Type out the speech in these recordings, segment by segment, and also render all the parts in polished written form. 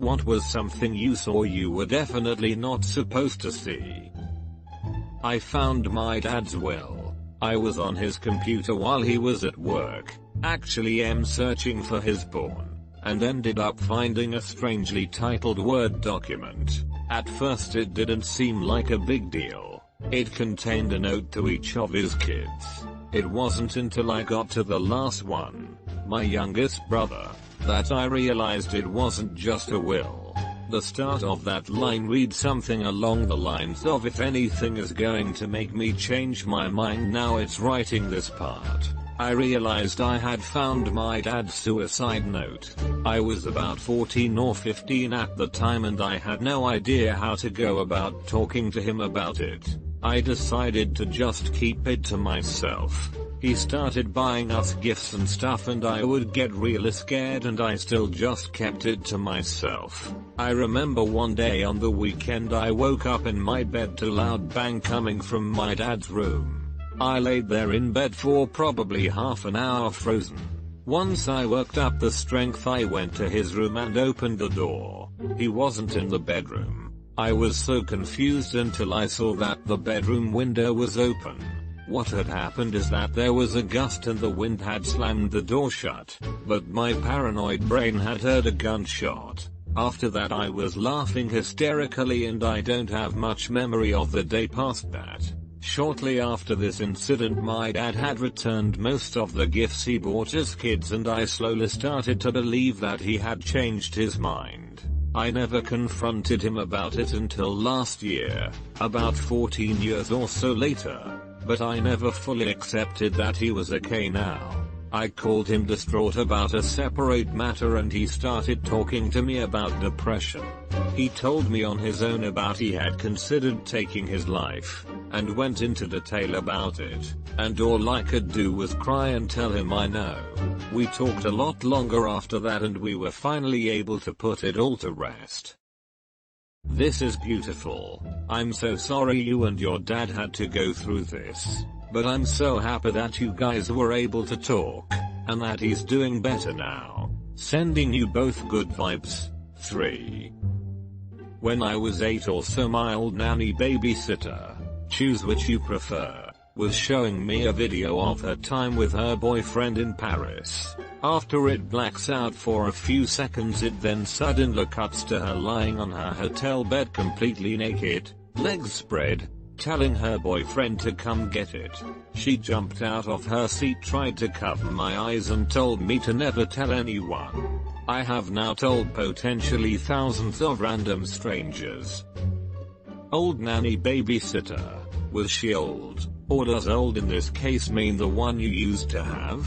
What was something you saw you were definitely not supposed to see? I found my dad's will. I was on his computer while he was at work, actually searching for his porn, and ended up finding a strangely titled Word document. At first it didn't seem like a big deal. It contained a note to each of his kids. It wasn't until I got to the last one, my youngest brother, that I realized it wasn't just a will. The start of that line reads something along the lines of, if anything is going to make me change my mind now it's writing this part. I realized I had found my dad's suicide note. I was about 14 or 15 at the time and I had no idea how to go about talking to him about it. I decided to just keep it to myself. He started buying us gifts and stuff and I would get really scared and I still just kept it to myself. I remember one day on the weekend I woke up in my bed to loud bang coming from my dad's room. I laid there in bed for probably half an hour frozen. Once I worked up the strength I went to his room and opened the door. He wasn't in the bedroom. I was so confused until I saw that the bedroom window was open. What had happened is that there was a gust and the wind had slammed the door shut, but my paranoid brain had heard a gunshot. After that I was laughing hysterically and I don't have much memory of the day past that. Shortly after this incident my dad had returned most of the gifts he bought us kids and I slowly started to believe that he had changed his mind. I never confronted him about it until last year, about 14 years or so later, but I never fully accepted that he was okay now. I called him distraught about a separate matter and he started talking to me about depression. He told me on his own about he had considered taking his life, and went into detail about it, and all I could do was cry and tell him I know. We talked a lot longer after that and we were finally able to put it all to rest. This is beautiful. I'm so sorry you and your dad had to go through this. But I'm so happy that you guys were able to talk, and that he's doing better now. Sending you both good vibes. 3. When I was 8 or so my old nanny babysitter, choose which you prefer, was showing me a video of her time with her boyfriend in Paris. After it blacks out for a few seconds it then suddenly cuts to her lying on her hotel bed completely naked, legs spread, telling her boyfriend to come get it. She jumped out of her seat, tried to cover my eyes and told me to never tell anyone. I have now told potentially thousands of random strangers. Old nanny babysitter. Was she old, or does old in this case mean the one you used to have?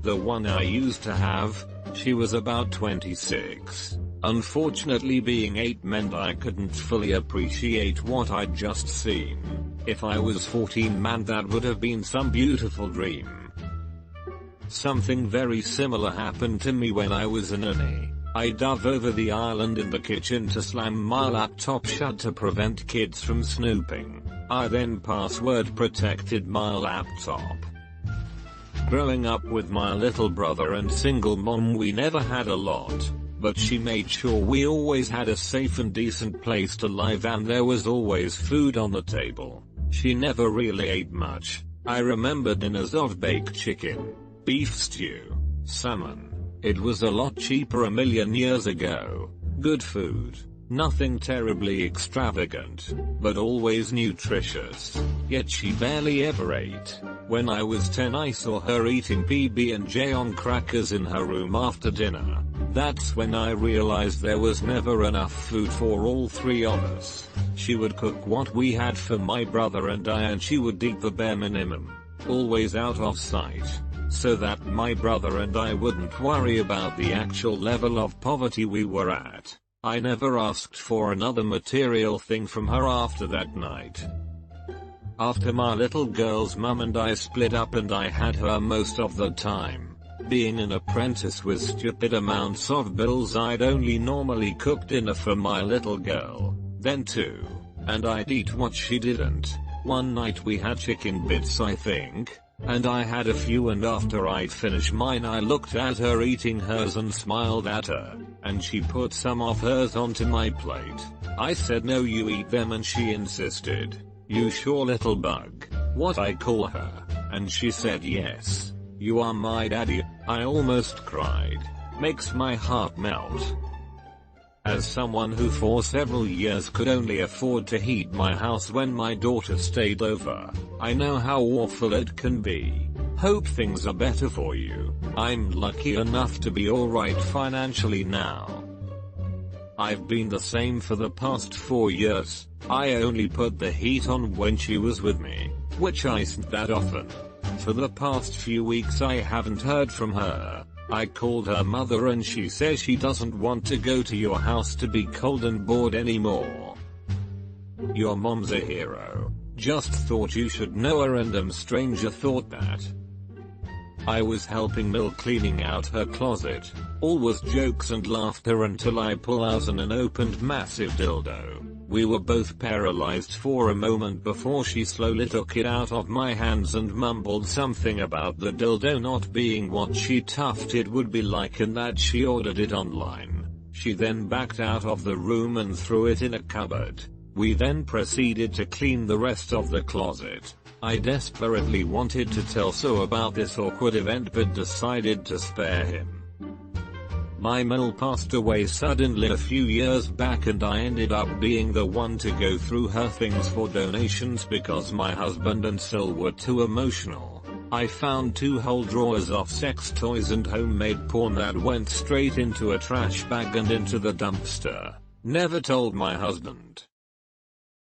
The one I used to have, she was about 26. Unfortunately being 8 meant I couldn't fully appreciate what I'd just seen. If I was 14 man that would have been some beautiful dream. Something very similar happened to me when I was a nanny. I dove over the island in the kitchen to slam my laptop shut to prevent kids from snooping. I then password protected my laptop. Growing up with my little brother and single mom we never had a lot. But she made sure we always had a safe and decent place to live and there was always food on the table. She never really ate much. I remember dinners of baked chicken, beef stew, salmon. It was a lot cheaper a million years ago. Good food. Nothing terribly extravagant, but always nutritious. Yet she barely ever ate. When I was 10 I saw her eating PB&J on crackers in her room after dinner. That's when I realized there was never enough food for all 3 of us. She would cook what we had for my brother and I and she would eat the bare minimum. Always out of sight. So that my brother and I wouldn't worry about the actual level of poverty we were at. I never asked for another material thing from her after that night. After my little girl's mum and I split up and I had her most of the time. Being an apprentice with stupid amounts of bills I'd only normally cook dinner for my little girl, then 2, and I'd eat what she didn't. One night we had chicken bits I think, And I had a few, and after I finished mine I looked at her eating hers and smiled at her, and she put some of hers onto my plate. I said, "No, you eat them," and she insisted. "You sure little bug," what I call her, and she said, "Yes, you are my daddy." I almost cried. Makes my heart melt. As someone who for several years could only afford to heat my house when my daughter stayed over, I know how awful it can be. Hope things are better for you. I'm lucky enough to be alright financially now. I've been the same for the past 4 years. I only put the heat on when she was with me, which isn't that often. For the past few weeks I haven't heard from her. I called her mother and she says she doesn't want to go to your house to be cold and bored anymore. Your mom's a hero. Just thought you should know a random stranger thought that. I was helping Mill cleaning out her closet. All was jokes and laughter until I pull out an unopened massive dildo. We were both paralyzed for a moment before she slowly took it out of my hands and mumbled something about the dildo not being what she toughed it would be like and that she ordered it online. She then backed out of the room and threw it in a cupboard. We then proceeded to clean the rest of the closet. I desperately wanted to tell So about this awkward event but decided to spare him. My Mel passed away suddenly a few years back and I ended up being the one to go through her things for donations because my husband and Sil were too emotional. I found 2 whole drawers of sex toys and homemade porn that went straight into a trash bag and into the dumpster. Never told my husband.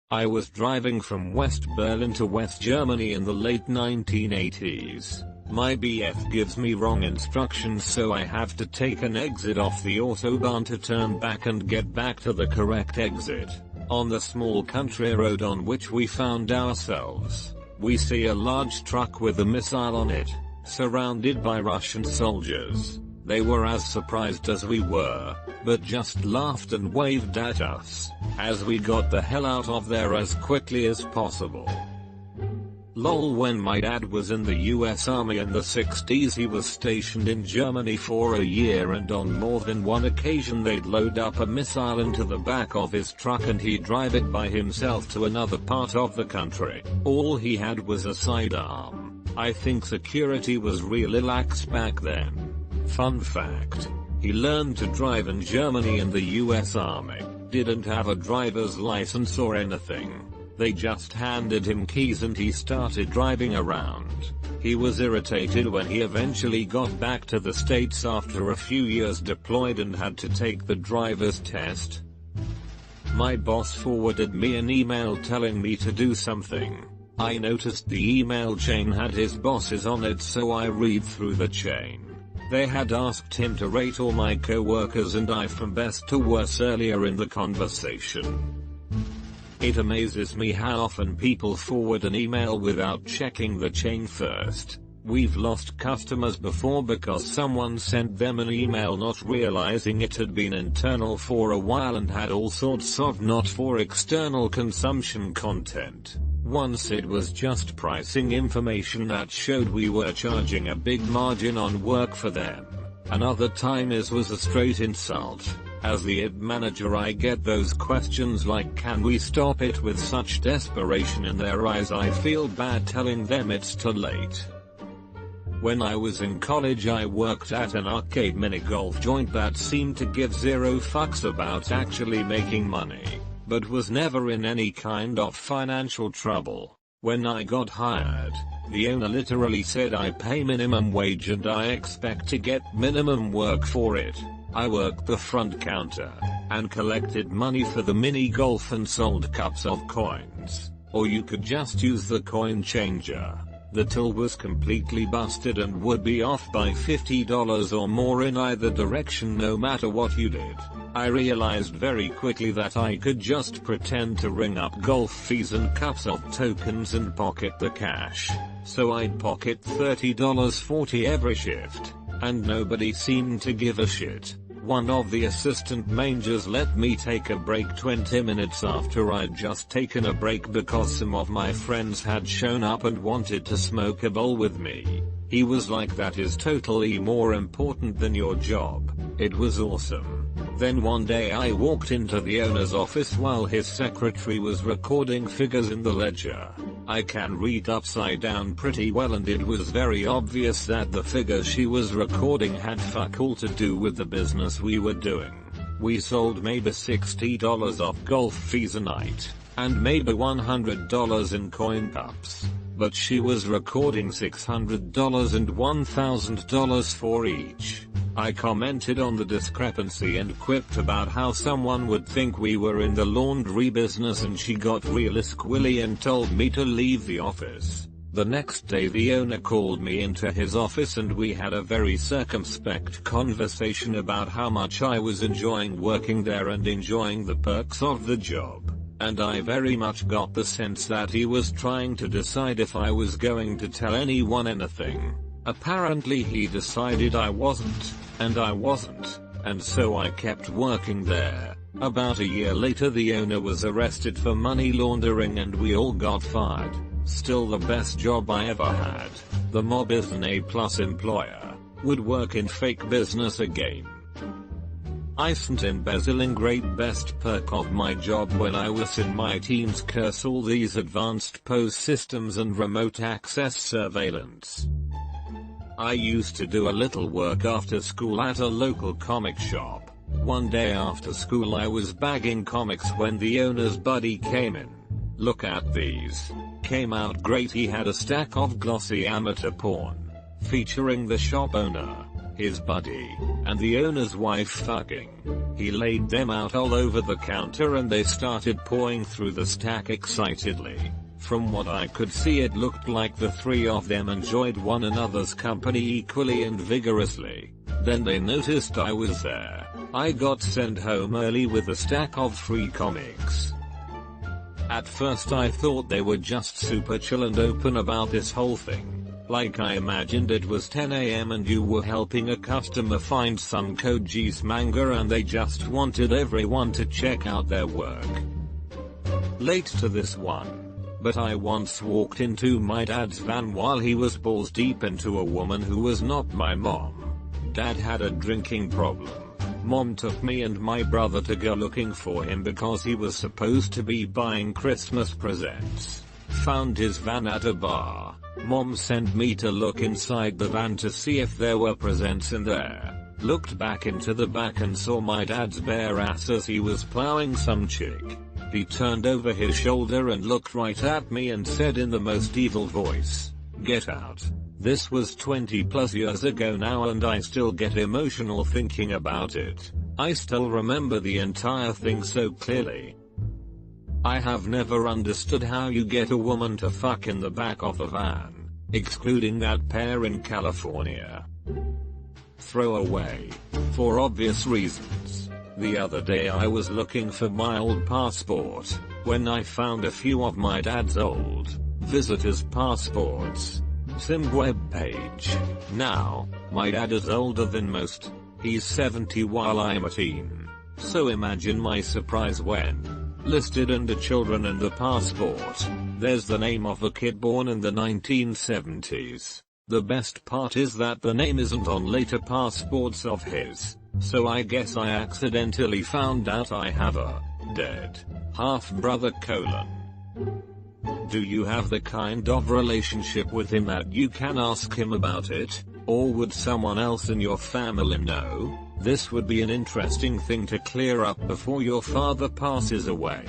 I was driving from West Berlin to West Germany in the late 1980s. My BF gives me wrong instructions, so I have to take an exit off the autobahn to turn back and get back to the correct exit. On the small country road on which we found ourselves, we see a large truck with a missile on it, surrounded by Russian soldiers. They were as surprised as we were, but just laughed and waved at us, as we got the hell out of there as quickly as possible. Lol. When my dad was in the US Army in the 60s, he was stationed in Germany for a year, and on more than one occasion they'd load up a missile into the back of his truck and he'd drive it by himself to another part of the country. All he had was a sidearm. I think security was real lax back then. Fun fact: he learned to drive in Germany in the US Army. Didn't have a driver's license or anything. They just handed him keys and he started driving around. He was irritated when he eventually got back to the States after a few years deployed and had to take the driver's test. My boss forwarded me an email telling me to do something. I noticed the email chain had his bosses on it, so I read through the chain. They had asked him to rate all my co-workers and I from best to worst earlier in the conversation. It amazes me how often people forward an email without checking the chain first. We've lost customers before because someone sent them an email not realizing it had been internal for a while and had all sorts of not for external consumption content. Once it was just pricing information that showed we were charging a big margin on work for them. Another time it was a straight insult. As the ad manager, I get those questions like, "Can we stop it?" With such desperation in their eyes, I feel bad telling them it's too late. When I was in college, I worked at an arcade mini-golf joint that seemed to give zero fucks about actually making money, but was never in any kind of financial trouble. When I got hired, the owner literally said I pay minimum wage and I expect to get minimum work for it. I worked the front counter, and collected money for the mini golf and sold cups of coins, or you could just use the coin changer. The till was completely busted and would be off by $50 or more in either direction no matter what you did. I realized very quickly that I could just pretend to ring up golf fees and cups of tokens and pocket the cash. So I'd pocket $30.40 every shift, and nobody seemed to give a shit. One of the assistant managers let me take a break 20 minutes after I'd just taken a break because some of my friends had shown up and wanted to smoke a bowl with me. He was like, "That is totally more important than your job." It was awesome. Then one day I walked into the owner's office while his secretary was recording figures in the ledger. I can read upside down pretty well, and it was very obvious that the figures she was recording had fuck all to do with the business we were doing. We sold maybe $60 off golf fees a night, and maybe $100 in coin cups. But she was recording $600 and $1,000 for each. I commented on the discrepancy and quipped about how someone would think we were in the laundry business, and she got real squilly and told me to leave the office. The next day the owner called me into his office and we had a very circumspect conversation about how much I was enjoying working there and enjoying the perks of the job. And I very much got the sense that he was trying to decide if I was going to tell anyone anything. Apparently he decided I wasn't, and I wasn't, and so I kept working there. About a year later the owner was arrested for money laundering and we all got fired. Still the best job I ever had. The mob is an A+ employer. Would work in fake business again. Isn't embezzling great? Best perk of my job when I was in my teens. Curse all these advanced POS systems and remote access surveillance. I used to do a little work after school at a local comic shop. One day after school I was bagging comics when the owner's buddy came in. "Look at these." Came out great. He had a stack of glossy amateur porn, featuring the shop owner, his buddy, and the owner's wife fucking. He laid them out all over the counter and they started pouring through the stack excitedly. From what I could see it looked like the three of them enjoyed one another's company equally and vigorously. Then they noticed I was there. I got sent home early with a stack of free comics. At first I thought they were just super chill and open about this whole thing. Like I imagined it was 10 AM and you were helping a customer find some Code Geass manga and they just wanted everyone to check out their work. Late to this one. But I once walked into my dad's van while he was balls deep into a woman who was not my mom. Dad had a drinking problem. Mom took me and my brother to go looking for him because he was supposed to be buying Christmas presents. Found his van at a bar. Mom sent me to look inside the van to see if there were presents in there. Looked back into the back and saw my dad's bare ass as he was plowing some chick. He turned over his shoulder and looked right at me and said in the most evil voice, "Get out." This was 20+ years ago now and I still get emotional thinking about it. I still remember the entire thing so clearly. I have never understood how you get a woman to fuck in the back of a van, excluding that pair in California. Throw away. For obvious reasons. The other day I was looking for my old passport, when I found a few of my dad's old visitors' passports. Sim web page. Now, my dad is older than most. He's 70 while I'm a teen. So imagine my surprise when, listed under children in the passport, there's the name of a kid born in the 1970s. The best part is that the name isn't on later passports of his. So I guess I accidentally found out I have a dead half-brother colon. Do you have the kind of relationship with him that you can ask him about it? Or would someone else in your family know? This would be an interesting thing to clear up before your father passes away.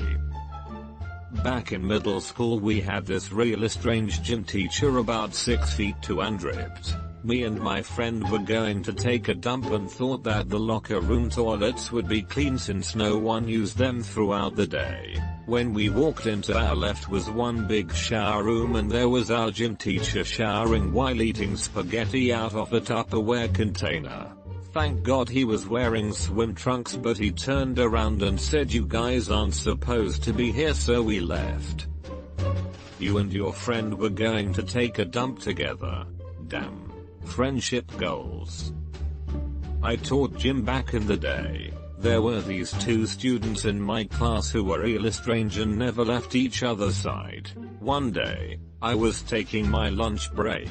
Back in middle school we had this real strange gym teacher about 6 feet 2 and ripped. Me and my friend were going to take a dump and thought that the locker room toilets would be clean since no one used them throughout the day. When we walked into our left was one big shower room and there was our gym teacher showering while eating spaghetti out of a Tupperware container. Thank God he was wearing swim trunks, but he turned around and said, "You guys aren't supposed to be here," so we left. You and your friend were going to take a dump together. Damn. Friendship goals. I taught gym back in the day. There were these two students in my class who were real strange and never left each other's side. One day, I was taking my lunch break.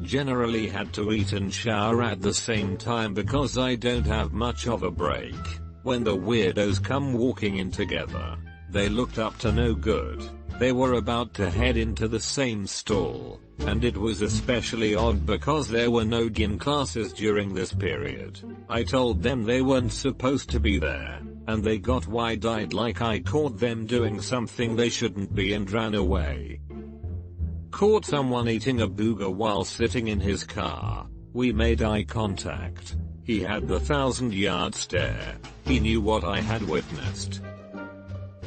Generally had to eat and shower at the same time because I don't have much of a break. When the weirdos come walking in together, they looked up to no good. They were about to head into the same stall, and it was especially odd because there were no gym classes during this period. I told them they weren't supposed to be there, and they got wide-eyed like I caught them doing something they shouldn't be and ran away. Caught someone eating a booger while sitting in his car. We made eye contact. He had the 1,000-yard stare. He knew what I had witnessed.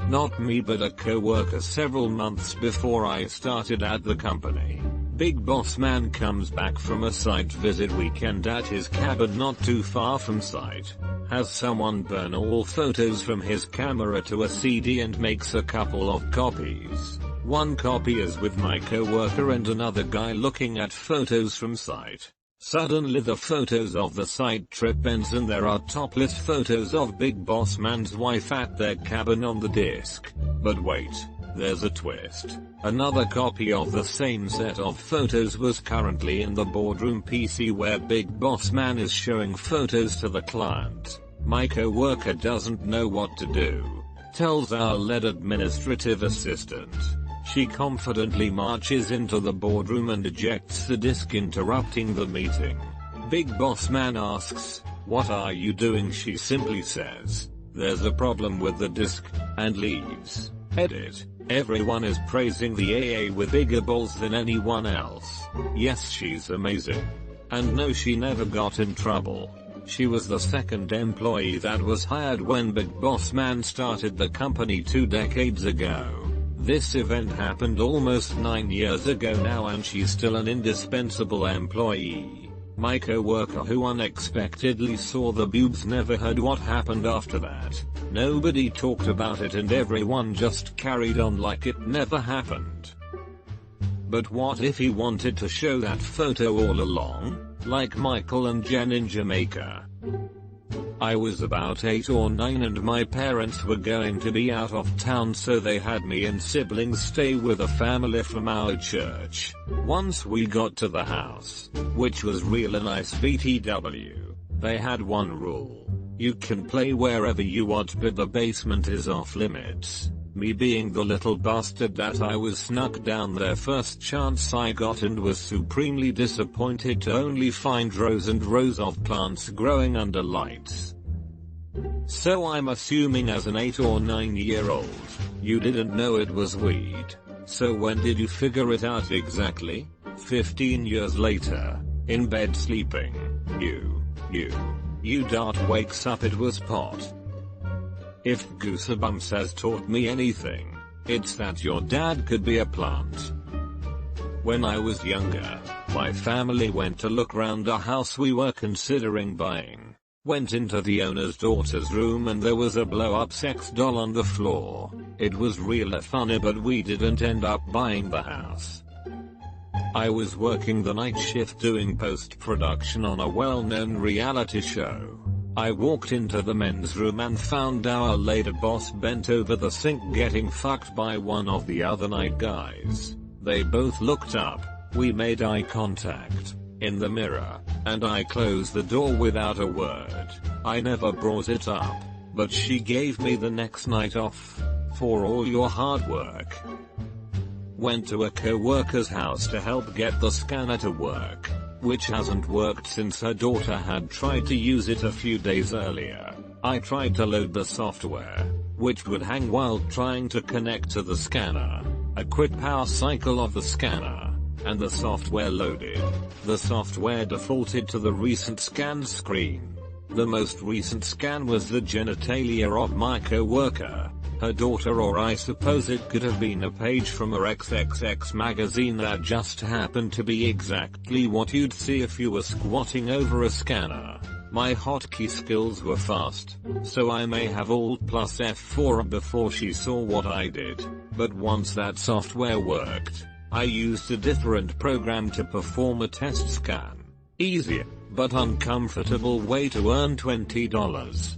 Not me but a co-worker several months before I started at the company. Big boss man comes back from a site visit weekend at his cabin not too far from site. Has someone burn all photos from his camera to a CD and makes a couple of copies. One copy is with my co-worker and another guy looking at photos from site. Suddenly the photos of the site trip ends and there are topless photos of Big Boss Man's wife at their cabin on the disc. But wait, there's a twist. Another copy of the same set of photos was currently in the boardroom PC where Big Boss Man is showing photos to the client. My co-worker doesn't know what to do. Tells our lead administrative assistant. She confidently marches into the boardroom and ejects the disc, interrupting the meeting. Big Boss Man asks, "What are you doing?" She simply says, "There's a problem with the disc," and leaves. Edit. Everyone is praising the AA with bigger balls than anyone else. Yes, she's amazing. And no, she never got in trouble. She was the second employee that was hired when Big Boss Man started the company 2 decades ago. This event happened almost 9 years ago now and she's still an indispensable employee. My co-worker who unexpectedly saw the boobs never heard what happened after that. Nobody talked about it and everyone just carried on like it never happened. But what if he wanted to show that photo all along? Like Michael and Jen in Jamaica. I was about 8 or 9 and my parents were going to be out of town, so they had me and siblings stay with a family from our church. Once we got to the house, which was real nice BTW, they had one rule. You can play wherever you want but the basement is off limits. Me being the little bastard that I was, snuck down there first chance I got and was supremely disappointed to only find rows and rows of plants growing under lights. So I'm assuming as an 8 or 9-year-old, you didn't know it was weed. So when did you figure it out exactly? 15 years later, in bed sleeping. You dart wakes up, it was pot. If Goosebumps has taught me anything, it's that your dad could be a plant. When I was younger, my family went to look round a house we were considering buying. Went into the owner's daughter's room and there was a blow-up sex doll on the floor. It was real funny but we didn't end up buying the house. I was working the night shift doing post-production on a well-known reality show. I walked into the men's room and found our lady boss bent over the sink getting fucked by one of the other night guys. They both looked up, we made eye contact, in the mirror, and I closed the door without a word. I never brought it up, but she gave me the next night off, for all your hard work. Went to a co-worker's house to help get the scanner to work, which hasn't worked since her daughter had tried to use it a few days earlier. I tried to load the software, which would hang while trying to connect to the scanner. A quick power cycle of the scanner, and the software loaded. The software defaulted to the recent scan screen. The most recent scan was the genitalia of my co-worker, her daughter, or I suppose it could have been a page from her XXX magazine that just happened to be exactly what you'd see if you were squatting over a scanner. My hotkey skills were fast, so I may have Alt plus F4 before she saw what I did, but once that software worked, I used a different program to perform a test scan. Easier, but uncomfortable way to earn $20.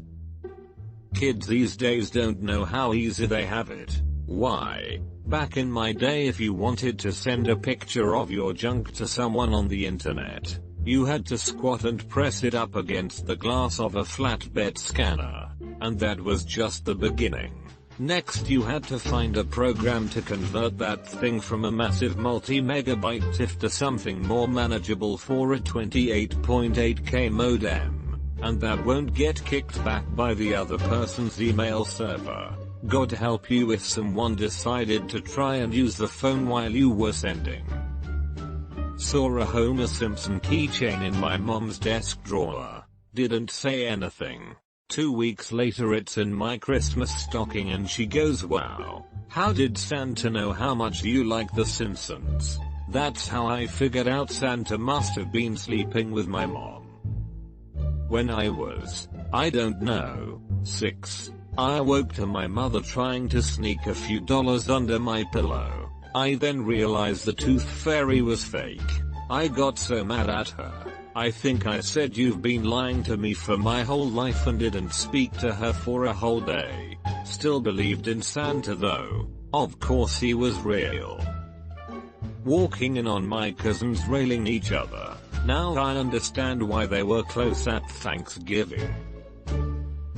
Kids these days don't know how easy they have it. Why? Back in my day, if you wanted to send a picture of your junk to someone on the internet, you had to squat and press it up against the glass of a flatbed scanner. And that was just the beginning. Next you had to find a program to convert that thing from a massive multi-megabyte TIFF to something more manageable for a 28.8K modem. And that won't get kicked back by the other person's email server. God help you if someone decided to try and use the phone while you were sending. Saw a Homer Simpson keychain in my mom's desk drawer. Didn't say anything. 2 weeks later it's in my Christmas stocking and she goes, "Wow, how did Santa know how much you like the Simpsons?" That's how I figured out Santa must have been sleeping with my mom. When I was, I don't know, 6, I awoke to my mother trying to sneak a few dollars under my pillow. I then realized the tooth fairy was fake. I got so mad at her. I think I said, "You've been lying to me for my whole life," and didn't speak to her for a whole day. Still believed in Santa though. Of course he was real. Walking in on my cousins railing each other. Now I understand why they were close at Thanksgiving.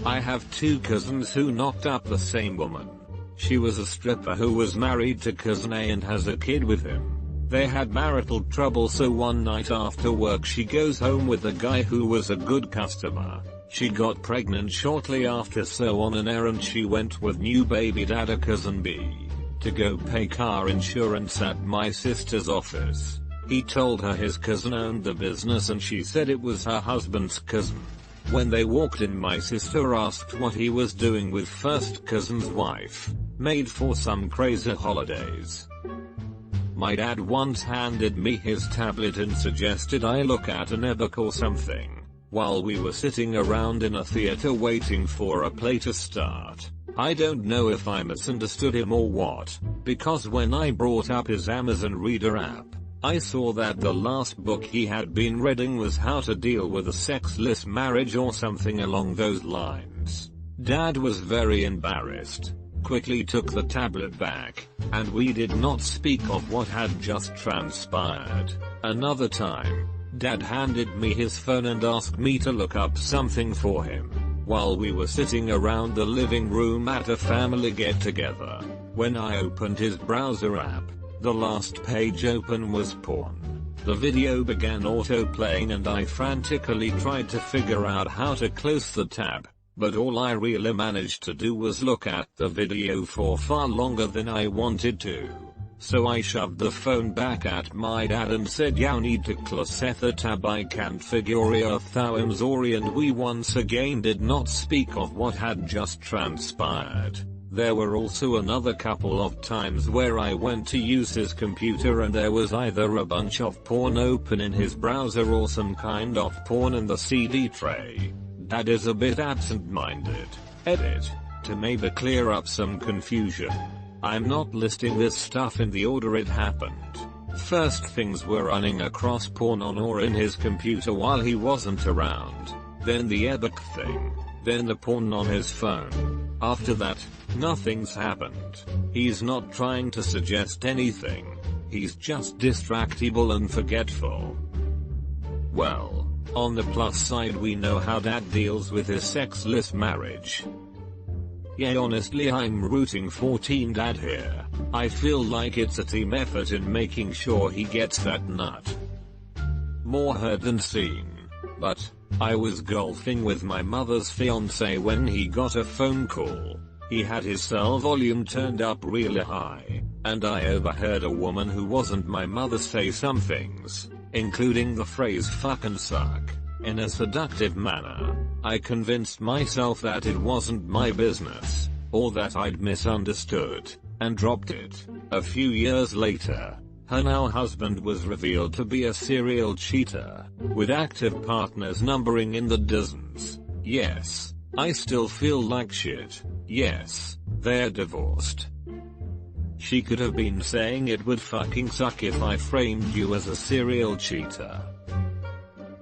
I have 2 cousins who knocked up the same woman. She was a stripper who was married to cousin A and has a kid with him. They had marital trouble, so one night after work she goes home with the guy who was a good customer. She got pregnant shortly after, so on an errand she went with new baby dadda cousin B to go pay car insurance at my sister's office. He told her his cousin owned the business and she said it was her husband's cousin. When they walked in, my sister asked what he was doing with first cousin's wife. Made for some crazy holidays. My dad once handed me his tablet and suggested I look at an ebook or something, while we were sitting around in a theater waiting for a play to start. I don't know if I misunderstood him or what, because when I brought up his Amazon Reader app, I saw that the last book he had been reading was How to Deal with a Sexless Marriage or something along those lines. Dad was very embarrassed, quickly took the tablet back, and we did not speak of what had just transpired. Another time, Dad handed me his phone and asked me to look up something for him, while we were sitting around the living room at a family get-together. When I opened his browser app, the last page open was porn. The video began auto-playing and I frantically tried to figure out how to close the tab. But all I really managed to do was look at the video for far longer than I wanted to. So I shoved the phone back at my dad and said, "You need to close the tab, I can't figure it out." And we once again did not speak of what had just transpired. There were also another couple of times where I went to use his computer and there was either a bunch of porn open in his browser or some kind of porn in the CD tray. Dad is a bit absent-minded. Edit. To maybe clear up some confusion, I'm not listing this stuff in the order it happened. First things were running across porn on or in his computer while he wasn't around. Then the ebook thing. Then the porn on his phone. After that, nothing's happened. He's not trying to suggest anything. He's just distractible and forgetful. Well, on the plus side, we know how Dad deals with his sexless marriage. Yeah, honestly, I'm rooting for Team Dad here. I feel like it's a team effort in making sure he gets that nut. More heard than seen. But, I was golfing with my mother's fiance when he got a phone call. He had his cell volume turned up really high, and I overheard a woman who wasn't my mother say some things, including the phrase "fuck and suck," in a seductive manner. I convinced myself that it wasn't my business, or that I'd misunderstood, and dropped it. A few years later, her now husband was revealed to be a serial cheater, with active partners numbering in the dozens. Yes, I still feel like shit. Yes, they're divorced. She could have been saying it would fucking suck if I framed you as a serial cheater.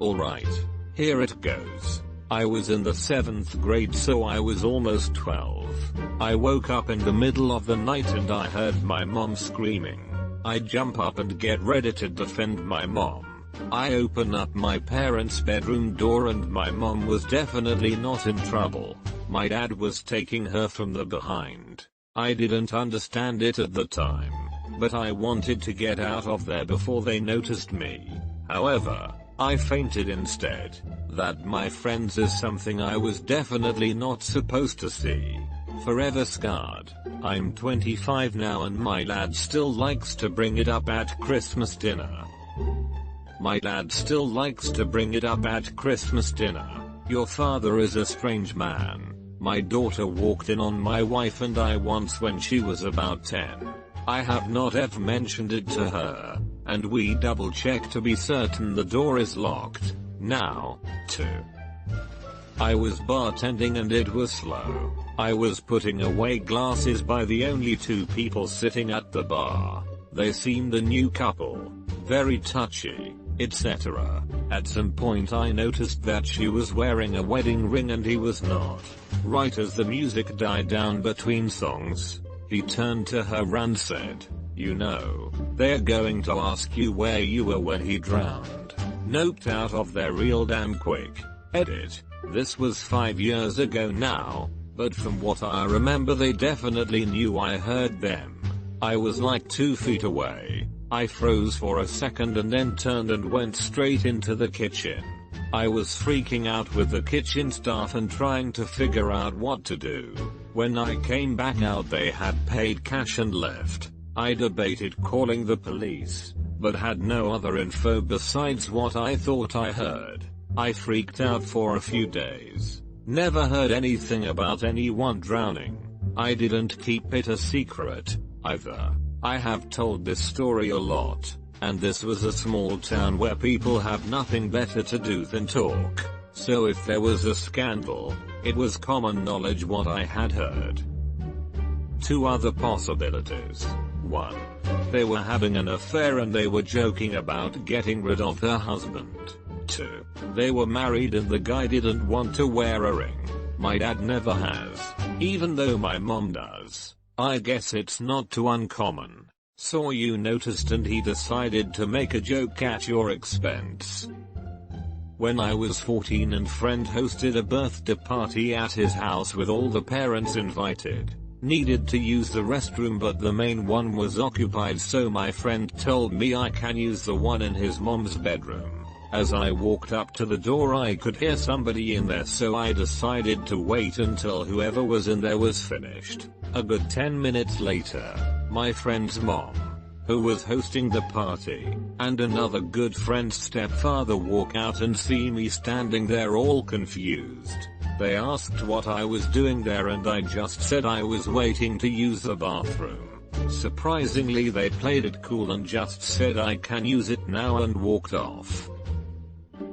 Alright, here it goes. I was in the 7th grade, so I was almost 12. I woke up in the middle of the night and I heard my mom screaming. I jump up and get ready to defend my mom. I open up my parents' bedroom door and my mom was definitely not in trouble. My dad was taking her from the behind. I didn't understand it at the time, but I wanted to get out of there before they noticed me. However, I fainted instead. That, my friends, is something I was definitely not supposed to see. Forever scarred. I'm 25 now and my dad still likes to bring it up at Christmas dinner. Your father is a strange man. My daughter walked in on my wife and I once when she was about 10. I have not ever mentioned it to her, and we double check to be certain the door is locked. Now, 2. I was bartending and it was slow. I was putting away glasses by the only 2 people sitting at the bar. They seemed a new couple, very touchy, etc. At some point I noticed that she was wearing a wedding ring and he was not. Right as the music died down between songs, he turned to her and said, "You know, they're going to ask you where you were when he drowned." Noped out of there real damn quick. Edit. This was 5 years ago now, but from what I remember they definitely knew I heard them. I was like 2 feet away. I froze for a second and then turned and went straight into the kitchen. I was freaking out with the kitchen staff and trying to figure out what to do. When I came back out they had paid cash and left. I debated calling the police, but had no other info besides what I thought I heard. I freaked out for a few days. Never heard anything about anyone drowning. I didn't keep it a secret, either. I have told this story a lot, and this was a small town where people have nothing better to do than talk. So if there was a scandal, it was common knowledge what I had heard. 2 other possibilities. 1. They were having an affair and they were joking about getting rid of their husband. 2. They were married and the guy didn't want to wear a ring. My dad never has, even though my mom does. I guess it's not too uncommon. Saw you noticed and he decided to make a joke at your expense. When I was 14 and friend hosted a birthday party at his house with all the parents invited. Needed to use the restroom but the main one was occupied, so my friend told me I can use the one in his mom's bedroom. As I walked up to the door I could hear somebody in there, so I decided to wait until whoever was in there was finished. A good 10 minutes later, my friend's mom, who was hosting the party, and another good friend's stepfather walk out and see me standing there all confused. They asked what I was doing there and I just said I was waiting to use the bathroom. Surprisingly they played it cool and just said I can use it now and walked off.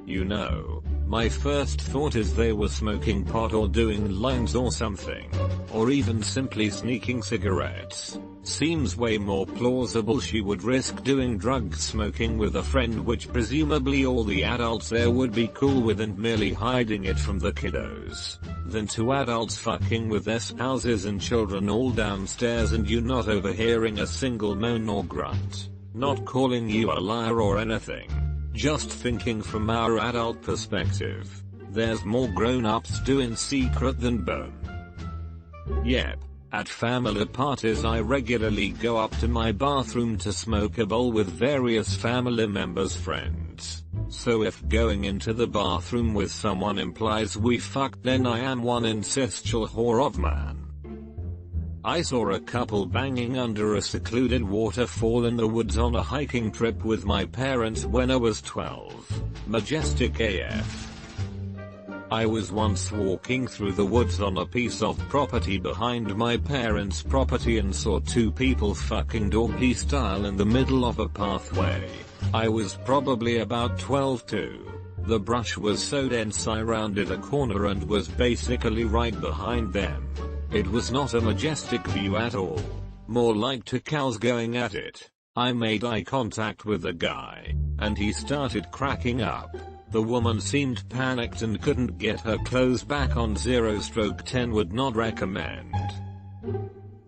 You know, my first thought is they were smoking pot or doing lines or something, or even simply sneaking cigarettes. Seems way more plausible she would risk doing drug smoking with a friend, which presumably all the adults there would be cool with, and merely hiding it from the kiddos, than 2 adults fucking with their spouses and children all downstairs and you not overhearing a single moan or grunt. Not calling you a liar or anything. Just thinking from our adult perspective. There's more grown-ups do in secret than bone. Yep. At family parties I regularly go up to my bathroom to smoke a bowl with various family members' friends. So if going into the bathroom with someone implies we fucked, then I am one incestual whore of man. I saw a couple banging under a secluded waterfall in the woods on a hiking trip with my parents when I was 12. Majestic AF. I was once walking through the woods on a piece of property behind my parents' property and saw 2 people fucking doggy style in the middle of a pathway. I was probably about 12 too. The brush was so dense I rounded a corner and was basically right behind them. It was not a majestic view at all. More like 2 cows going at it. I made eye contact with the guy, and he started cracking up. The woman seemed panicked and couldn't get her clothes back on. 0/10 would not recommend.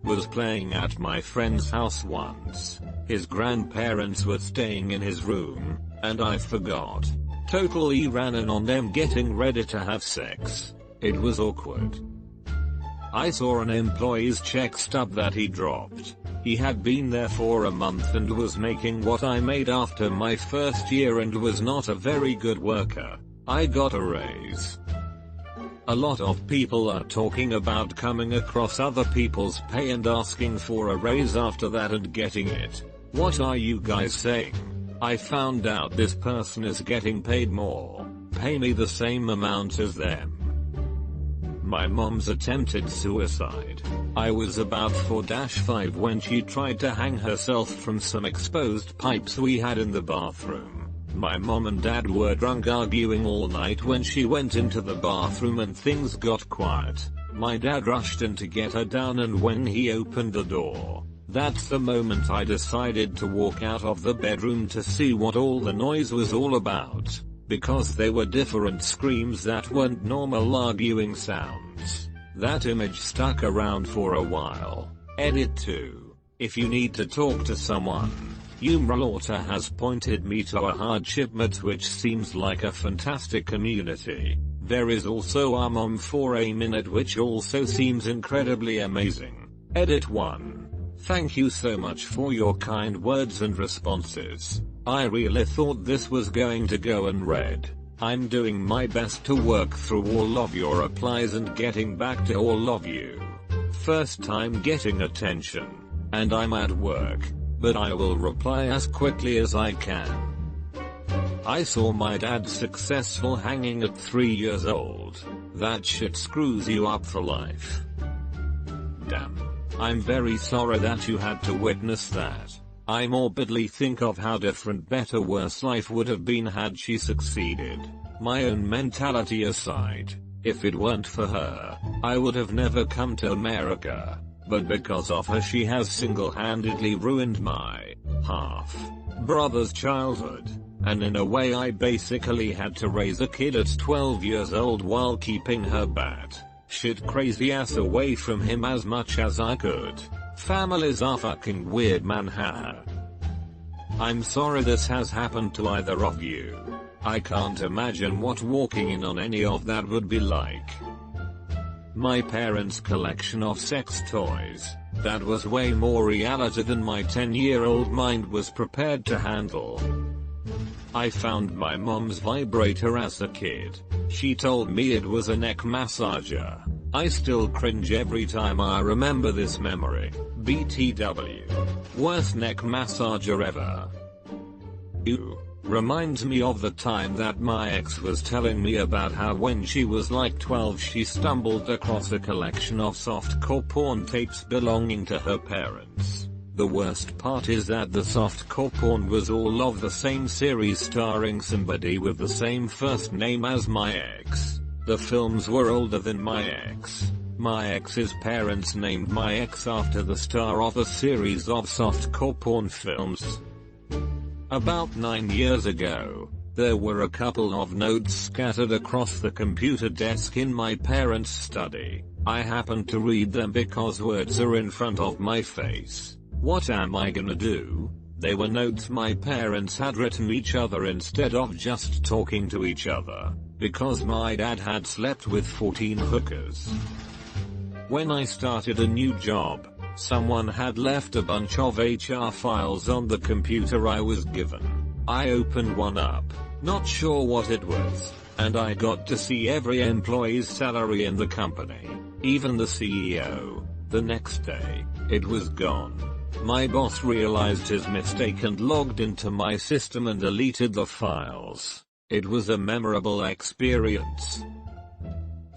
Was playing at my friend's house once. His grandparents were staying in his room, and I forgot. Totally ran in on them getting ready to have sex. It was awkward. I saw an employee's check stub that he dropped. He had been there for a month and was making what I made after my first year and was not a very good worker. I got a raise. A lot of people are talking about coming across other people's pay and asking for a raise after that and getting it. What are you guys saying? I found out this person is getting paid more. Pay me the same amount as them. My mom's attempted suicide. I was about 4-5 when she tried to hang herself from some exposed pipes we had in the bathroom. My mom and dad were drunk arguing all night when she went into the bathroom and things got quiet. My dad rushed in to get her down, and when he opened the door, that's the moment I decided to walk out of the bedroom to see what all the noise was all about. Because they were different screams that weren't normal arguing sounds. That image stuck around for a while. Edit 2. If you need to talk to someone, Umralauta has pointed me to a hardship mat, which seems like a fantastic community. There is also a mom for a minute, which also seems incredibly amazing. Edit 1. Thank you so much for your kind words and responses. I really thought this was going to go unread. I'm doing my best to work through all of your replies and getting back to all of you. First time getting attention, and I'm at work, but I will reply as quickly as I can. I saw my dad successful hanging at 3 years old. That shit screws you up for life. Damn. I'm very sorry that you had to witness that. I morbidly think of how different, better, worse life would have been had she succeeded. My own mentality aside, if it weren't for her, I would have never come to America. But because of her, she has single-handedly ruined my half-brother's childhood. And in a way, I basically had to raise a kid at 12 years old while keeping her bat shit crazy ass away from him as much as I could. Families are fucking weird, man. Haha. I'm sorry this has happened to either of you. I can't imagine what walking in on any of that would be like. My parents' collection of sex toys, that was way more reality than my 10-year-old mind was prepared to handle. I found my mom's vibrator as a kid. She told me it was a neck massager. I still cringe every time I remember this memory. BTW. Worst neck massager ever. Ew. Reminds me of the time that my ex was telling me about how when she was like 12 she stumbled across a collection of softcore porn tapes belonging to her parents. The worst part is that the softcore porn was all of the same series starring somebody with the same first name as my ex. The films were older than my ex. My ex's parents named my ex after the star of a series of softcore porn films. About 9 years ago, there were a couple of notes scattered across the computer desk in my parents' study. I happened to read them because words are in front of my face. What am I gonna do? They were notes my parents had written each other instead of just talking to each other, because my dad had slept with 14 hookers. When I started a new job, someone had left a bunch of HR files on the computer I was given. I opened one up, not sure what it was, and I got to see every employee's salary in the company, even the CEO. The next day, it was gone. My boss realized his mistake and logged into my system and deleted the files. It was a memorable experience.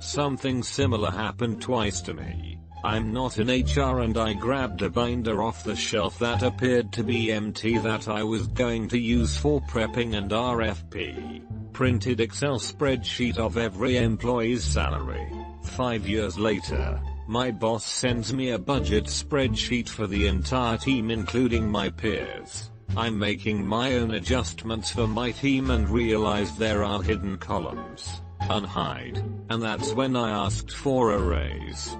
Something similar happened twice to me. I'm not in HR and I grabbed a binder off the shelf that appeared to be empty that I was going to use for prepping and RFP. Printed Excel spreadsheet of every employee's salary. 5 years later, my boss sends me a budget spreadsheet for the entire team including my peers. I'm making my own adjustments for my team and realized there are hidden columns. Unhide. And that's when I asked for a raise.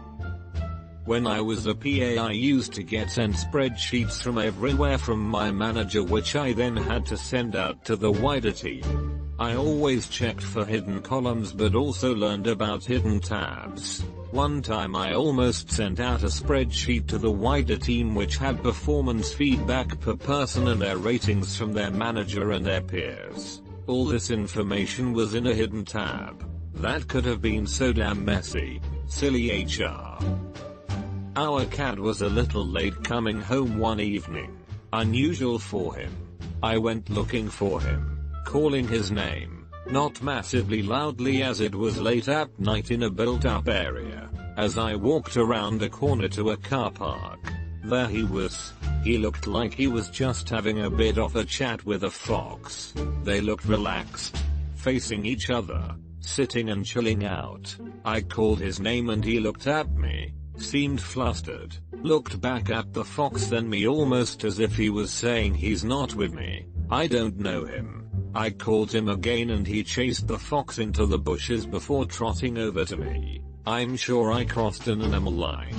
When I was a PA, I used to get sent spreadsheets from everywhere from my manager, which I then had to send out to the wider team. I always checked for hidden columns but also learned about hidden tabs. One time I almost sent out a spreadsheet to the wider team which had performance feedback per person and their ratings from their manager and their peers. All this information was in a hidden tab. That could have been so damn messy. Silly HR. Our cat was a little late coming home one evening. Unusual for him. I went looking for him, calling his name, not massively loudly as it was late at night in a built-up area. As I walked around the corner to a car park, there he was. He looked like he was just having a bit of a chat with a fox. They looked relaxed, facing each other, sitting and chilling out. I called his name and he looked at me, seemed flustered, looked back at the fox then me almost as if he was saying he's not with me. I don't know him. I called him again and he chased the fox into the bushes before trotting over to me. I'm sure I crossed an animal line.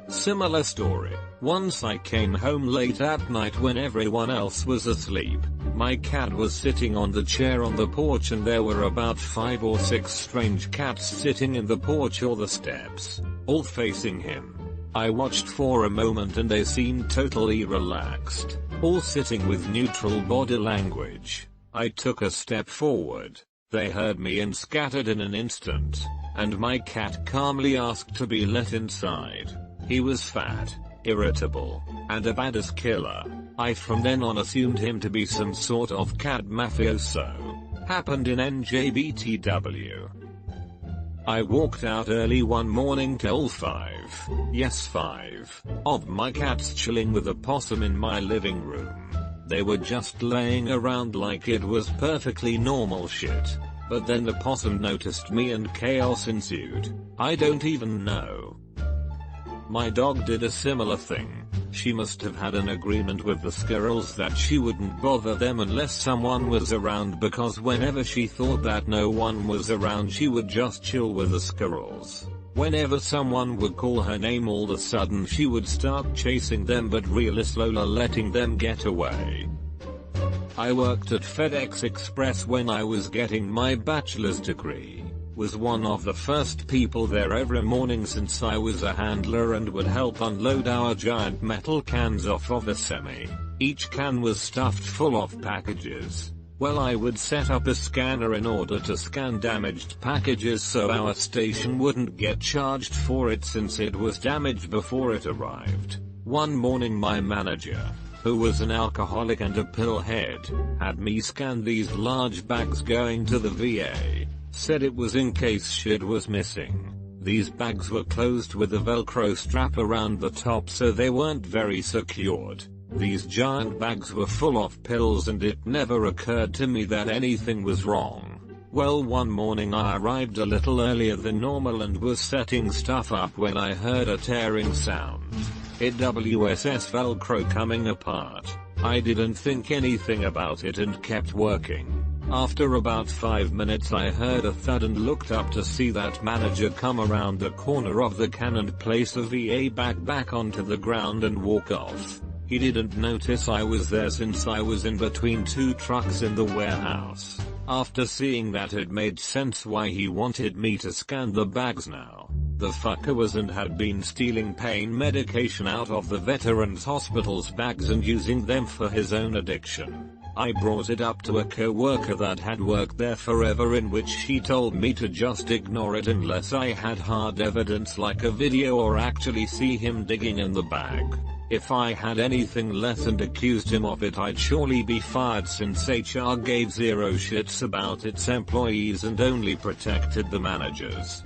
Similar story. Once I came home late at night when everyone else was asleep. My cat was sitting on the chair on the porch and there were about 5 or 6 strange cats sitting in the porch or the steps, all facing him. I watched for a moment and they seemed totally relaxed, all sitting with neutral body language. I took a step forward. They heard me and scattered in an instant, and my cat calmly asked to be let inside. He was fat, irritable, and a badass killer. I from then on assumed him to be some sort of cat mafioso. Happened in NJBTW. I walked out early one morning to all 5 of my cats chilling with a possum in my living room. They were just laying around like it was perfectly normal shit. But then the possum noticed me and chaos ensued. I don't even know. My dog did a similar thing. She must have had an agreement with the squirrels that she wouldn't bother them unless someone was around, because whenever she thought that no one was around she would just chill with the squirrels. Whenever someone would call her name all of a sudden she would start chasing them but really slowly letting them get away. I worked at FedEx Express when I was getting my bachelor's degree. Was one of the first people there every morning since I was a handler and would help unload our giant metal cans off of a semi. Each can was stuffed full of packages. Well, I would set up a scanner in order to scan damaged packages so our station wouldn't get charged for it since it was damaged before it arrived. One morning my manager, who was an alcoholic and a pillhead, had me scan these large bags going to the VA. Said it was in case shit was missing. These bags were closed with a velcro strap around the top so they weren't very secured. These giant bags were full of pills and it never occurred to me that anything was wrong. Well, one morning I arrived a little earlier than normal and was setting stuff up when I heard a tearing sound. It WSS velcro coming apart. I didn't think anything about it and kept working. After about 5 minutes I heard a thud and looked up to see that manager come around the corner of the can and place a VA bag back onto the ground and walk off. He didn't notice I was there since I was in between 2 trucks in the warehouse. After seeing that, it made sense why he wanted me to scan the bags now. The fucker was and had been stealing pain medication out of the veterans hospital's bags and using them for his own addiction. I brought it up to a co-worker that had worked there forever, in which she told me to just ignore it unless I had hard evidence like a video or actually see him digging in the bag. If I had anything less and accused him of it, I'd surely be fired since HR gave zero shits about its employees and only protected the managers.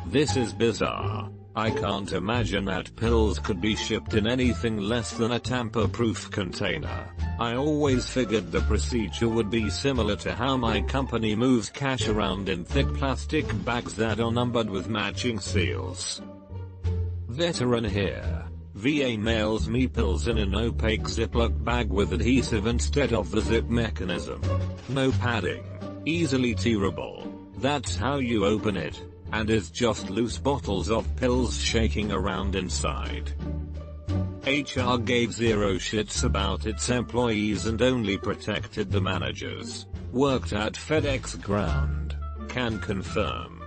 This is bizarre. I can't imagine that pills could be shipped in anything less than a tamper-proof container. I always figured the procedure would be similar to how my company moves cash around in thick plastic bags that are numbered with matching seals. Veteran here. VA mails me pills in an opaque Ziploc bag with adhesive instead of the zip mechanism. No padding. Easily tearable. That's how you open it. And it's just loose bottles of pills shaking around inside. HR gave zero shits about its employees and only protected the managers. Worked at FedEx ground. Can confirm.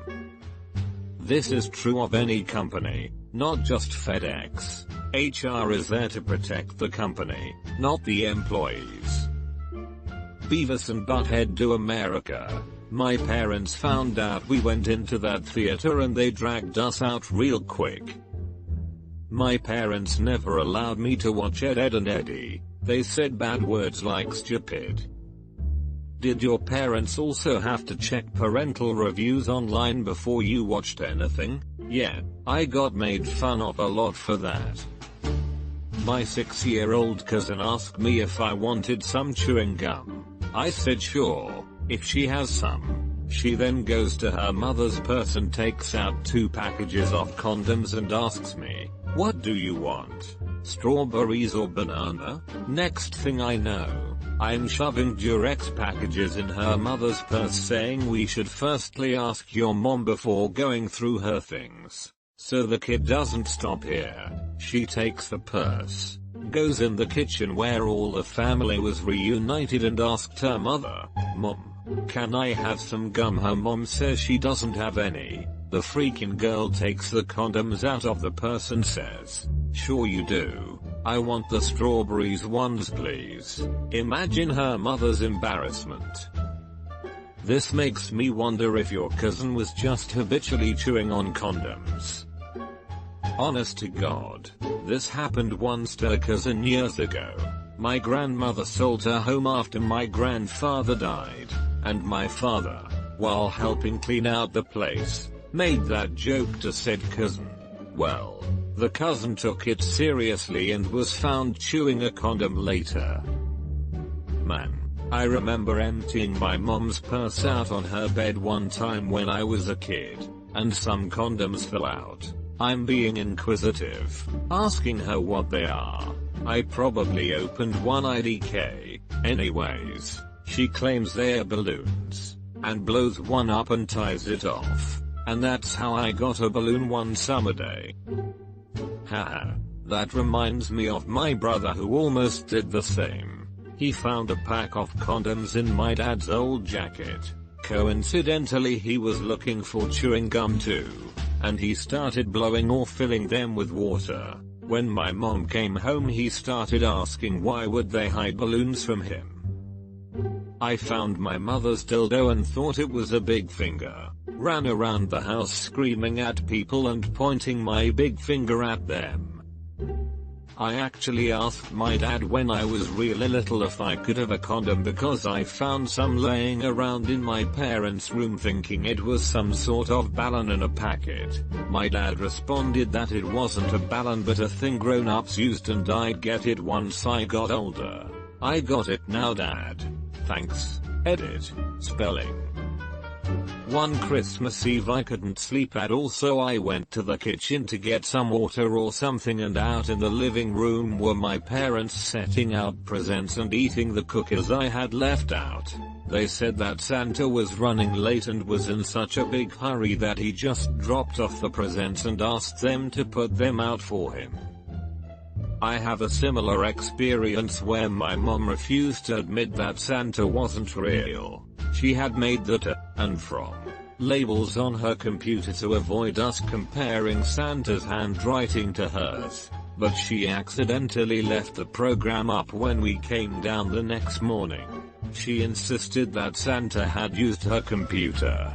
This is true of any company, not just FedEx. HR is there to protect the company, not the employees. Beavis and Butthead Do America. My parents found out we went into that theater and they dragged us out real quick. My parents never allowed me to watch Ed, Edd and Eddy. They said bad words like stupid. Did your parents also have to check parental reviews online before you watched anything? Yeah, I got made fun of a lot for that. My 6-year-old cousin asked me if I wanted some chewing gum. I said sure, if she has some. She then goes to her mother's purse and takes out 2 packages of condoms and asks me, "What do you want? Strawberries or banana?" Next thing I know, I'm shoving Durex packages in her mother's purse saying we should firstly ask your mom before going through her things. So the kid doesn't stop here. She takes the purse, goes in the kitchen where all the family was reunited and asked her mother, "Mom, can I have some gum?" Her mom says she doesn't have any. The freaking girl takes the condoms out of the purse and says, "Sure you do. I want the strawberries ones please." Imagine her mother's embarrassment. This makes me wonder if your cousin was just habitually chewing on condoms. Honest to God, this happened once to a cousin years ago. My grandmother sold her home after my grandfather died, and my father, while helping clean out the place, made that joke to said cousin. Well, the cousin took it seriously and was found chewing a condom later. Man, I remember emptying my mom's purse out on her bed one time when I was a kid, and some condoms fell out. I'm being inquisitive, asking her what they are. I probably opened one IDK. Anyways, she claims they're balloons, and blows one up and ties it off. And that's how I got a balloon one summer day. Haha, that reminds me of my brother who almost did the same. He found a pack of condoms in my dad's old jacket. Coincidentally he was looking for chewing gum too, and he started blowing or filling them with water. When my mom came home he started asking why would they hide balloons from him. I found my mother's dildo and thought it was a big finger. Ran around the house screaming at people and pointing my big finger at them. I actually asked my dad when I was really little if I could have a condom because I found some laying around in my parents' room thinking it was some sort of balloon in a packet. My dad responded that it wasn't a balloon but a thing grown-ups used and I'd get it once I got older. I got it now dad. Thanks. Edit. Spelling. One Christmas Eve I couldn't sleep at all so I went to the kitchen to get some water or something and out in the living room were my parents setting out presents and eating the cookies I had left out. They said that Santa was running late and was in such a big hurry that he just dropped off the presents and asked them to put them out for him. I have a similar experience where my mom refused to admit that Santa wasn't real. She had made the to and from labels on her computer to avoid us comparing Santa's handwriting to hers, but she accidentally left the program up when we came down the next morning. She insisted that Santa had used her computer.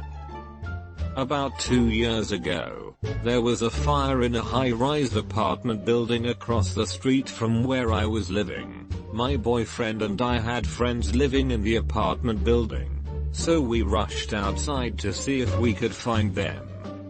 About 2 years ago, there was a fire in a high-rise apartment building across the street from where I was living. My boyfriend and I had friends living in the apartment building, so we rushed outside to see if we could find them.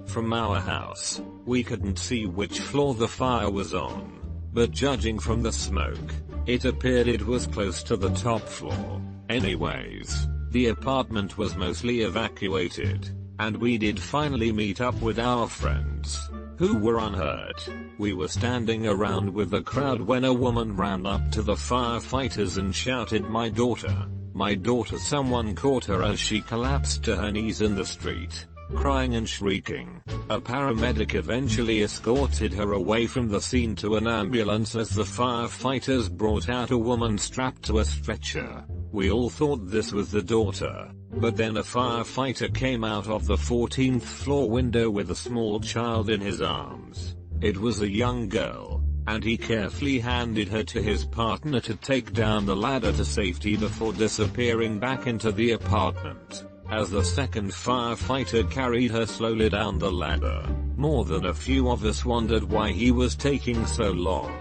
From our house, we couldn't see which floor the fire was on, but judging from the smoke, it appeared it was close to the top floor. Anyways, the apartment was mostly evacuated, and we did finally meet up with our friends. who were unhurt. We were standing around with the crowd when a woman ran up to the firefighters and shouted, "My daughter! My daughter!" Someone caught her as she collapsed to her knees in the street, crying and shrieking. A paramedic eventually escorted her away from the scene to an ambulance as the firefighters brought out a woman strapped to a stretcher. We all thought this was the daughter, but then a firefighter came out of the 14th floor window with a small child in his arms. It was a young girl, and he carefully handed her to his partner to take down the ladder to safety before disappearing back into the apartment. As the second firefighter carried her slowly down the ladder, more than a few of us wondered why he was taking so long.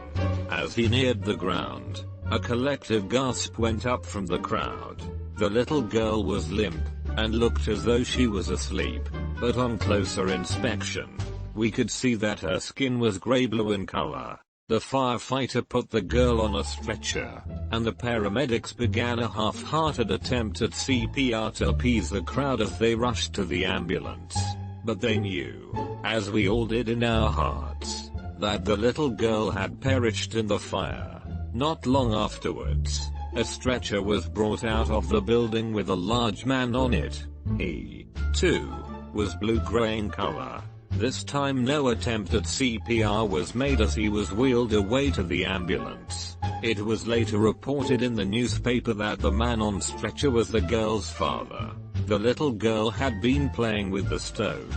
As he neared the ground, a collective gasp went up from the crowd. The little girl was limp, and looked as though she was asleep, but on closer inspection, we could see that her skin was grey-blue in color. The firefighter put the girl on a stretcher, and the paramedics began a half-hearted attempt at CPR to appease the crowd as they rushed to the ambulance. But they knew, as we all did in our hearts, that the little girl had perished in the fire. Not long afterwards, a stretcher was brought out of the building with a large man on it. He, too, was blue-gray in color. This time no attempt at CPR was made as he was wheeled away to the ambulance. It was later reported in the newspaper that the man on stretcher was the girl's father. The little girl had been playing with the stove,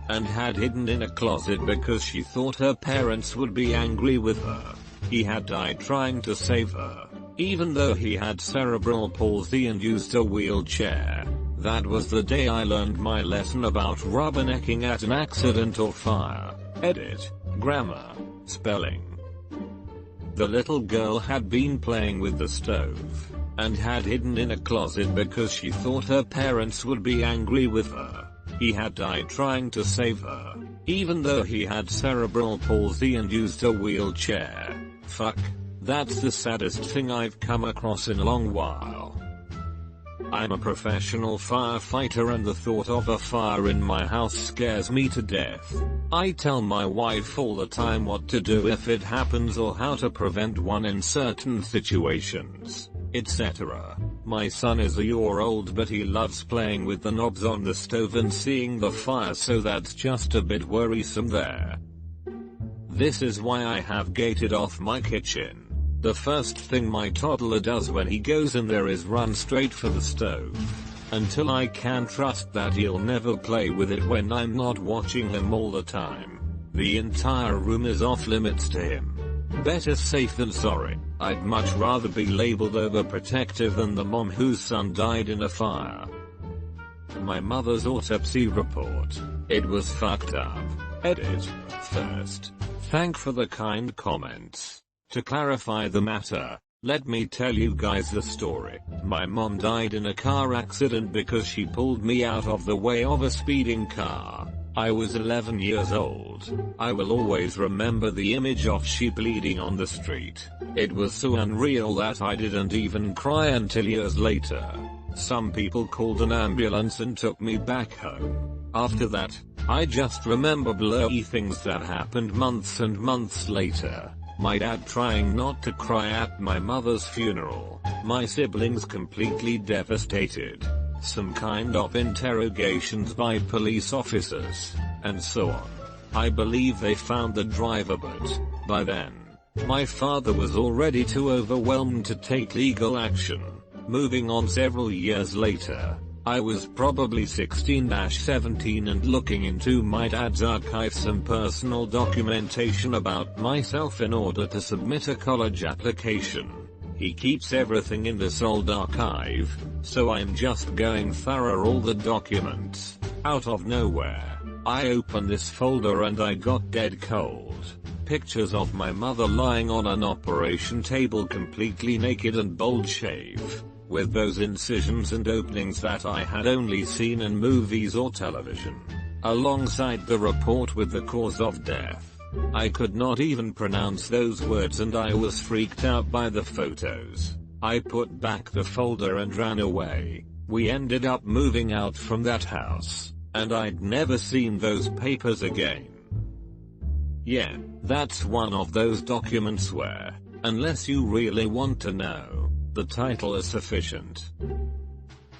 and had hidden in a closet because she thought her parents would be angry with her. He had died trying to save her, even though he had cerebral palsy and used a wheelchair. That was the day I learned my lesson about rubbernecking at an accident or fire. Edit. Grammar. Spelling. The little girl had been playing with the stove, and had hidden in a closet because she thought her parents would be angry with her. He had died trying to save her, even though he had cerebral palsy and used a wheelchair. Fuck. That's the saddest thing I've come across in a long while. I'm a professional firefighter and the thought of a fire in my house scares me to death. I tell my wife all the time what to do if it happens or how to prevent one in certain situations, etc. My son is a year old but he loves playing with the knobs on the stove and seeing the fire, so that's just a bit worrisome there. This is why I have gated off my kitchen. The first thing my toddler does when he goes in there is run straight for the stove, until I can trust that he'll never play with it when I'm not watching him all the time. The entire room is off limits to him. Better safe than sorry. I'd much rather be labeled overprotective than the mom whose son died in a fire. My mother's autopsy report. It was fucked up. Edit. First, thank for the kind comments. To clarify the matter, let me tell you guys the story. My mom died in a car accident because she pulled me out of the way of a speeding car. I was 11 years old. I will always remember the image of she bleeding on the street. It was so unreal that I didn't even cry until years later. Some people called an ambulance and took me back home. After that, I just remember blurry things that happened months and months later. My dad trying not to cry at my mother's funeral, my siblings completely devastated, some kind of interrogations by police officers, and so on. I believe they found the driver, but by then, my father was already too overwhelmed to take legal action. Moving on several years later, I was probably 16-17 and looking into my dad's archives and personal documentation about myself in order to submit a college application. He keeps everything in this old archive, so I'm just going through all the documents. Out of nowhere, I opened this folder and I got dead cold. Pictures of my mother lying on an operation table completely naked and bald shave, with those incisions and openings that I had only seen in movies or television, alongside the report with the cause of death. I could not even pronounce those words and I was freaked out by the photos. I put back the folder and ran away. We ended up moving out from that house, and I'd never seen those papers again. Yeah, that's one of those documents where, unless you really want to know, the title is sufficient.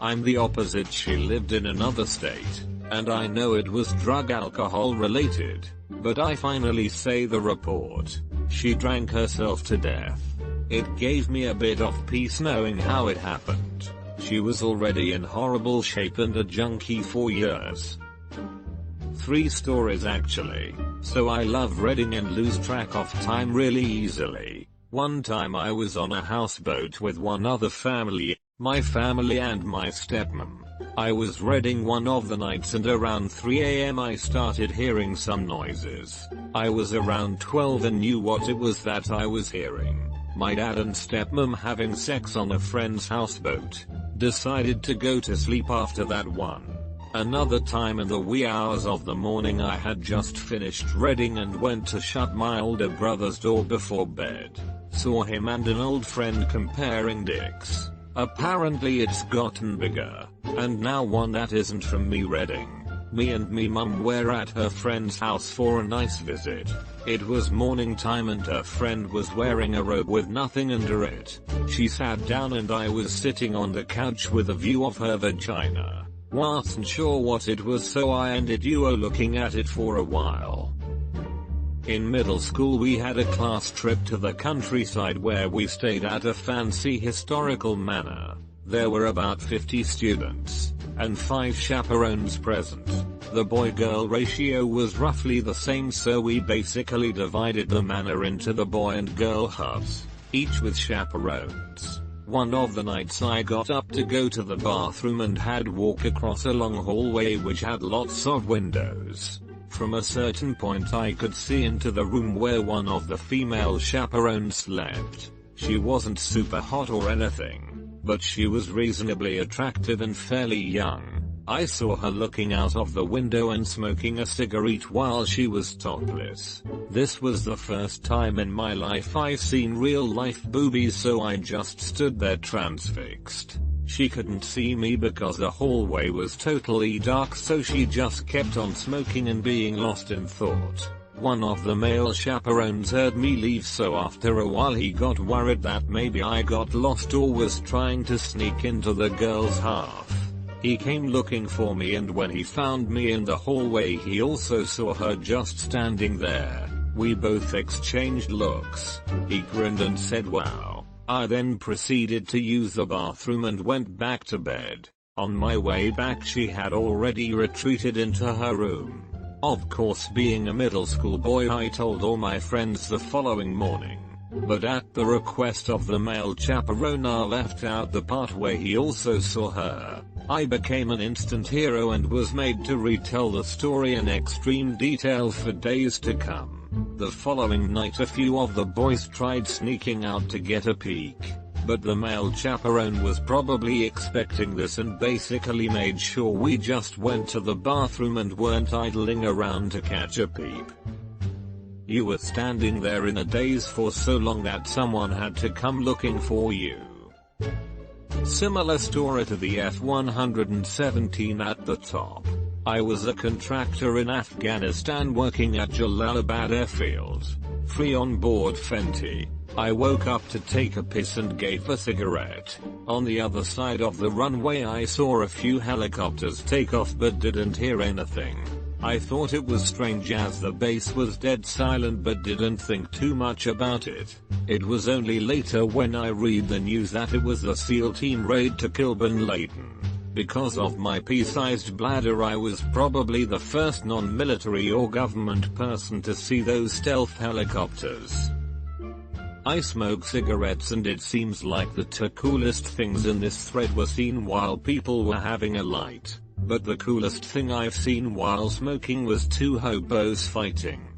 I'm the opposite. She lived in another state, and I know it was drug alcohol related, but I finally say the report. She drank herself to death. It gave me a bit of peace knowing how it happened. She was already in horrible shape and a junkie for years. 3 stories actually, so I love reading and lose track of time really easily. One time I was on a houseboat with one other family, my family and my stepmom. I was reading one of the nights and around 3 AM I started hearing some noises. I was around 12 and knew what it was that I was hearing. My dad and stepmom having sex on a friend's houseboat. Decided to go to sleep after that one. Another time in the wee hours of the morning I had just finished reading and went to shut my older brother's door before bed. Saw him and an old friend comparing dicks. Apparently it's gotten bigger. And now one that isn't from me reading. Me and me mum were at her friend's house for a nice visit. It was morning time and her friend was wearing a robe with nothing under it. She sat down and I was sitting on the couch with a view of her vagina. Wasn't sure what it was, so I ended up looking at it for a while. In middle school we had a class trip to the countryside where we stayed at a fancy historical manor. There were about 50 students, and 5 chaperones present. The boy-girl ratio was roughly the same, so we basically divided the manor into the boy and girl huts, each with chaperones. One of the nights I got up to go to the bathroom and had walk across a long hallway which had lots of windows. From a certain point I could see into the room where one of the female chaperones slept. She wasn't super hot or anything, but she was reasonably attractive and fairly young. I saw her looking out of the window and smoking a cigarette while she was topless. This was the first time in my life I've seen real life boobies, so I just stood there transfixed. She couldn't see me because the hallway was totally dark, so she just kept on smoking and being lost in thought. One of the male chaperones heard me leave, so after a while he got worried that maybe I got lost or was trying to sneak into the girl's half. He came looking for me, and when he found me in the hallway he also saw her just standing there. We both exchanged looks. He grinned and said wow. I then proceeded to use the bathroom and went back to bed. On my way back she had already retreated into her room. Of course, being a middle school boy, I told all my friends the following morning. But at the request of the male chaperone I left out the part where he also saw her. I became an instant hero and was made to retell the story in extreme detail for days to come. The following night a few of the boys tried sneaking out to get a peek, but the male chaperone was probably expecting this and basically made sure we just went to the bathroom and weren't idling around to catch a peep. You were standing there in a daze for so long that someone had to come looking for you. Similar story to the F-117 at the top. I was a contractor in Afghanistan working at Jalalabad airfield. Free on board Fenty. I woke up to take a piss and gave a cigarette. On the other side of the runway I saw a few helicopters take off but didn't hear anything. I thought it was strange as the base was dead silent but didn't think too much about it. It was only later when I read the news that it was the SEAL team raid to kill Bin Laden. Because of my pea-sized bladder I was probably the first non-military or government person to see those stealth helicopters. I smoke cigarettes and it seems like the 2 coolest things in this thread were seen while people were having a light. But the coolest thing I've seen while smoking was 2 hobos fighting.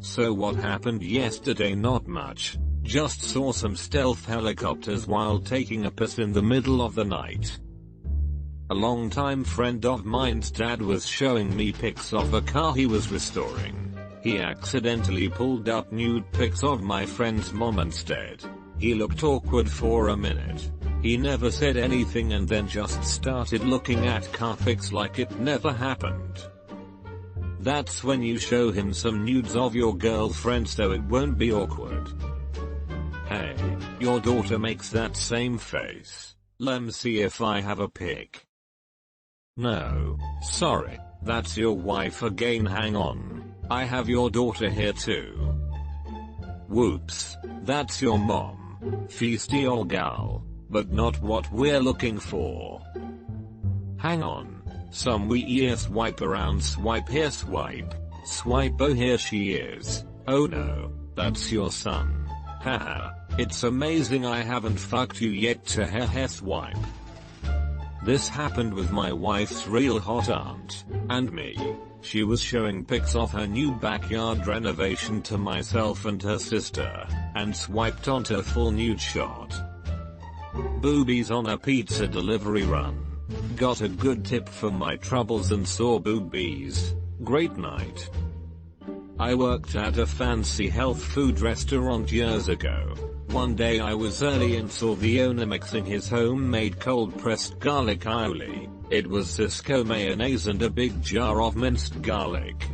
So what happened yesterday? Not much. Just saw some stealth helicopters while taking a piss in the middle of the night. A longtime friend of mine's dad was showing me pics of a car he was restoring. He accidentally pulled up nude pics of my friend's mom instead. He looked awkward for a minute. He never said anything and then just started looking at car pics like it never happened. That's when you show him some nudes of your girlfriend so it won't be awkward. Hey, your daughter makes that same face. Lemme see if I have a pic. No, sorry, that's your wife again. Hang on, I have your daughter here too. Whoops, that's your mom. Feisty old gal, but not what we're looking for. Hang on. Some we swipe around, swipe here, swipe. Swipe, oh here she is. Oh no, that's your son. Haha, it's amazing I haven't fucked you yet to haha swipe. This happened with my wife's real hot aunt, and me. She was showing pics of her new backyard renovation to myself and her sister, and swiped onto a full nude shot. Boobies on a pizza delivery run. Got a good tip for my troubles and saw boobies. Great night. I worked at a fancy health food restaurant years ago. One day I was early and saw the owner mixing his homemade cold pressed garlic aioli. It was Cisco mayonnaise and a big jar of minced garlic.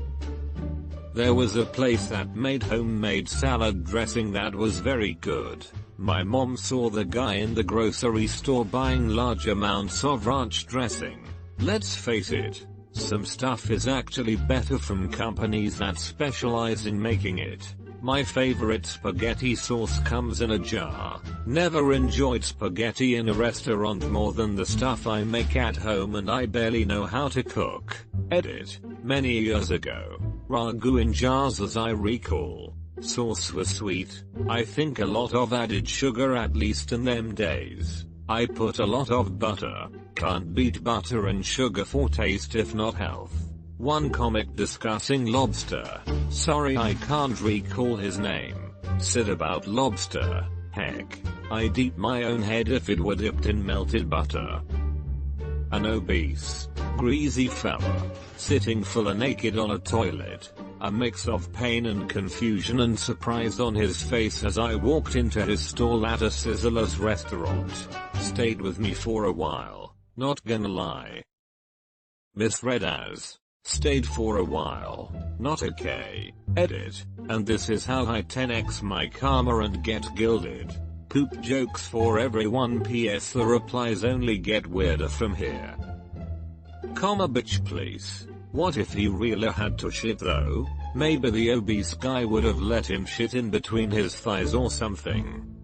There was a place that made homemade salad dressing that was very good. My mom saw the guy in the grocery store buying large amounts of ranch dressing. Let's face it, some stuff is actually better from companies that specialize in making it. My favorite spaghetti sauce comes in a jar. Never enjoyed spaghetti in a restaurant more than the stuff I make at home, and I barely know how to cook. Edit. Many years ago. Ragu in jars as I recall. Sauce was sweet. I think a lot of added sugar, at least in them days. I put a lot of butter. Can't beat butter and sugar for taste if not health. One comic discussing lobster. Sorry I can't recall his name. Said about lobster. Heck, I'd eat my own head if it were dipped in melted butter. An obese, greasy fella, sitting full naked on a toilet. A mix of pain and confusion and surprise on his face as I walked into his stall at a Sizzler's restaurant. Stayed with me for a while, not gonna lie. Misread as, stayed for a while, not okay. Edit, and this is how I 10x my karma and get gilded. Poop jokes for everyone. PS the replies only get weirder from here. Comma bitch please. What if he really had to shit though? Maybe the obese guy would have let him shit in between his thighs or something.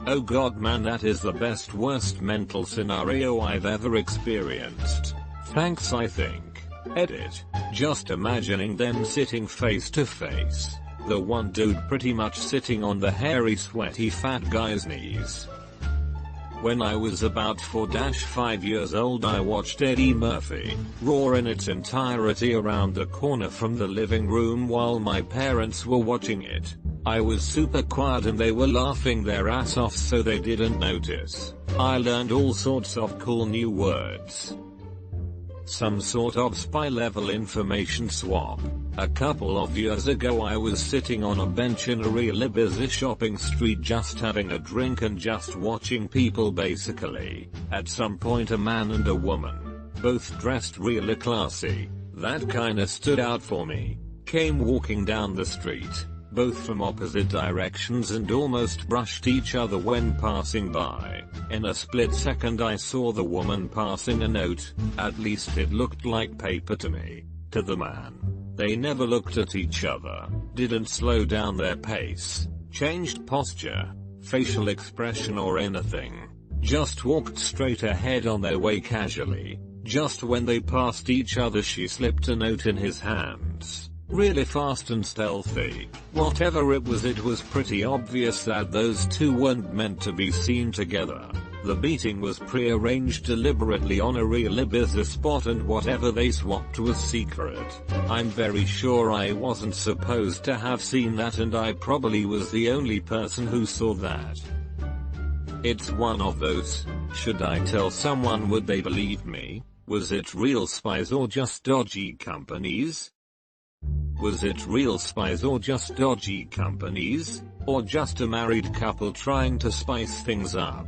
Oh god man, that is the best worst mental scenario I've ever experienced. Thanks I think. Edit. Just imagining them sitting face to face. The one dude pretty much sitting on the hairy sweaty fat guy's knees. When I was about 4-5 years old I watched Eddie Murphy, Raw in its entirety around the corner from the living room while my parents were watching it. I was super quiet and they were laughing their ass off so they didn't notice. I learned all sorts of cool new words. Some sort of spy level information swap. A couple of years ago I was sitting on a bench in a really busy shopping street just having a drink and just watching people basically. At some point a man and a woman, both dressed really classy, that kinda stood out for me, came walking down the street, both from opposite directions and almost brushed each other when passing by. In a split second I saw the woman passing a note, at least it looked like paper to me, to the man. They never looked at each other, didn't slow down their pace, changed posture, facial expression or anything. Just walked straight ahead on their way casually. Just when they passed each other she slipped a note in his hands. Really fast and stealthy. Whatever it was pretty obvious that those two weren't meant to be seen together. The meeting was pre-arranged deliberately on a really busy spot and whatever they swapped was secret. I'm very sure I wasn't supposed to have seen that and I probably was the only person who saw that. It's one of those, should I tell someone, would they believe me? Was it real spies or just dodgy companies? Was it real spies or just dodgy companies? Or just a married couple trying to spice things up?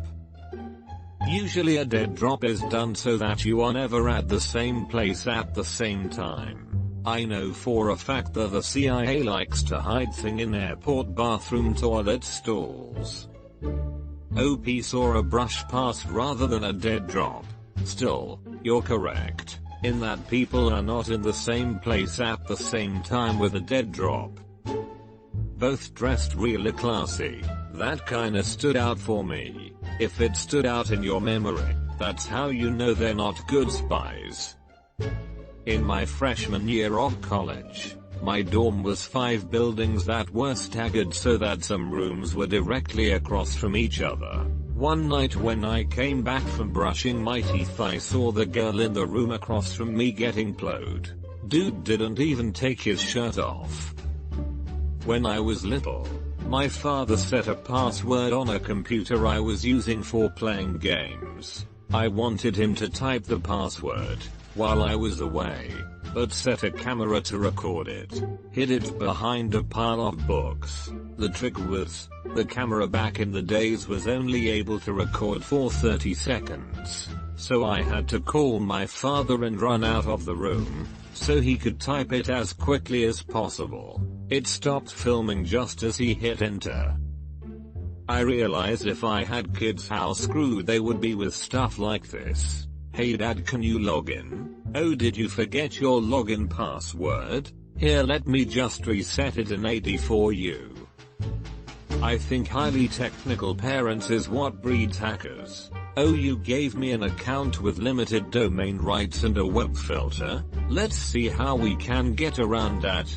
Usually a dead drop is done so that you are never at the same place at the same time. I know for a fact that the CIA likes to hide things in airport bathroom toilet stalls. OP saw a brush past rather than a dead drop. Still, you're correct, in that people are not in the same place at the same time with a dead drop. Both dressed really classy. That kinda stood out for me. If it stood out in your memory, that's how you know they're not good spies. In my freshman year of college, my dorm was 5 buildings that were staggered so that some rooms were directly across from each other. One night when I came back from brushing my teeth, I saw the girl in the room across from me getting plowed. Dude didn't even take his shirt off. When I was little, my father set a password on a computer I was using for playing games. I wanted him to type the password while I was away, but set a camera to record it. Hid it behind a pile of books. The trick was, the camera back in the days was only able to record for 30 seconds. So I had to call my father and run out of the room, so he could type it as quickly as possible. It stopped filming just as he hit enter. I realized if I had kids how screwed they would be with stuff like this. Hey dad, can you log in? Oh, did you forget your login password? Here, let me just reset it in 80 for you. I think highly technical parents is what breeds hackers. Oh, you gave me an account with limited domain rights and a web filter? Let's see how we can get around that.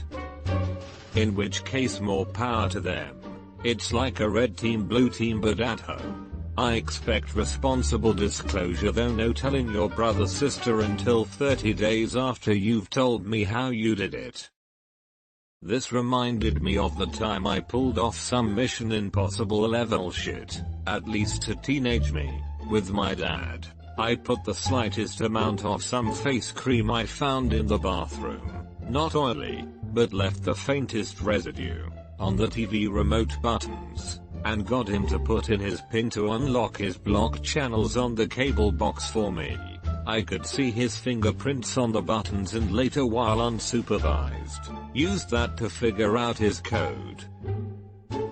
In which case, more power to them. It's like a red team blue team but at home. I expect responsible disclosure though, no telling your brother sister until 30 days after you've told me how you did it. This reminded me of the time I pulled off some Mission Impossible level shit, at least to teenage me, with my dad. I put the slightest amount of some face cream I found in the bathroom, not oily, but left the faintest residue, on the TV remote buttons, and got him to put in his PIN to unlock his block channels on the cable box for me. I could see his fingerprints on the buttons and later, while unsupervised, used that to figure out his code.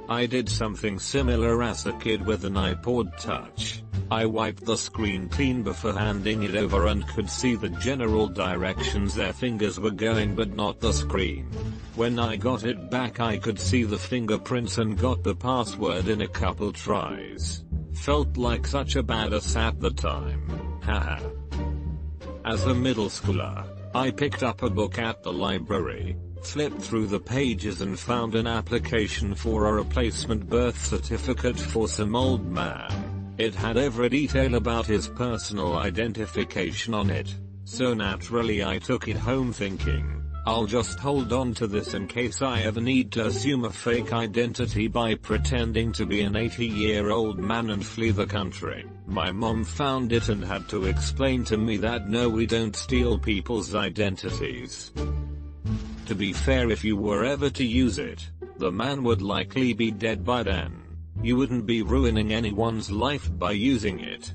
I did something similar as a kid with an iPod Touch. I wiped the screen clean before handing it over and could see the general directions their fingers were going but not the screen. When I got it back, I could see the fingerprints and got the password in a couple tries. Felt like such a badass at the time. Haha. As a middle schooler, I picked up a book at the library, flipped through the pages and found an application for a replacement birth certificate for some old man. It had every detail about his personal identification on it, so naturally I took it home thinking, I'll just hold on to this in case I ever need to assume a fake identity by pretending to be an 80-year-old man and flee the country. My mom found it and had to explain to me that no, we don't steal people's identities. To be fair, if you were ever to use it, the man would likely be dead by then. You wouldn't be ruining anyone's life by using it.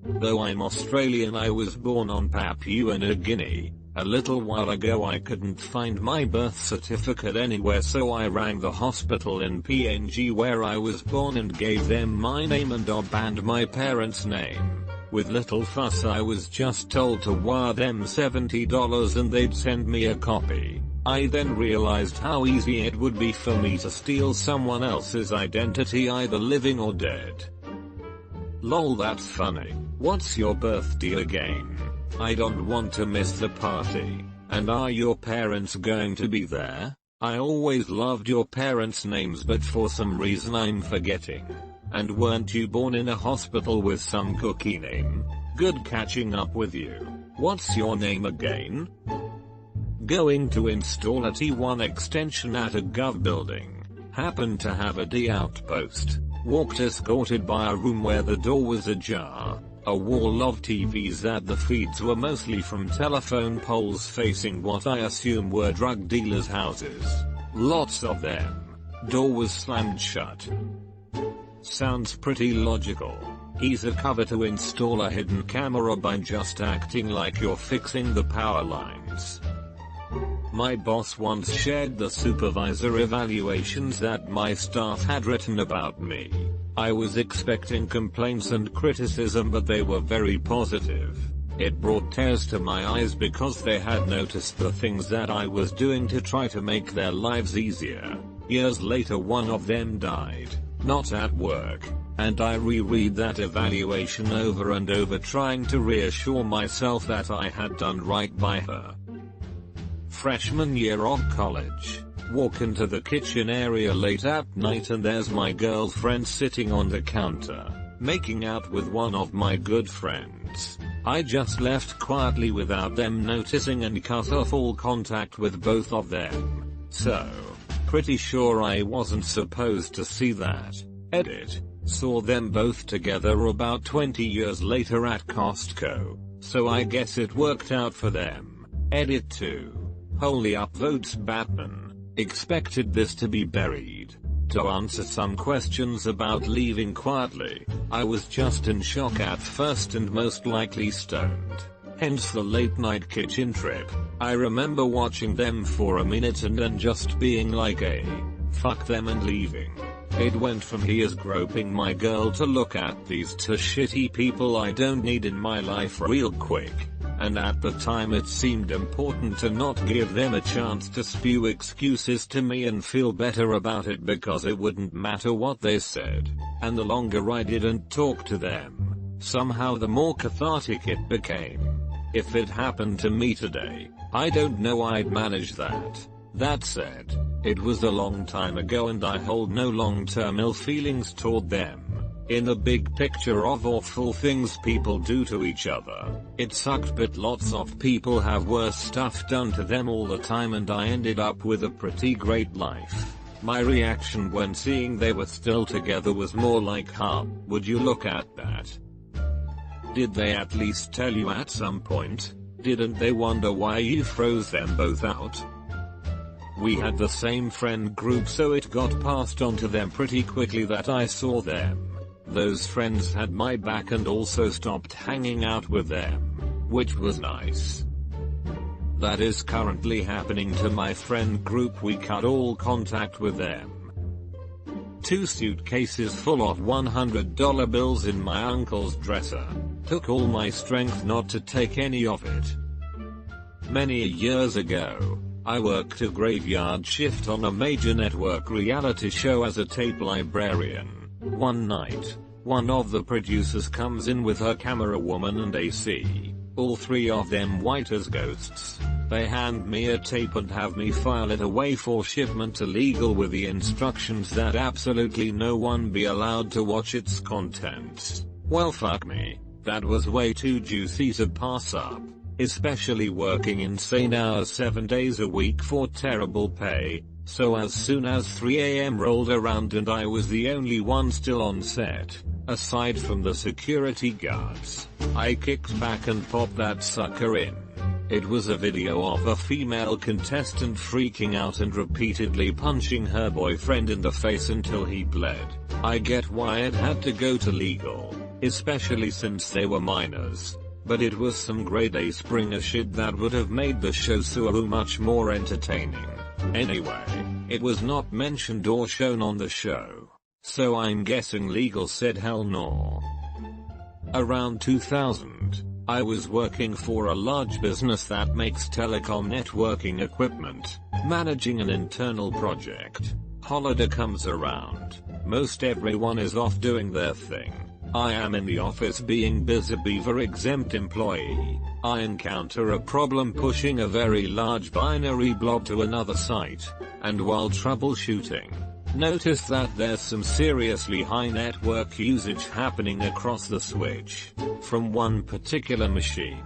Though I'm Australian, I was born on Papua New Guinea. A little while ago I couldn't find my birth certificate anywhere, so I rang the hospital in PNG where I was born and gave them my name and OB and my parents' name. With little fuss I was just told to wire them $70 and they'd send me a copy. I then realized how easy it would be for me to steal someone else's identity, either living or dead. Lol, that's funny. What's your birthday again? I don't want to miss the party. And are your parents going to be there? I always loved your parents' names, but for some reason I'm forgetting. And weren't you born in a hospital with some cookie name? Good catching up with you. What's your name again? Going to install a T1 extension at a gov building. Happened to have a D outpost. Walked escorted by a room where the door was ajar. A wall of TVs that the feeds were mostly from telephone poles facing what I assume were drug dealers' houses. Lots of them. Door was slammed shut. Sounds pretty logical. Here's a cover to install a hidden camera by just acting like you're fixing the power lines. My boss once shared the supervisor evaluations that my staff had written about me. I was expecting complaints and criticism, but they were very positive. It brought tears to my eyes because they had noticed the things that I was doing to try to make their lives easier. Years later, one of them died, not at work, and I reread that evaluation over and over, trying to reassure myself that I had done right by her. Freshman year of college. Walk into the kitchen area late at night and there's my girlfriend sitting on the counter, making out with one of my good friends. I just left quietly without them noticing and cut off all contact with both of them. So, pretty sure I wasn't supposed to see that. Edit. Saw them both together about 20 years later at Costco, so I guess it worked out for them. Edit 2. Holy upvotes Batman. Expected this to be buried. To answer some questions about leaving quietly, I was just in shock at first and most likely stoned. Hence the late night kitchen trip. I remember watching them for a minute and then just being like, fuck them, and leaving. It went from here's groping my girl to look at these two shitty people I don't need in my life real quick. And at the time it seemed important to not give them a chance to spew excuses to me and feel better about it because it wouldn't matter what they said. And the longer I didn't talk to them, somehow the more cathartic it became. If it happened to me today, I don't know I'd manage that. That said, it was a long time ago and I hold no long-term ill feelings toward them. In the big picture of awful things people do to each other, it sucked, but lots of people have worse stuff done to them all the time and I ended up with a pretty great life. My reaction when seeing they were still together was more like, huh, would you look at that? Did they at least tell you at some point? Didn't they wonder why you froze them both out? We had the same friend group, so it got passed on to them pretty quickly that I saw them. Those friends had my back and also stopped hanging out with them, which was nice. That is currently happening to my friend group. We cut all contact with them. 2 suitcases full of $100 bills in my uncle's dresser. Took all my strength not to take any of it. Many years ago, I worked a graveyard shift on a major network reality show as a tape librarian. One night, one of the producers comes in with her camera woman and AC, all 3 of them white as ghosts. They hand me a tape and have me file it away for shipment to legal with the instructions that absolutely no one be allowed to watch its contents. Well, fuck me, that was way too juicy to pass up, especially working insane hours 7 days a week for terrible pay. So as soon as 3 AM rolled around and I was the only one still on set, aside from the security guards, I kicked back and popped that sucker in. It was a video of a female contestant freaking out and repeatedly punching her boyfriend in the face until he bled. I get why it had to go to legal, especially since they were minors, but it was some grade A Springer shit that would have made the show so much more entertaining. Anyway, it was not mentioned or shown on the show, so I'm guessing legal said hell no. Around 2000, I was working for a large business that makes telecom networking equipment, managing an internal project. Holiday comes around. Most everyone is off doing their thing. I am in the office being busy beaver exempt employee. I encounter a problem pushing a very large binary blob to another site, and while troubleshooting, notice that there's some seriously high network usage happening across the switch, from one particular machine.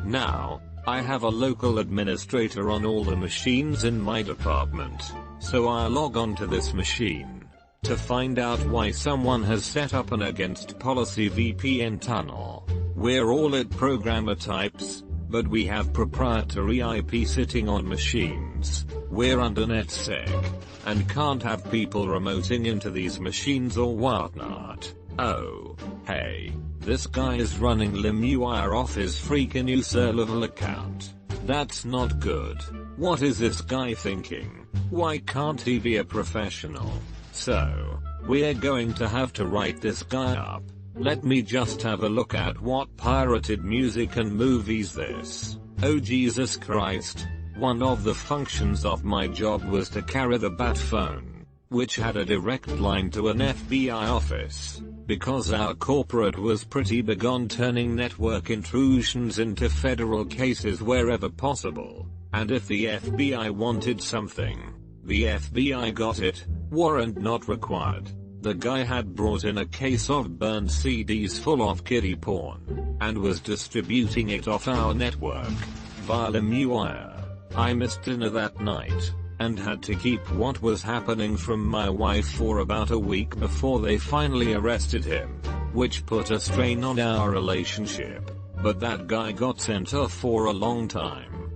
Now, I have a local administrator on all the machines in my department, so I log on to this machine to find out why someone has set up an against policy VPN tunnel. We're all at programmer types, but we have proprietary IP sitting on machines. We're under NetSec, and can't have people remoting into these machines or whatnot. Oh, hey, this guy is running LimeWire off his freaking user level account. That's not good. What is this guy thinking? Why can't he be a professional? So, we're going to have to write this guy up. Let me just have a look at what pirated music and movies this. Oh Jesus Christ. One of the functions of my job was to carry the bat phone, which had a direct line to an FBI office, because our corporate was pretty big on turning network intrusions into federal cases wherever possible, and if the FBI wanted something, the FBI got it, warrant not required. The guy had brought in a case of burned CDs full of kiddie porn, and was distributing it off our network, via LimeWire. I missed dinner that night, and had to keep what was happening from my wife for about a week before they finally arrested him, which put a strain on our relationship, but that guy got sent off for a long time.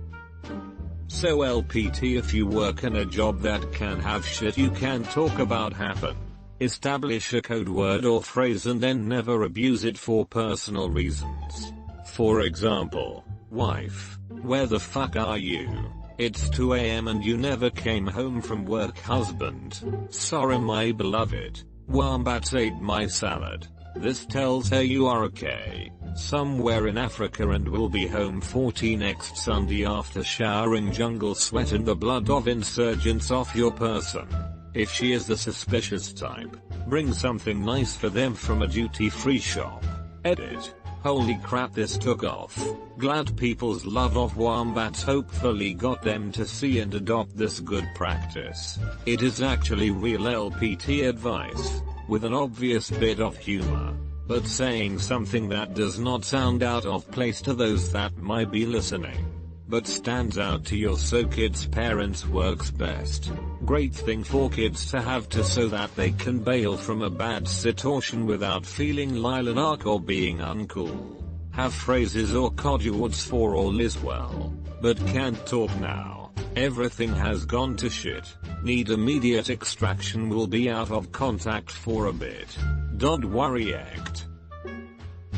So LPT, if you work in a job that can have shit you can talk about happen, establish a code word or phrase and then never abuse it for personal reasons. For example, wife, where the fuck are you? It's 2 AM and you never came home from work. Husband, sorry my beloved, wombats ate my salad. This tells her you are okay, somewhere in Africa and will be home 40 next Sunday after showering jungle sweat and the blood of insurgents off your person. If she is the suspicious type, bring something nice for them from a duty-free shop. Edit. Holy crap, this took off. Glad people's love of wombats hopefully got them to see and adopt this good practice. It is actually real LPT advice, with an obvious bit of humor, but saying something that does not sound out of place to those that might be listening, but stands out to your so kids' parents works best. Great thing for kids to have to so that they can bail from a bad situation without feeling lilac or being uncool. Have phrases or code words for all is well, but can't talk now. Everything has gone to shit. Need immediate extraction, will be out of contact for a bit. Don't worry act.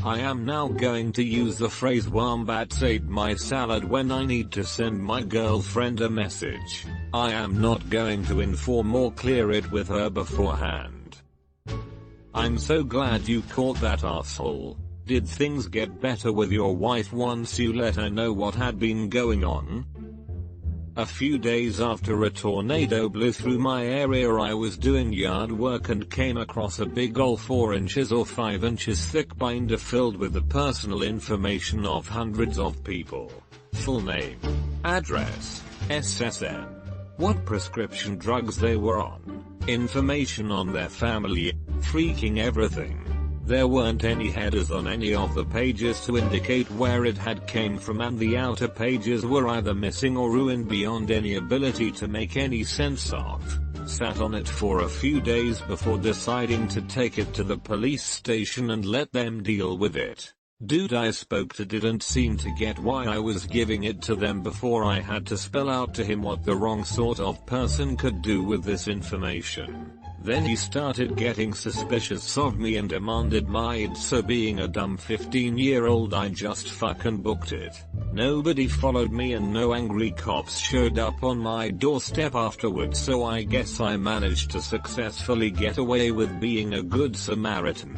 I am now going to use the phrase wombats ate my salad when I need to send my girlfriend a message. I am not going to inform or clear it with her beforehand. I'm so glad you caught that asshole. Did things get better with your wife once you let her know what had been going on? A few days after a tornado blew through my area, I was doing yard work and came across a big old 4 inches or 5 inches thick binder filled with the personal information of hundreds of people. Full name, address, SSN, what prescription drugs they were on, information on their family, freaking everything. There weren't any headers on any of the pages to indicate where it had came from, and the outer pages were either missing or ruined beyond any ability to make any sense of. Sat on it for a few days before deciding to take it to the police station and let them deal with it. Dude I spoke to didn't seem to get why I was giving it to them before I had to spell out to him what the wrong sort of person could do with this information. Then he started getting suspicious of me and demanded my ID, so being a dumb 15-year-old I just fucking booked it. Nobody followed me and no angry cops showed up on my doorstep afterwards, so I guess I managed to successfully get away with being a good Samaritan.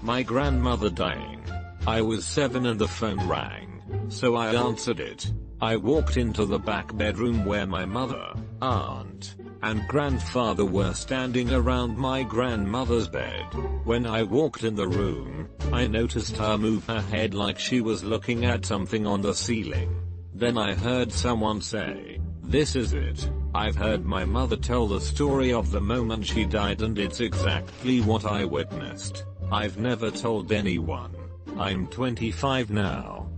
My grandmother dying. I was 7 and the phone rang, so I answered it. I walked into the back bedroom where my mother, aunt, and grandfather were standing around my grandmother's bed. When I walked in the room, I noticed her move her head like she was looking at something on the ceiling. Then I heard someone say, "This is it." I've heard my mother tell the story of the moment she died, and it's exactly what I witnessed. I've never told anyone. I'm 25 now.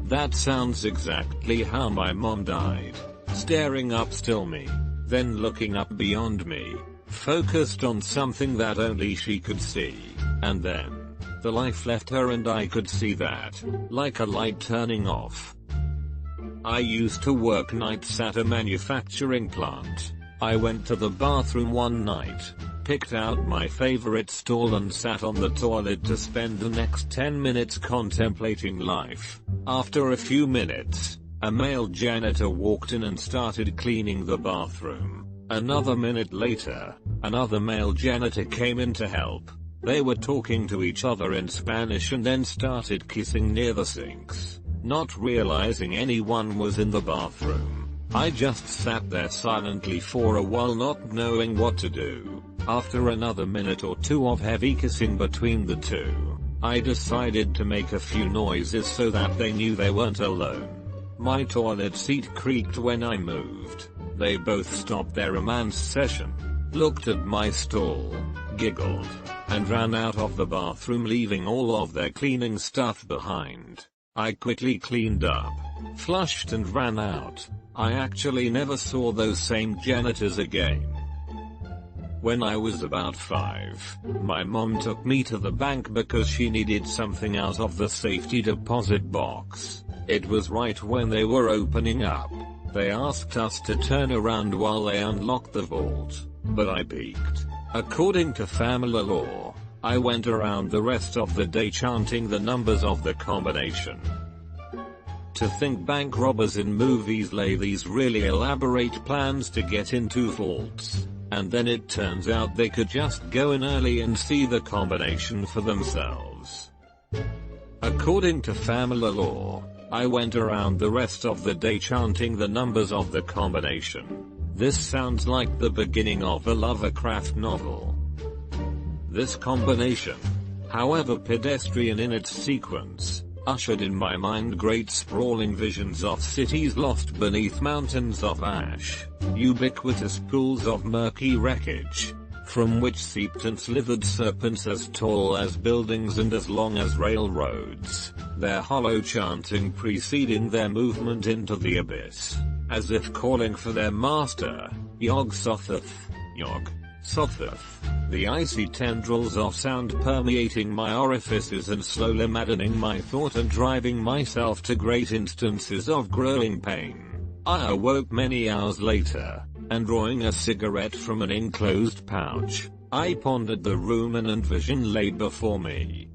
That sounds exactly how my mom died. Staring up still me, then looking up beyond me, focused on something that only she could see, and then the life left her and I could see that, like a light turning off. I used to work nights at a manufacturing plant. I went to the bathroom one night, picked out my favorite stall and sat on the toilet to spend the next 10 minutes contemplating life. After a few minutes, A male janitor walked in and started cleaning the bathroom. Another minute later, another male janitor came in to help. They were talking to each other in Spanish and then started kissing near the sinks. Not realizing anyone was in the bathroom, I just sat there silently for a while, not knowing what to do. After another minute or two of heavy kissing between the two, I decided to make a few noises so that they knew they weren't alone. My toilet seat creaked when I moved. They both stopped their romance session, looked at my stall, giggled, and ran out of the bathroom, leaving all of their cleaning stuff behind. I quickly cleaned up, flushed and ran out. I actually never saw those same janitors again. When I was about 5, my mom took me to the bank because she needed something out of the safety deposit box. It was right when they were opening up. They asked us to turn around while they unlocked the vault, but I peeked. According to family law, I went around the rest of the day chanting the numbers of the combination. To think bank robbers in movies lay these really elaborate plans to get into vaults, and then it turns out they could just go in early and see the combination for themselves. According to family law, I went around the rest of the day chanting the numbers of the combination. This sounds like the beginning of a Lovecraft novel. This combination, however pedestrian in its sequence, ushered in my mind great sprawling visions of cities lost beneath mountains of ash, ubiquitous pools of murky wreckage, from which seeped and slithered serpents as tall as buildings and as long as railroads, their hollow chanting preceding their movement into the abyss, as if calling for their master, Yog-Sothoth, Yog-Sothoth. The icy tendrils of sound permeating my orifices and slowly maddening my thought and driving myself to great instances of growing pain. I awoke many hours later, and drawing a cigarette from an enclosed pouch, I pondered the room and vision laid before me.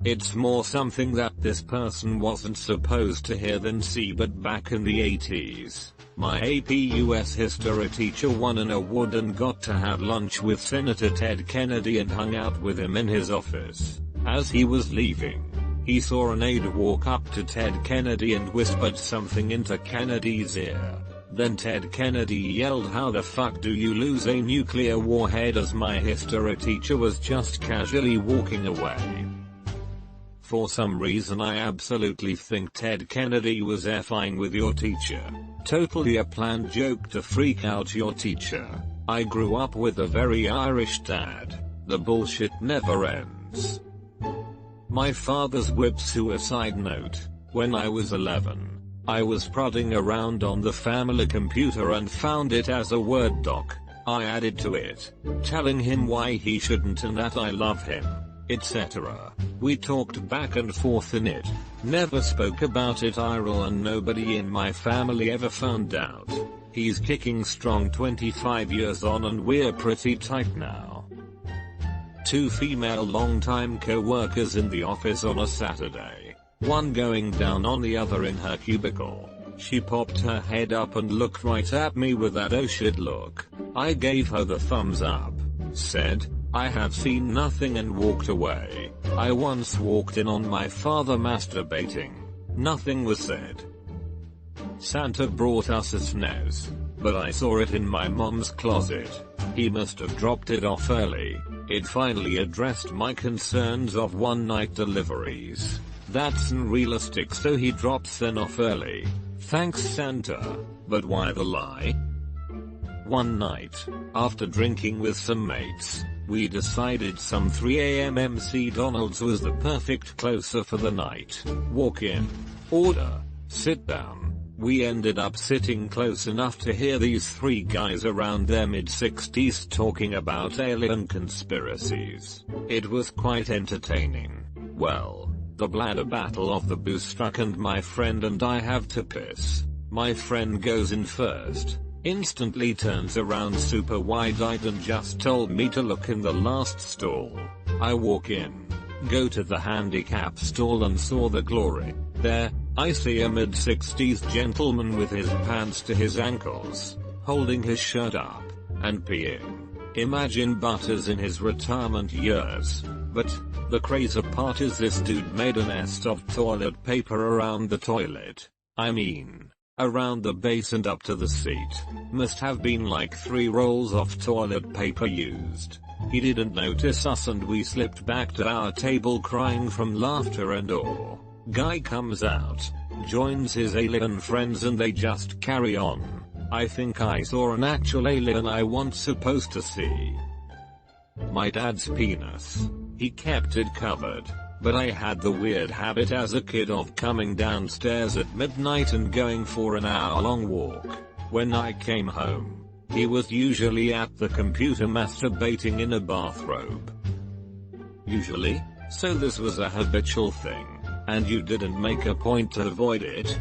It's more something that this person wasn't supposed to hear than see, but back in the 80s, my AP US history teacher won an award and got to have lunch with Senator Ted Kennedy and hung out with him in his office. As he was leaving, he saw an aide walk up to Ted Kennedy and whispered something into Kennedy's ear. Then Ted Kennedy yelled, "How the fuck do you lose a nuclear warhead?" as my history teacher was just casually walking away. For some reason I absolutely think Ted Kennedy was effing with your teacher. Totally a planned joke to freak out your teacher. I grew up with a very Irish dad. The bullshit never ends. My father's whip suicide note. When I was 11, I was prodding around on the family computer and found it as a Word doc. I added to it, telling him why he shouldn't and that I love him, etc. We talked back and forth in it, never spoke about it IRL, and nobody in my family ever found out. He's kicking strong 25 years on and we're pretty tight now. 2 female longtime co-workers in the office on a Saturday. One going down on the other in her cubicle. She popped her head up and looked right at me with that "oh shit" look. I gave her the thumbs up, said, "I have seen nothing," and walked away. I once walked in on my father masturbating. Nothing was said. Santa brought us a SNES, but I saw it in my mom's closet. He must have dropped it off early. It finally addressed my concerns of one-night deliveries. That's unrealistic, so he drops them off early. Thanks Santa, but why the lie? One night, after drinking with some mates, we decided some 3 AM MC Donald's was the perfect closer for the night. Walk in, order, sit down. We ended up sitting close enough to hear these 3 guys around their mid-60s talking about alien conspiracies. It was quite entertaining. Well, the bladder battle of the booze struck and my friend and I have to piss. My friend goes in first, instantly turns around super wide-eyed and just told me to look in the last stall. I walk in, go to the handicap stall and saw the glory. There, I see a mid-60s gentleman with his pants to his ankles, holding his shirt up, and peeing. Imagine Butters in his retirement years. But, the crazy part is this dude made a nest of toilet paper around the toilet. I mean, around the base and up to the seat. Must have been like 3 rolls of toilet paper used. He didn't notice us and we slipped back to our table crying from laughter and awe. Guy comes out, joins his alien friends and they just carry on. I think I saw an actual alien I wasn't supposed to see. My dad's penis. He kept it covered, but I had the weird habit as a kid of coming downstairs at midnight and going for an hour-long walk. When I came home, he was usually at the computer masturbating in a bathrobe. Usually, so this was a habitual thing. And you didn't make a point to avoid it?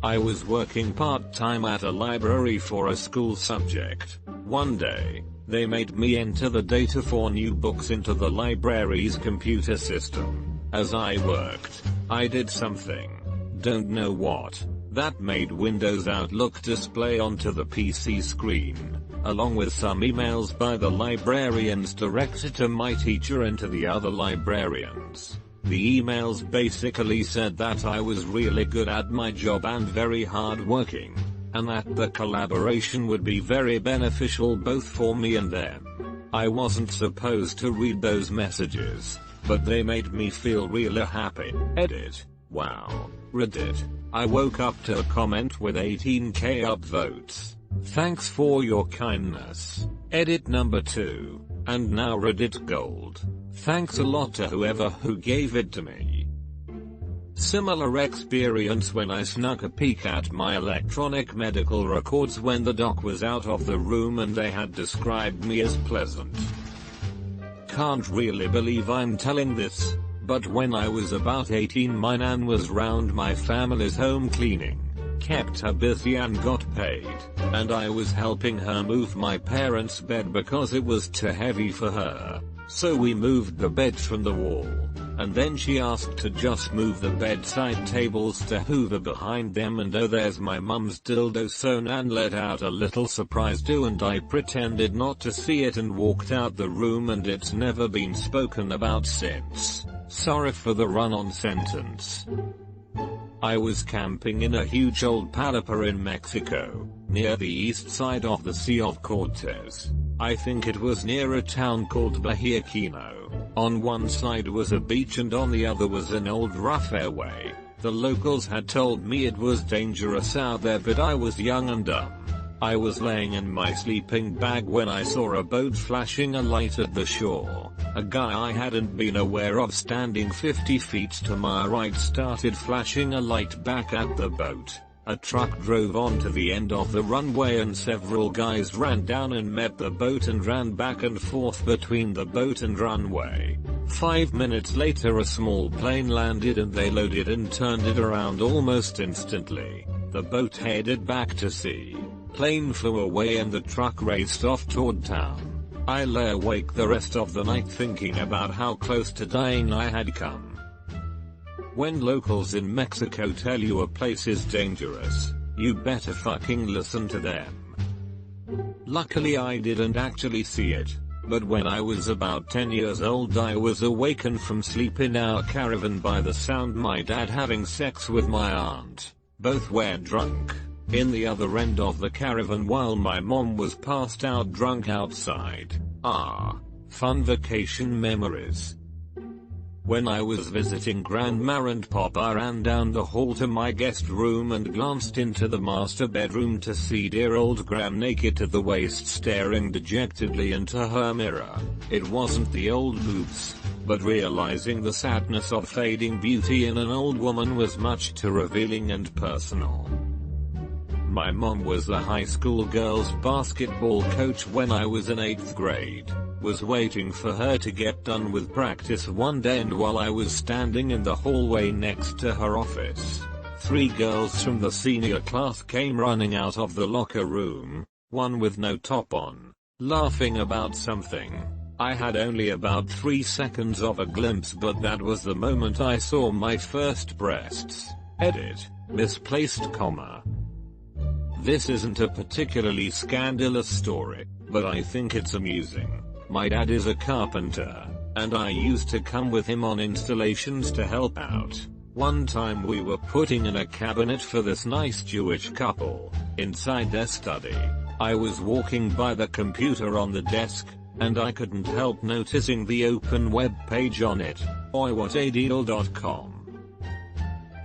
I was working part-time at a library for a school subject. One day, they made me enter the data for new books into the library's computer system. As I worked, I did something, don't know what, that made Windows Outlook display onto the PC screen, along with some emails by the librarians directed to my teacher and to the other librarians. The emails basically said that I was really good at my job and very hardworking, and that the collaboration would be very beneficial both for me and them. I wasn't supposed to read those messages, but they made me feel really happy. Edit. Wow. Reddit. I woke up to a comment with 18k upvotes. Thanks for your kindness. Edit number 2. And now Reddit gold. Thanks a lot to whoever who gave it to me. Similar experience when I snuck a peek at my electronic medical records when the doc was out of the room and they had described me as pleasant. Can't really believe I'm telling this, but when I was about 18 my nan was round my family's home cleaning, kept her busy and got paid, and I was helping her move my parents' bed because it was too heavy for her. So we moved the beds from the wall, and then she asked to just move the bedside tables to hoover behind them and oh there's my mum's dildo so Nan let out a little surprise do and I pretended not to see it and walked out the room and it's never been spoken about since. Sorry for the run-on sentence. I was camping in a huge old palapa in Mexico, near the east side of the Sea of Cortez. I think it was near a town called Bahia Quino. On one side was a beach and on the other was an old rough airway. The locals had told me it was dangerous out there but I was young and dumb. I was laying in my sleeping bag when I saw a boat flashing a light at the shore. A guy I hadn't been aware of standing 50 feet to my right started flashing a light back at the boat. A truck drove onto the end of the runway and several guys ran down and met the boat and ran back and forth between the boat and runway. 5 minutes later a small plane landed and they loaded and turned it around almost instantly. The boat headed back to sea. Plane flew away and the truck raced off toward town. I lay awake the rest of the night thinking about how close to dying I had come. When locals in Mexico tell you a place is dangerous, you better fucking listen to them. Luckily I didn't actually see it, but when I was about 10 years old I was awakened from sleep in our caravan by the sound my dad having sex with my aunt. Both were drunk, in the other end of the caravan while my mom was passed out drunk outside. Ah, fun vacation memories. When I was visiting Grandma and Papa ran down the hall to my guest room and glanced into the master bedroom to see dear old Gran naked to the waist staring dejectedly into her mirror. It wasn't the old boobs, but realizing the sadness of fading beauty in an old woman was much too revealing and personal. My mom was the high school girls basketball coach when I was in 8th grade. Was waiting for her to get done with practice one day and while I was standing in the hallway next to her office, 3 girls from the senior class came running out of the locker room, one with no top on, laughing about something. I had only about 3 seconds of a glimpse but that was the moment I saw my first breasts. Edit. Misplaced comma. This isn't a particularly scandalous story, but I think it's amusing. My dad is a carpenter, and I used to come with him on installations to help out. One time we were putting in a cabinet for this nice Jewish couple, inside their study. I was walking by the computer on the desk, and I couldn't help noticing the open web page on it, oiwhatadeal.com.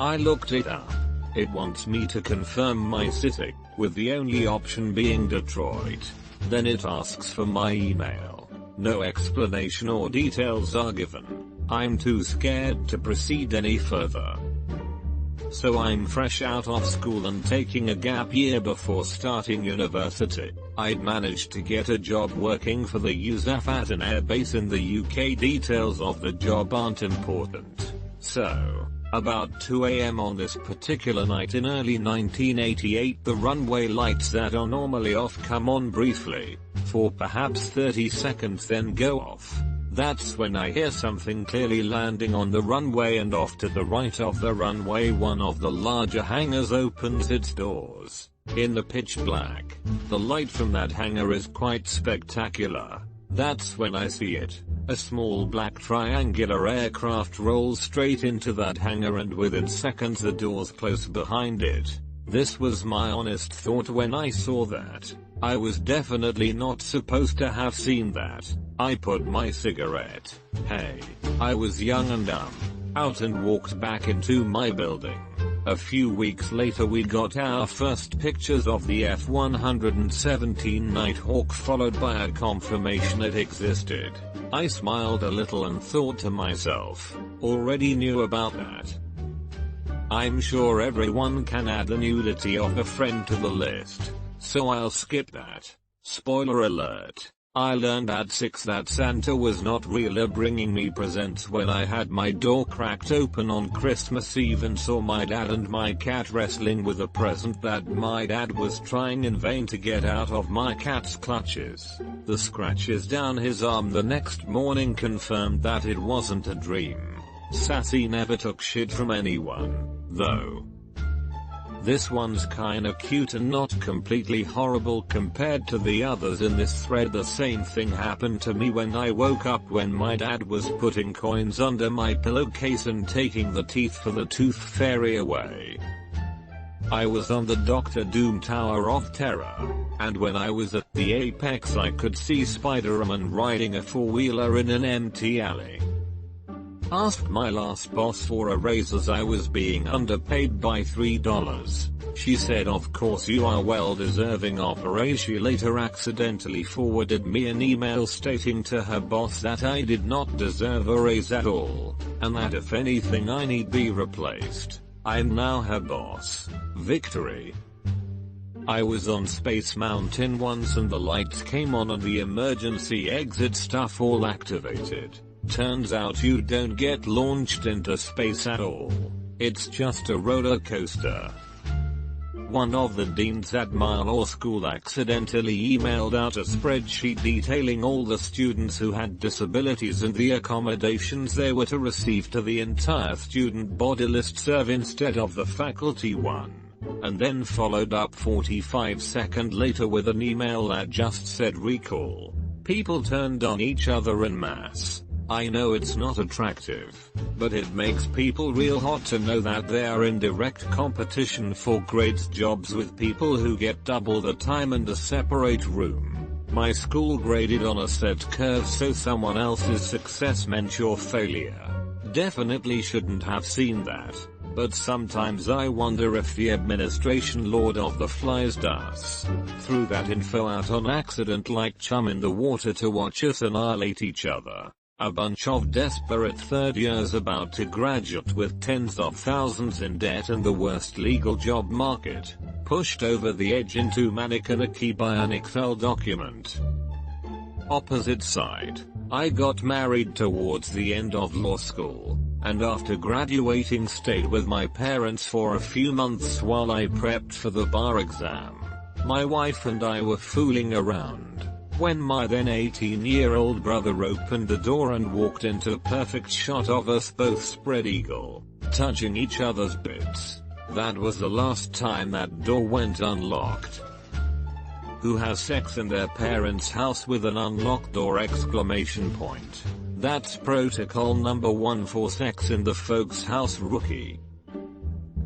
I looked it up. It wants me to confirm my city, with the only option being Detroit. Then it asks for my email. No explanation or details are given. I'm too scared to proceed any further. So I'm fresh out of school and taking a gap year before starting university. I'd managed to get a job working for the USAF at an airbase in the UK. Details of the job aren't important. So, about 2 AM on this particular night in early 1988, the runway lights that are normally off come on briefly, for perhaps 30 seconds, then go off. That's when I hear something clearly landing on the runway, and off to the right of the runway one of the larger hangars opens its doors. In the pitch black, the light from that hangar is quite spectacular. That's when I see it. A small black triangular aircraft rolls straight into that hangar, and within seconds the doors close behind it. This was my honest thought when I saw that. I was definitely not supposed to have seen that. I put my cigarette, hey, I was young and dumb, out and walked back into my building. A few weeks later we got our first pictures of the F-117 Nighthawk, followed by a confirmation it existed. I smiled a little and thought to myself, already knew about that. I'm sure everyone can add the nudity of a friend to the list, so I'll skip that. Spoiler alert. I learned at 6 that Santa was not real, bringing me presents when I had my door cracked open on Christmas Eve and saw my dad and my cat wrestling with a present that my dad was trying in vain to get out of my cat's clutches. The scratches down his arm the next morning confirmed that it wasn't a dream. Sassy never took shit from anyone, though. This one's kinda cute and not completely horrible compared to the others in this thread. The same thing happened to me when I woke up, when my dad was putting coins under my pillowcase and taking the teeth for the tooth fairy away. I was on the Dr. Doom Tower of Terror, and when I was at the apex I could see Spider-Man riding a four-wheeler in an empty alley. Asked my last boss for a raise as I was being underpaid by $3. She said, of course you are well deserving of a raise. She later accidentally forwarded me an email stating to her boss that I did not deserve a raise at all, and that if anything I need be replaced. I'm now her boss. Victory. I was on Space Mountain once and the lights came on and the emergency exit stuff all activated. Turns out you don't get launched into space at all. It's just a roller coaster. One of the deans at my law school accidentally emailed out a spreadsheet detailing all the students who had disabilities and the accommodations they were to receive to the entire student body listserv instead of the faculty one, and then followed up 45 seconds later with an email that just said recall. People turned on each other en masse. I know it's not attractive, but it makes people real hot to know that they are in direct competition for great jobs with people who get double the time and a separate room. My school graded on a set curve, so someone else's success meant your failure. Definitely shouldn't have seen that, but sometimes I wonder if the administration Lord of the Flies does. Threw that info out on accident like chum in the water to watch us annihilate each other. A bunch of desperate third years about to graduate with tens of thousands in debt and the worst legal job market, pushed over the edge into manic anarchy by an Excel document. Opposite side. I got married towards the end of law school, and after graduating stayed with my parents for a few months while I prepped for the bar exam. My wife and I were fooling around when my then 18-year-old brother opened the door and walked into a perfect shot of us both spread eagle, touching each other's bits. That was the last time that door went unlocked. Who has sex in their parents' house with an unlocked door exclamation point. That's protocol number 1 for sex in the folks' house, rookie.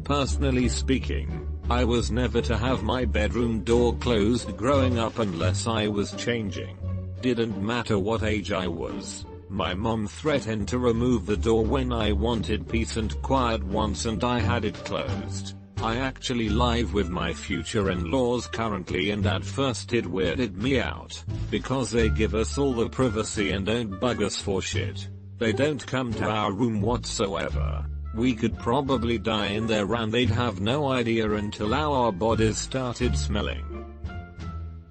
Personally speaking, I was never to have my bedroom door closed growing up unless I was changing. Didn't matter what age I was. My mom threatened to remove the door when I wanted peace and quiet once and I had it closed. I actually live with my future in-laws currently and at first it weirded me out, because they give us all the privacy and don't bug us for shit. They don't come to our room whatsoever. We could probably die in there and they'd have no idea until our bodies started smelling.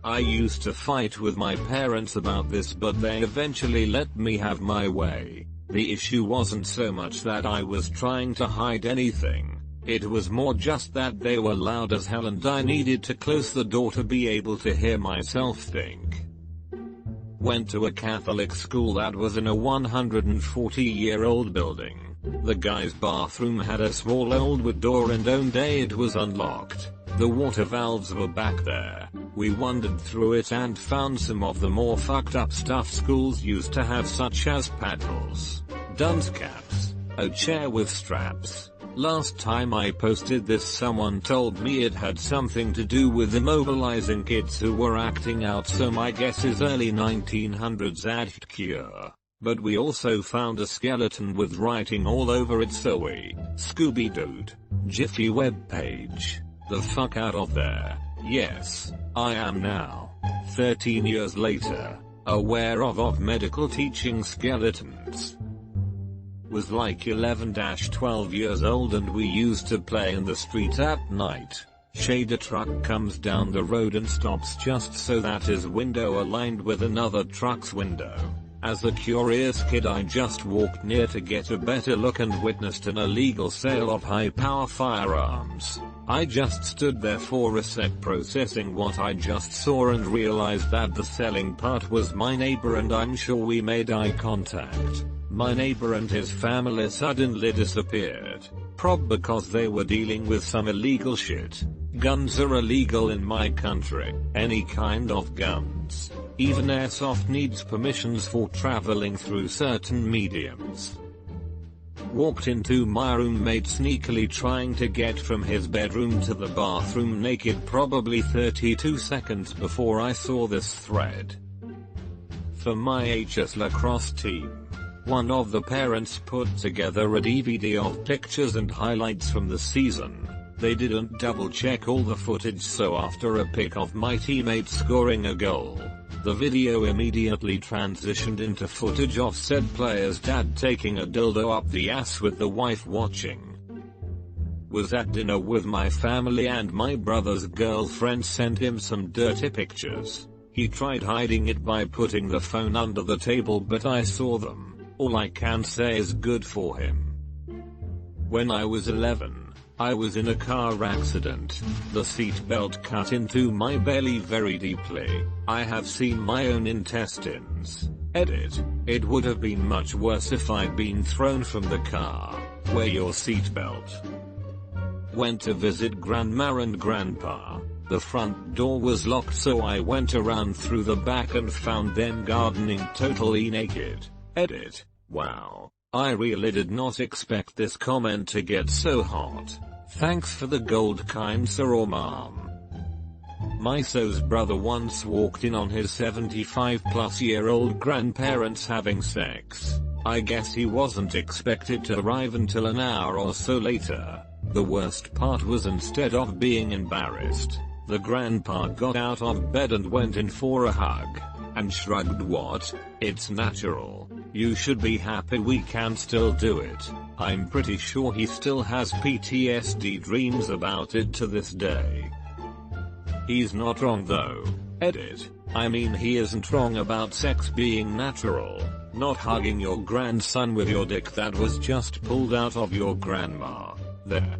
I used to fight with my parents about this but they eventually let me have my way. The issue wasn't so much that I was trying to hide anything. It was more just that they were loud as hell and I needed to close the door to be able to hear myself think. Went to a Catholic school that was in a 140-year-old building. The guy's bathroom had a small old wood door and on day it was unlocked. The water valves were back there. We wandered through it and found some of the more fucked up stuff schools used to have, such as paddles, dunce caps, a chair with straps. Last time I posted this someone told me it had something to do with immobilizing kids who were acting out, so my guess is early 1900s ad cure. But we also found a skeleton with writing all over it, so we Scooby-Dooed. Jiffy web page. The fuck out of there. Yes, I am now, 13 years later, aware of medical teaching skeletons. Was like 11-12 years old and we used to play in the street at night. Shader truck comes down the road and stops just so that his window aligned with another truck's window. As a curious kid I just walked near to get a better look and witnessed an illegal sale of high-power firearms. I just stood there for a sec processing what I just saw and realized that the selling part was my neighbor and I'm sure we made eye contact. My neighbor and his family suddenly disappeared. Prob because they were dealing with some illegal shit. Guns are illegal in my country. Any kind of guns. Even airsoft needs permissions for traveling through certain mediums. Walked into my roommate sneakily trying to get from his bedroom to the bathroom naked probably 32 seconds before I saw this thread. For my HS lacrosse team. One of the parents put together a DVD of pictures and highlights from the season. They didn't double check all the footage, so after a pic of my teammate scoring a goal, the video immediately transitioned into footage of said player's dad taking a dildo up the ass with the wife watching. Was at dinner with my family and my brother's girlfriend sent him some dirty pictures. He tried hiding it by putting the phone under the table but I saw them. All I can say is good for him. When I was 11, I was in a car accident. The seatbelt cut into my belly very deeply. I have seen my own intestines. Edit. It would have been much worse if I'd been thrown from the car. Wear your seatbelt. Went to visit Grandma and Grandpa. The front door was locked, so I went around through the back and found them gardening totally naked. Edit. Wow. I really did not expect this comment to get so hot. Thanks for the gold, kind sir or mom. My so's brother once walked in on his 75-plus-year-old grandparents having sex. I guess he wasn't expected to arrive until an hour or so later. The worst part was, instead of being embarrassed, the grandpa got out of bed and went in for a hug. And shrugged. What? It's natural. You should be happy we can still do it. I'm pretty sure he still has PTSD dreams about it to this day. He's not wrong though. Edit. I mean, he isn't wrong about sex being natural. Not hugging your grandson with your dick that was just pulled out of your grandma. There.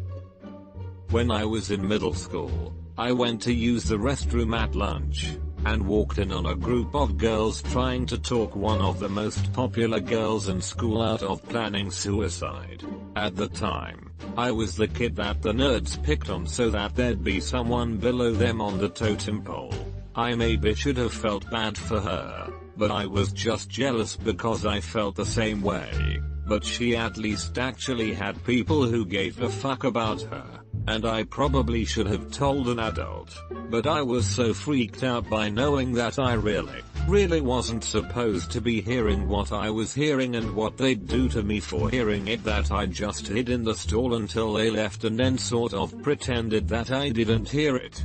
When I was in middle school, I went to use the restroom at lunch. And walked in on a group of girls trying to talk one of the most popular girls in school out of planning suicide. At the time, I was the kid that the nerds picked on so that there'd be someone below them on the totem pole. I maybe should have felt bad for her, but I was just jealous because I felt the same way. But she at least actually had people who gave a fuck about her, and I probably should have told an adult. But I was so freaked out by knowing that I really wasn't supposed to be hearing what I was hearing and what they'd do to me for hearing it that I just hid in the stall until they left and then sort of pretended that I didn't hear it.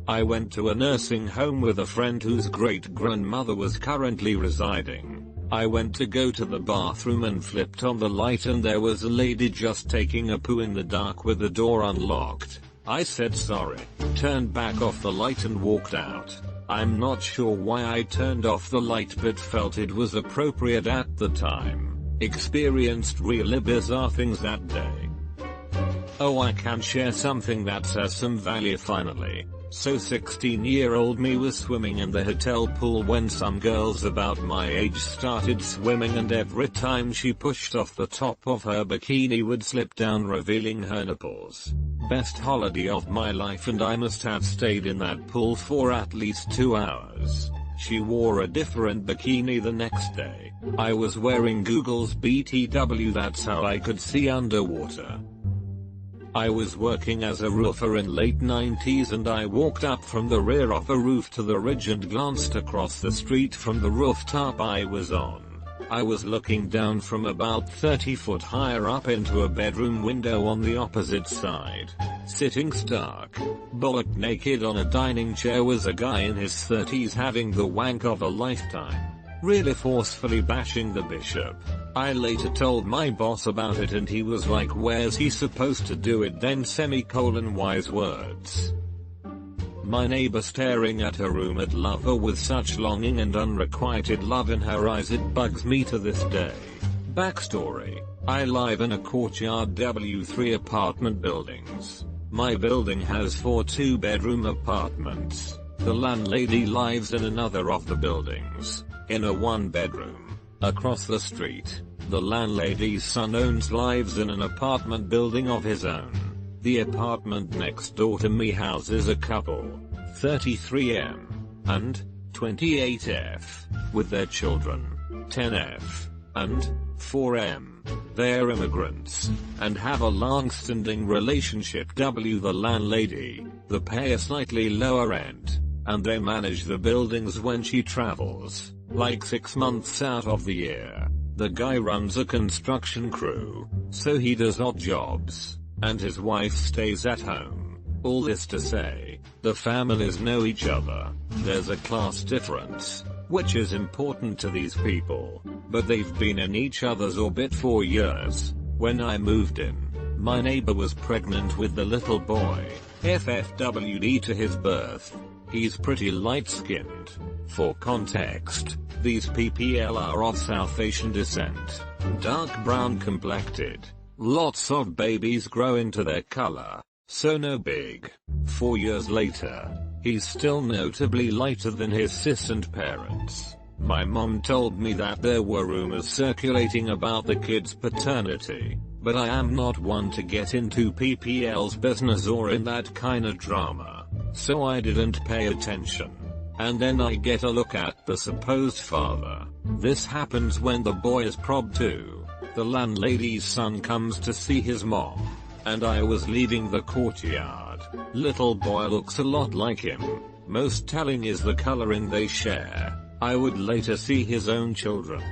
I went to a nursing home with a friend whose great-grandmother was currently residing. I went to go to the bathroom and flipped on the light and there was a lady just taking a poo in the dark with the door unlocked. I said sorry, turned back off the light and walked out. I'm not sure why I turned off the light but felt it was appropriate at the time. Experienced really bizarre things that day. Oh, I can share something that has some value finally. So 16-year-old me was swimming in the hotel pool when some girls about my age started swimming and every time she pushed off the top of her bikini would slip down revealing her nipples. Best holiday of my life and I must have stayed in that pool for at least 2 hours. She wore a different bikini the next day. I was wearing Google's BTW, that's how I could see underwater. I was working as a roofer in late 90s and I walked up from the rear of a roof to the ridge and glanced across the street from the rooftop I was on. I was looking down from about 30 foot higher up into a bedroom window on the opposite side. Sitting stark, bollock naked on a dining chair was a guy in his 30s having the wank of a lifetime. Really forcefully bashing the bishop. I later told my boss about it and he was like, where's he supposed to do it then ? Wise words. My neighbor staring at her roommate lover with such longing and unrequited love in her eyes, it bugs me to this day. Backstory. I live in a courtyard W3 apartment buildings. My building has 4 2-bedroom apartments. The landlady lives in another of the buildings, in a 1-bedroom. Across the street, the landlady's son lives in an apartment building of his own. The apartment next door to me houses a couple, 33M and 28F, with their children, 10F and 4M. They're immigrants, and have a long-standing relationship. The landlady, they pay a slightly lower rent, and they manage the buildings when she travels, like 6 months out of the year. The guy runs a construction crew, so he does odd jobs, and his wife stays at home. All this to say, the families know each other. There's a class difference, which is important to these people, but they've been in each other's orbit for years. When I moved in, my neighbor was pregnant with the little boy, FFWD to his birth. He's pretty light-skinned. For context, these PPL are of South Asian descent, dark brown complected. Lots of babies grow into their color, so no big. 4 years later, he's still notably lighter than his cis and parents. My mom told me that there were rumors circulating about the kid's paternity, but I am not one to get into PPL's business or in that kind of drama, so I didn't pay attention. And then I get a look at the supposed father. This happens when the boy is Prob 2. The landlady's son comes to see his mom, and I was leaving the courtyard. Little boy looks a lot like him. Most telling is the coloring they share. I would later see his own children.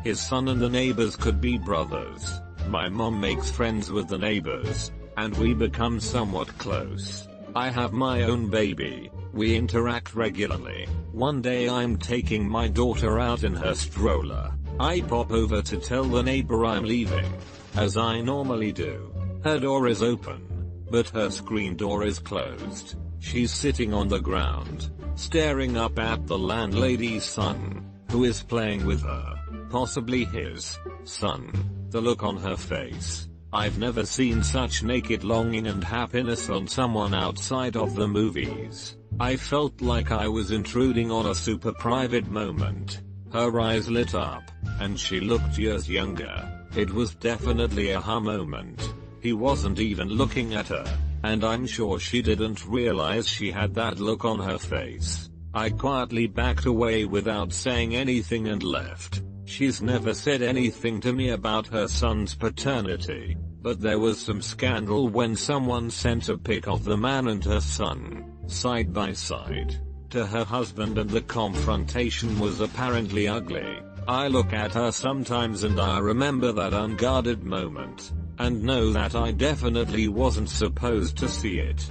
His son and the neighbors could be brothers. My mom makes friends with the neighbors, and we become somewhat close. I have my own baby. We interact regularly. One day I'm taking my daughter out in her stroller. I pop over to tell the neighbor I'm leaving, as I normally do. Her door is open, but her screen door is closed. She's sitting on the ground, staring up at the landlady's son, who is playing with her, possibly his son. The look on her face. I've never seen such naked longing and happiness on someone outside of the movies. I felt like I was intruding on a super private moment. Her eyes lit up, and she looked years younger. It was definitely a aha moment. He wasn't even looking at her, and I'm sure she didn't realize she had that look on her face. I quietly backed away without saying anything and left. She's never said anything to me about her son's paternity, but there was some scandal when someone sent a pic of the man and her son, side by side, to her husband, and the confrontation was apparently ugly. I look at her sometimes and I remember that unguarded moment, and know that I definitely wasn't supposed to see it.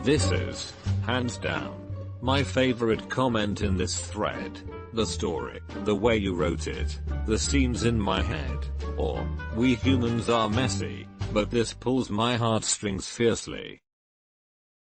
This is, hands down, my favorite comment in this thread. The story, the way you wrote it, the scenes in my head, or, we humans are messy, but this pulls my heartstrings fiercely.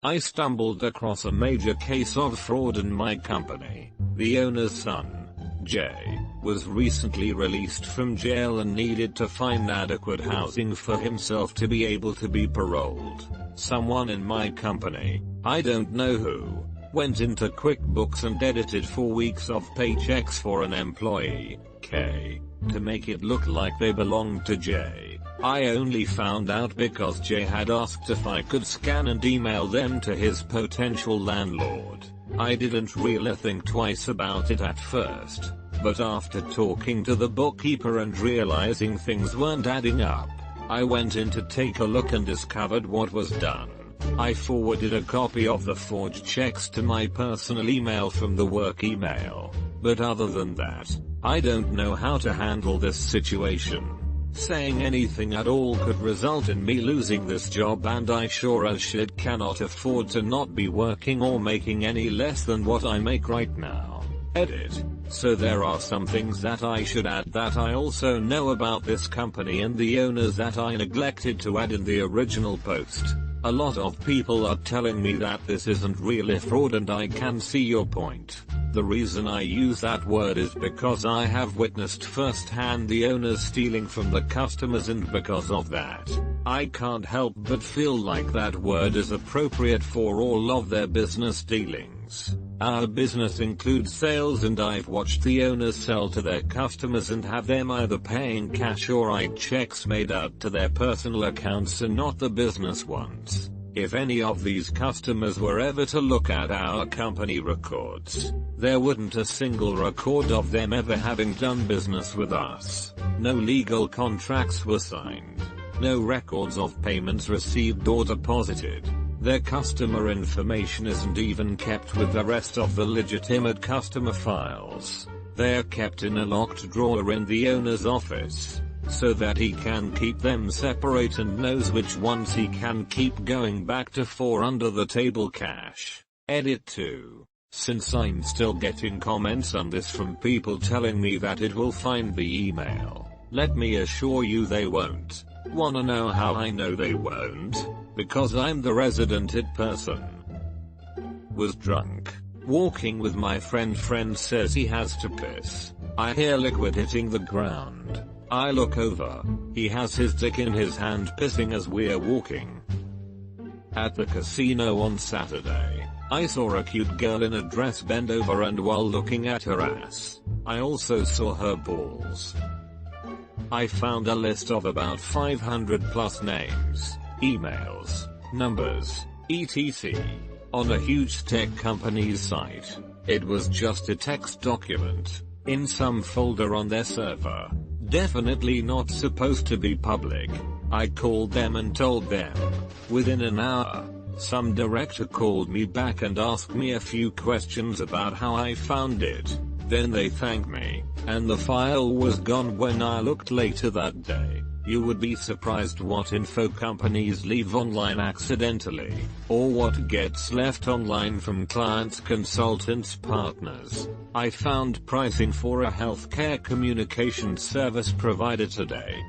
I stumbled across a major case of fraud in my company. The owner's son, Jay, was recently released from jail and needed to find adequate housing for himself to be able to be paroled. Someone in my company, I don't know who, went into QuickBooks and edited 4 weeks of paychecks for an employee, K, to make it look like they belonged to Jay. I only found out because Jay had asked if I could scan and email them to his potential landlord. I didn't really think twice about it at first, but after talking to the bookkeeper and realizing things weren't adding up, I went in to take a look and discovered what was done. I forwarded a copy of the forged checks to my personal email from the work email, but other than that, I don't know how to handle this situation. Saying anything at all could result in me losing this job, and I sure as shit cannot afford to not be working or making any less than what I make right now. Edit. So there are some things that I should add that I also know about this company and the owners that I neglected to add in the original post. A lot of people are telling me that this isn't really fraud, and I can see your point. The reason I use that word is because I have witnessed firsthand the owners stealing from the customers, and because of that, I can't help but feel like that word is appropriate for all of their business dealings. Our business includes sales, and I've watched the owners sell to their customers and have them either paying cash or write checks made out to their personal accounts and not the business ones. If any of these customers were ever to look at our company records, there wouldn't a single record of them ever having done business with us. No legal contracts were signed. No records of payments received or deposited. Their customer information isn't even kept with the rest of the legitimate customer files. They're kept in a locked drawer in the owner's office, so that he can keep them separate and knows which ones he can keep going back to for under the table cash. Edit 2. Since I'm still getting comments on this from people telling me that it will find the email, let me assure you they won't. Wanna know how I know they won't? Because I'm the resident it person. Was drunk. Walking with my friend says he has to piss. I hear liquid hitting the ground. I look over. He has his dick in his hand pissing as we're walking. At the casino on Saturday, I saw a cute girl in a dress bend over, and while looking at her ass, I also saw her balls. I found a list of about 500 plus names, emails, numbers, etc. on a huge tech company's site. It was just a text document, in some folder on their server. Definitely not supposed to be public. I called them and told them. Within an hour, some director called me back and asked me a few questions about how I found it. Then they thanked me, and the file was gone when I looked later that day. You would be surprised what info companies leave online accidentally, or what gets left online from clients, consultants, partners. I found pricing for a healthcare communications service provider today.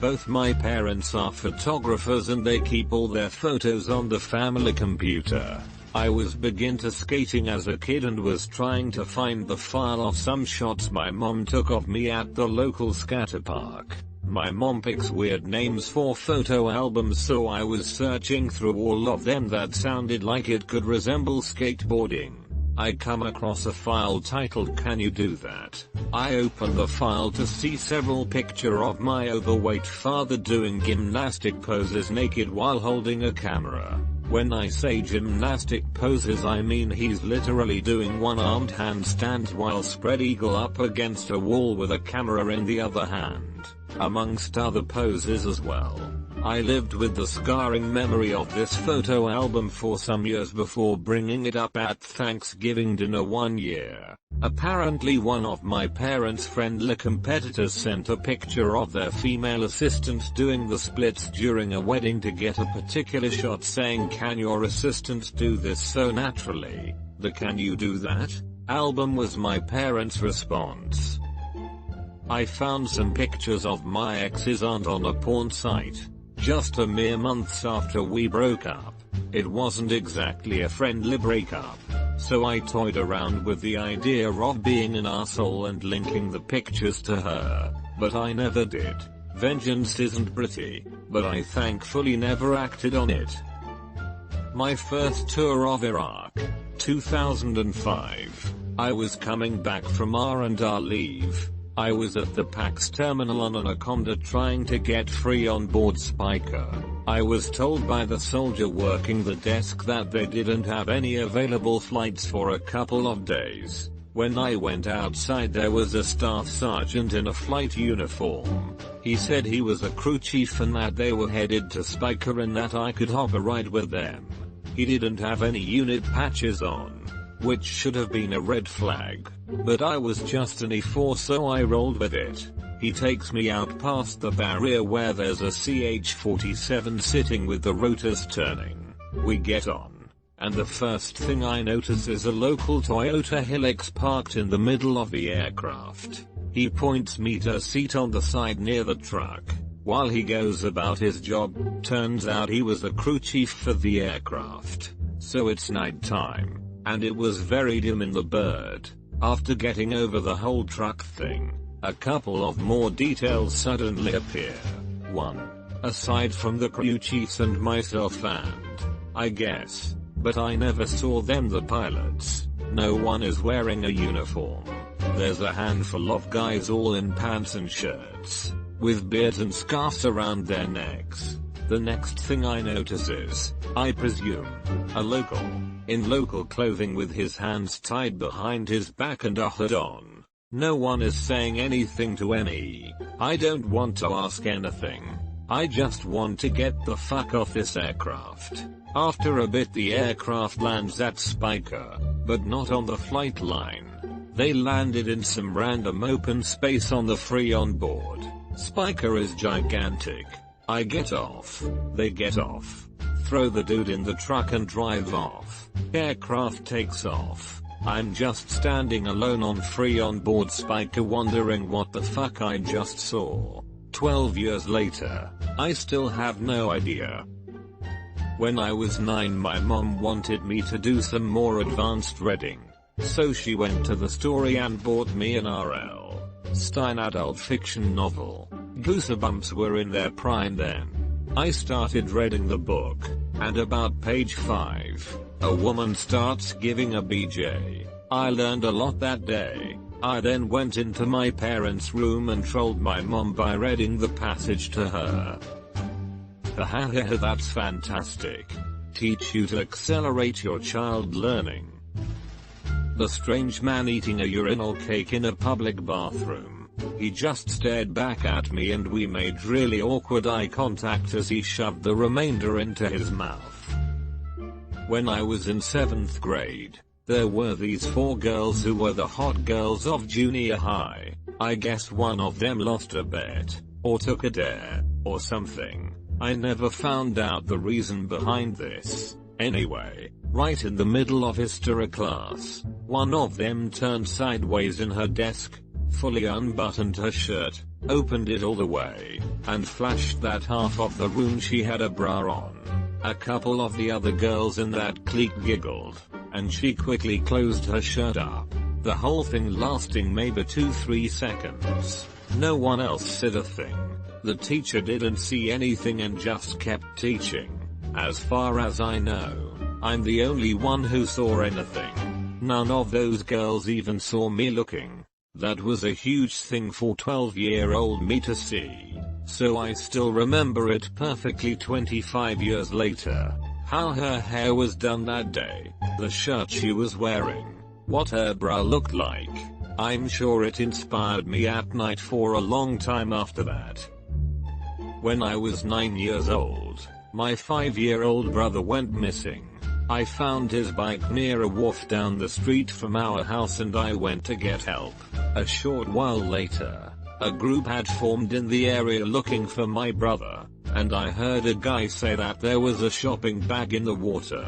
Both my parents are photographers and they keep all their photos on the family computer. I was big into skating as a kid and was trying to find the file of some shots my mom took of me at the local scatter park. My mom picks weird names for photo albums, so I was searching through all of them that sounded like it could resemble skateboarding. I come across a file titled "Can you do that?" I open the file to see several pictures of my overweight father doing gymnastic poses naked while holding a camera. When I say gymnastic poses, I mean he's literally doing one-armed handstands while spread eagle up against a wall with a camera in the other hand, amongst other poses as well. I lived with the scarring memory of this photo album for some years before bringing it up at Thanksgiving dinner one year. Apparently one of my parents' friendly competitors sent a picture of their female assistants doing the splits during a wedding to get a particular shot saying, "Can your assistants do this so naturally?" The "Can you do that?" album was my parents' response. I found some pictures of my ex's aunt on a porn site. Just a mere months after we broke up. It wasn't exactly a friendly breakup, so I toyed around with the idea of being an asshole and linking the pictures to her, but I never did. Vengeance isn't pretty, but I thankfully never acted on it. My first tour of Iraq, 2005. I was coming back from R&R leave. I was at the PAX terminal on Anaconda trying to get free on board Spiker. I was told by the soldier working the desk that they didn't have any available flights for a couple of days. When I went outside, there was a staff sergeant in a flight uniform. He said he was a crew chief and that they were headed to Spiker and that I could hop a ride with them. He didn't have any unit patches on, which should have been a red flag, but I was just an E4 so I rolled with it. He takes me out past the barrier where there's a CH-47 sitting with the rotors turning. We get on, and the first thing I notice is a local Toyota Hilux parked in the middle of the aircraft. He points me to a seat on the side near the truck. While he goes about his job, turns out he was the crew chief for the aircraft. So it's night time, and it was very dim in the bird. After getting over the whole truck thing, a couple of more details suddenly appear. 1. Aside from the crew chiefs and myself and, I guess, but I never saw them, the pilots, no one is wearing a uniform. There's a handful of guys all in pants and shirts, with beards and scarves around their necks. The next thing I notice is, I presume, a local, in local clothing with his hands tied behind his back and a hood on. No one is saying anything to me. I don't want to ask anything. I just want to get the fuck off this aircraft. After a bit the aircraft lands at Spiker, but not on the flight line. They landed in some random open space on the free on board. Spiker is gigantic. I get off. They get off. Throw the dude in the truck and drive off. Aircraft takes off. I'm just standing alone on free on board Spiker wondering what the fuck I just saw. 12 years later, I still have no idea. When I was 9, my mom wanted me to do some more advanced reading. So she went to the store and bought me an R.L. Stine adult fiction novel. Goosebumps were in their prime then. I started reading the book, and about page 5, a woman starts giving a BJ. I learned a lot that day. I then went into my parents' room and trolled my mom by reading the passage to her. Hahaha, that's fantastic. Teach you to accelerate your child learning. The strange man eating a urinal cake in a public bathroom. He just stared back at me and we made really awkward eye contact as he shoved the remainder into his mouth. When I was in 7th grade, there were these 4 girls who were the hot girls of junior high. I guess one of them lost a bet, or took a dare, or something. I never found out the reason behind this. Anyway, right in the middle of history class, one of them turned sideways in her desk, fully unbuttoned her shirt, opened it all the way, and flashed that half of the room she had a bra on. A couple of the other girls in that clique giggled, and she quickly closed her shirt up, the whole thing lasting maybe 2-3 seconds. No one else said a thing. The teacher didn't see anything and just kept teaching. As far as I know, I'm the only one who saw anything. None of those girls even saw me looking. That was a huge thing for 12-year-old me to see. So I still remember it perfectly 25 years later. How her hair was done that day, the shirt she was wearing, what her brow looked like. I'm sure it inspired me at night for a long time after that. When I was 9 years old, my 5-year-old brother went missing. I found his bike near a wharf down the street from our house and I went to get help. A short while later, a group had formed in the area looking for my brother, and I heard a guy say that there was a shopping bag in the water.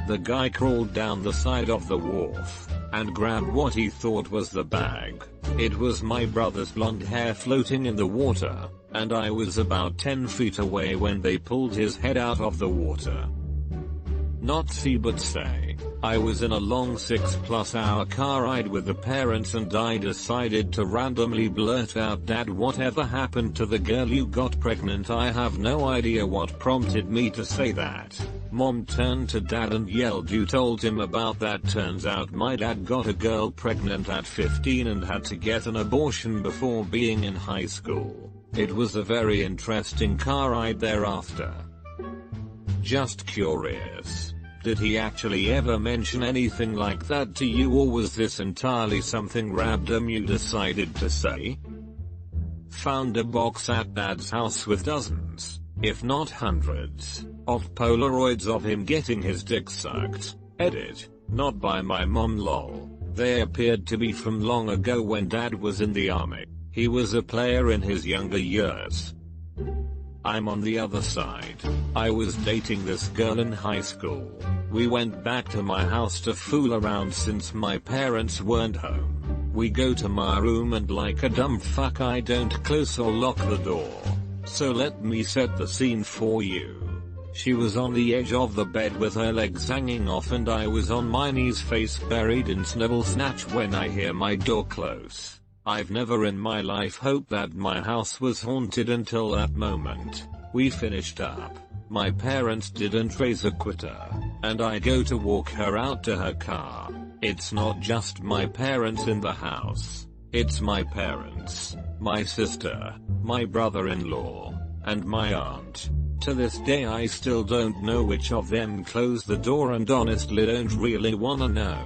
The guy crawled down the side of the wharf and grabbed what he thought was the bag. It was my brother's blonde hair floating in the water, and I was about 10 feet away when they pulled his head out of the water. Not see but say, I was in a long 6+ hour car ride with the parents and I decided to randomly blurt out, "Dad, whatever happened to the girl you got pregnant?" I have no idea what prompted me to say that. Mom turned to Dad and yelled, "You told him about that." Turns out my dad got a girl pregnant at 15 and had to get an abortion before being in high school. It was a very interesting car ride thereafter. Just curious. Did he actually ever mention anything like that to you, or was this entirely something random you decided to say? Found a box at Dad's house with dozens, if not hundreds, of Polaroids of him getting his dick sucked. Edit. Not by my mom, lol. They appeared to be from long ago when Dad was in the army. He was a player in his younger years. I'm on the other side. I was dating this girl in high school. We went back to my house to fool around since my parents weren't home. We go to my room and like a dumb fuck I don't close or lock the door. So let me set the scene for you. She was on the edge of the bed with her legs hanging off and I was on my knees, face buried in snuggle snatch, when I hear my door close. I've never in my life hoped that my house was haunted until that moment. We finished up. My parents didn't raise a quitter, and I go to walk her out to her car. It's not just my parents in the house. It's my parents, my sister, my brother-in-law, and my aunt. To this day I still don't know which of them closed the door and honestly don't really wanna know.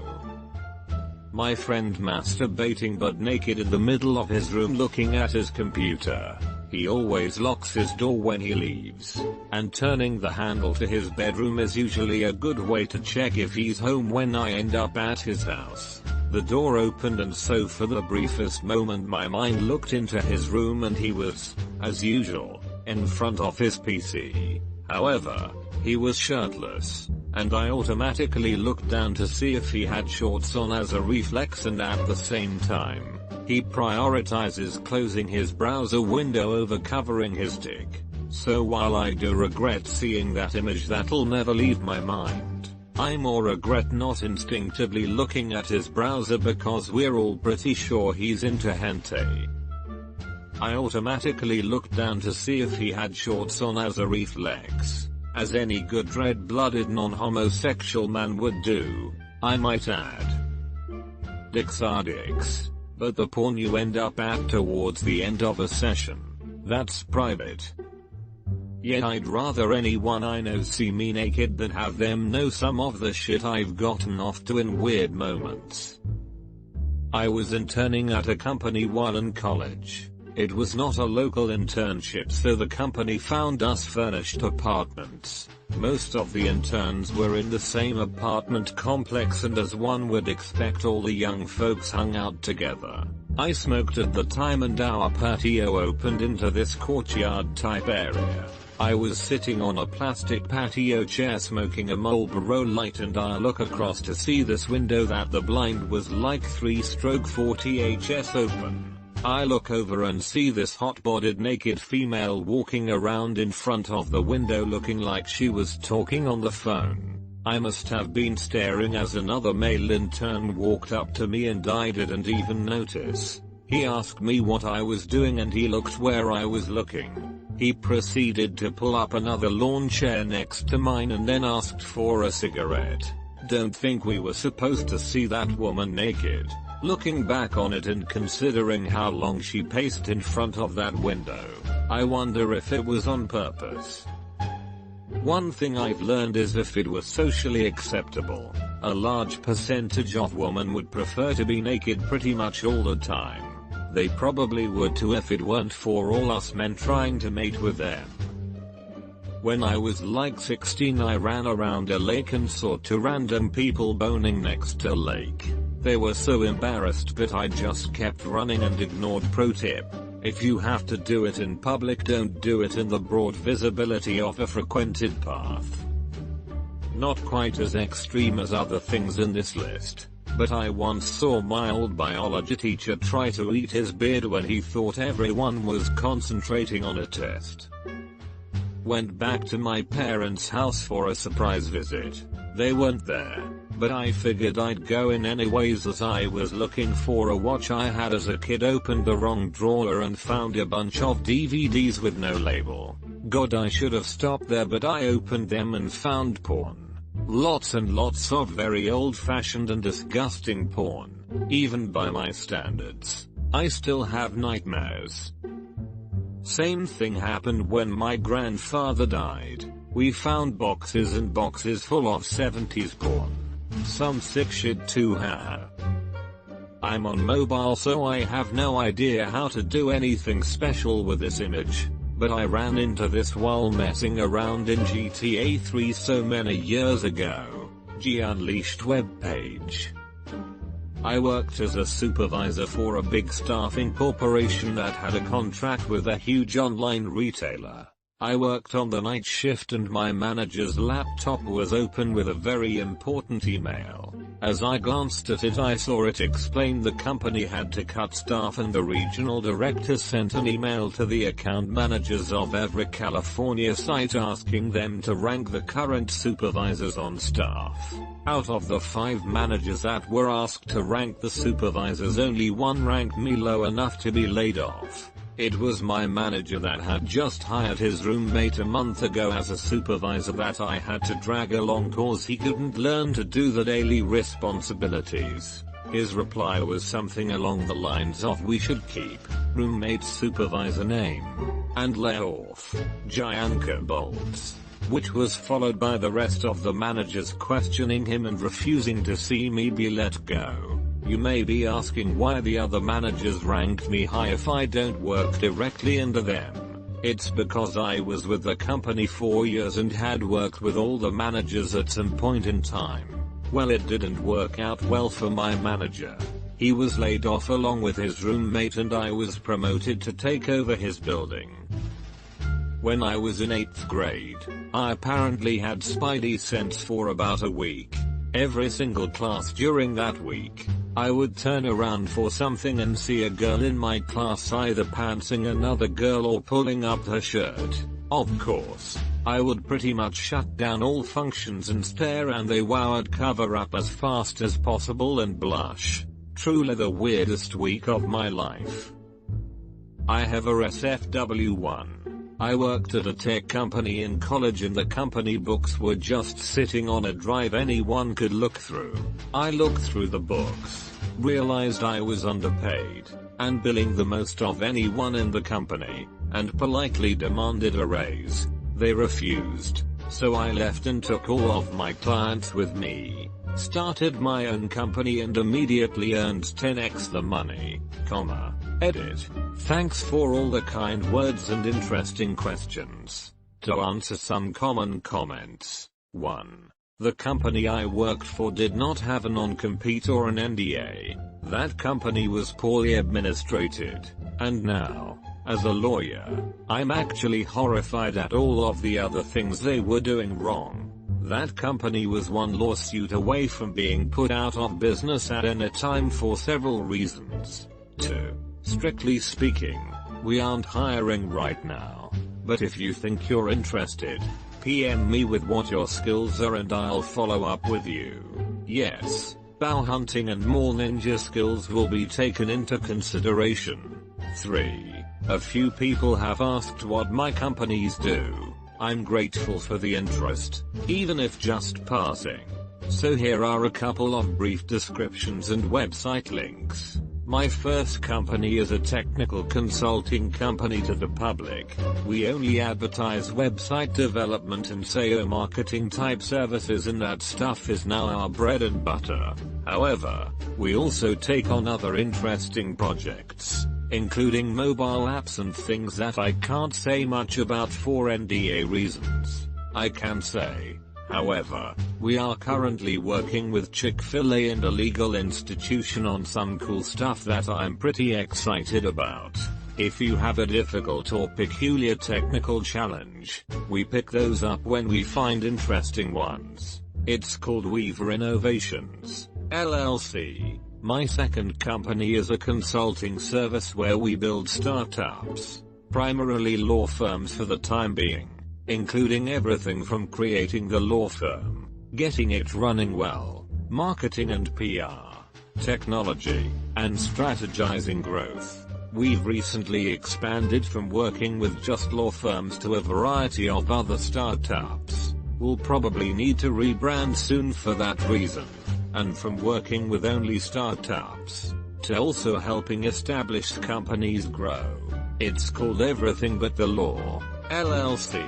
My friend masturbating but naked in the middle of his room looking at his computer. He always locks his door when he leaves, and turning the handle to his bedroom is usually a good way to check if he's home when I end up at his house. The door opened and so for the briefest moment my mind looked into his room and he was, as usual, in front of his PC. However, he was shirtless, and I automatically looked down to see if he had shorts on as a reflex, and at the same time, he prioritizes closing his browser window over covering his dick. So while I do regret seeing that image that'll never leave my mind, I more regret not instinctively looking at his browser because we're all pretty sure he's into hentai. I automatically looked down to see if he had shorts on as a reflex, as any good red-blooded non-homosexual man would do, I might add. Dicks are dicks, but the porn you end up at towards the end of a session, that's private. Yet I'd rather anyone I know see me naked than have them know some of the shit I've gotten off to in weird moments. I was interning at a company while in college. It was not a local internship, so the company found us furnished apartments. Most of the interns were in the same apartment complex, and as one would expect, all the young folks hung out together. I smoked at the time and our patio opened into this courtyard type area. I was sitting on a plastic patio chair smoking a Marlboro Light, and I look across to see this window that the blind was like 3/40 HS open. I look over and see this hot-bodied naked female walking around in front of the window looking like she was talking on the phone. I must have been staring as another male intern walked up to me and I didn't even notice. He asked me what I was doing and he looked where I was looking. He proceeded to pull up another lawn chair next to mine and then asked for a cigarette. don't think we were supposed to see that woman naked. Looking back on it and considering how long she paced in front of that window, I wonder if it was on purpose. One thing I've learned is if it was socially acceptable, a large percentage of women would prefer to be naked pretty much all the time. They probably would too if it weren't for all us men trying to mate with them. When I was like 16, I ran around a lake and saw 2 random people boning next to a lake. They were so embarrassed but I just kept running and ignored. Pro tip: if you have to do it in public, don't do it in the broad visibility of a frequented path. Not quite as extreme as other things in this list, but I once saw my old biology teacher try to eat his beard when he thought everyone was concentrating on a test. Went back to my parents' house for a surprise visit. They weren't there, but I figured I'd go in anyways as I was looking for a watch I had as a kid. Opened the wrong drawer and found a bunch of DVDs with no label. God, I should have stopped there, but I opened them and found porn. Lots and lots of very old-fashioned and disgusting porn. Even by my standards, I still have nightmares. Same thing happened when my grandfather died. We found boxes and boxes full of 70s porn. Some sick shit too, haha. I'm on mobile so I have no idea how to do anything special with this image, but I ran into this while messing around in GTA 3 so many years ago. G Unleashed webpage. I worked as a supervisor for a big staffing corporation that had a contract with a huge online retailer. I worked on the night shift and my manager's laptop was open with a very important email. As I glanced at it, I saw it explained the company had to cut staff and the regional director sent an email to the account managers of every California site asking them to rank the current supervisors on staff. Out of the 5 managers that were asked to rank the supervisors, only 1 ranked me low enough to be laid off. It was my manager that had just hired his roommate a month ago as a supervisor that I had to drag along cause he couldn't learn to do the daily responsibilities. His reply was something along the lines of, "We should keep roommate supervisor name and lay off giant bolts," which was followed by the rest of the managers questioning him and refusing to see me be let go. You may be asking why the other managers ranked me high if I don't work directly under them. It's because I was with the company 4 years and had worked with all the managers at some point in time. Well, it didn't work out well for my manager. He was laid off along with his roommate and I was promoted to take over his building. When I was in 8th grade, I apparently had spidey sense for about a week. Every single class during that week, I would turn around for something and see a girl in my class either pantsing another girl or pulling up her shirt. Of course, I would pretty much shut down all functions and stare, and they would cover up as fast as possible and blush. Truly the weirdest week of my life. I have a SFW1. I worked at a tech company in college and the company books were just sitting on a drive anyone could look through. I looked through the books, realized I was underpaid, and billing the most of anyone in the company, and politely demanded a raise. They refused, so I left and took all of my clients with me. Started my own company and immediately earned 10x the money, edit. Thanks for all the kind words and interesting questions. To answer some common comments. 1. The company I worked for did not have a non-compete or an NDA. That company was poorly administrated. And now, as a lawyer, I'm actually horrified at all of the other things they were doing wrong. That company was one lawsuit away from being put out of business at any time for several reasons. 2. Strictly speaking, we aren't hiring right now, but if you think you're interested, PM me with what your skills are and I'll follow up with you. Yes, bow hunting and more ninja skills will be taken into consideration. 3. A few people have asked what my companies do. I'm grateful for the interest, even if just passing. So here are a couple of brief descriptions and website links. My first company is a technical consulting company to the public. We only advertise website development and SEO marketing type services, and that stuff is now our bread and butter. However, we also take on other interesting projects, including mobile apps and things that I can't say much about for NDA reasons. I can say, however, we are currently working with Chick-fil-A and a legal institution on some cool stuff that I'm pretty excited about. If you have a difficult or peculiar technical challenge, we pick those up when we find interesting ones. It's called Weaver Innovations, LLC. My second company is a consulting service where we build startups, primarily law firms for the time being, including everything from creating the law firm, getting it running well, marketing and PR, technology, and strategizing growth. We've recently expanded from working with just law firms to a variety of other startups. We'll probably need to rebrand soon for that reason. And from working with only startups to also helping established companies grow. It's called Everything But the Law, LLC.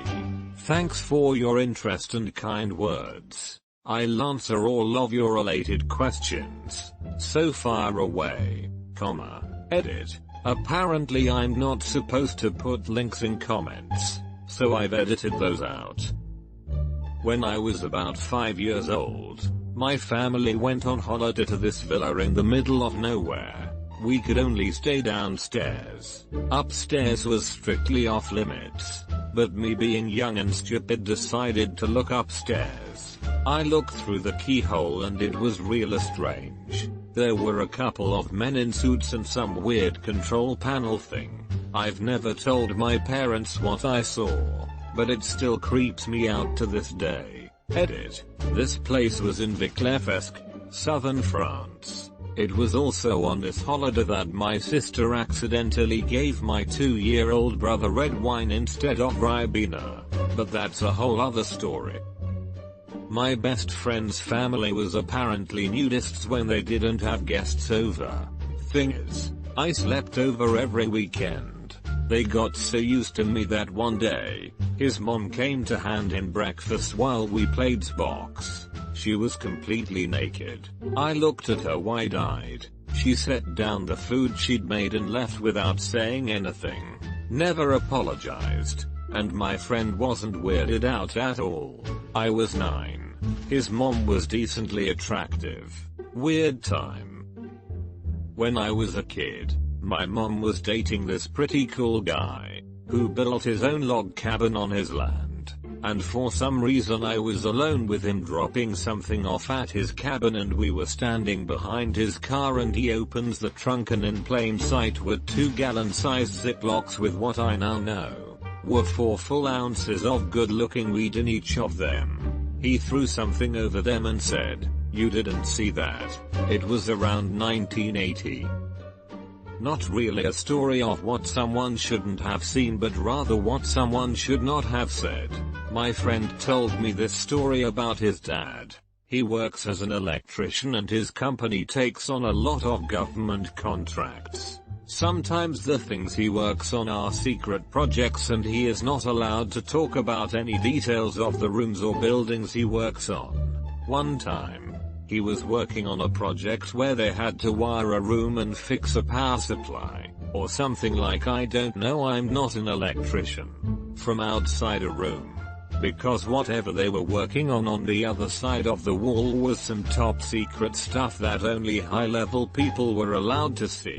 Thanks for your interest and kind words. I'll answer all of your related questions. So far away, edit. Apparently I'm not supposed to put links in comments, so I've edited those out. When I was about 5 years old, my family went on holiday to this villa in the middle of nowhere. We could only stay downstairs. Upstairs was strictly off limits. But me being young and stupid decided to look upstairs. I looked through the keyhole and it was real strange. There were a couple of men in suits and some weird control panel thing. I've never told my parents what I saw, but it still creeps me out to this day. Edit. This place was in Viclefesque, southern France. It was also on this holiday that my sister accidentally gave my 2-year-old brother red wine instead of Ribena. But that's a whole other story. My best friend's family was apparently nudists when they didn't have guests over. Thing is, I slept over every weekend. They got so used to me that one day, his mom came to hand him breakfast while we played Xbox. She was completely naked. I looked at her wide-eyed. She set down the food she'd made and left without saying anything. Never apologized. And my friend wasn't weirded out at all. I was 9. His mom was decently attractive. Weird time. When I was a kid, my mom was dating this pretty cool guy, who built his own log cabin on his land, and for some reason I was alone with him dropping something off at his cabin, and we were standing behind his car and he opens the trunk and in plain sight were 2-gallon-sized Ziplocs with what I now know were 4 full ounces of good-looking weed in each of them. He threw something over them and said, "You didn't see that. It was around 1980. Not really a story of what someone shouldn't have seen, but rather what someone should not have said. My friend told me this story about his dad. He works as an electrician and his company takes on a lot of government contracts. Sometimes the things he works on are secret projects and he is not allowed to talk about any details of the rooms or buildings he works on. One time, he was working on a project where they had to wire a room and fix a power supply, or something like, I don't know, I'm not an electrician, from outside a room. Because whatever they were working on the other side of the wall was some top secret stuff that only high-level people were allowed to see.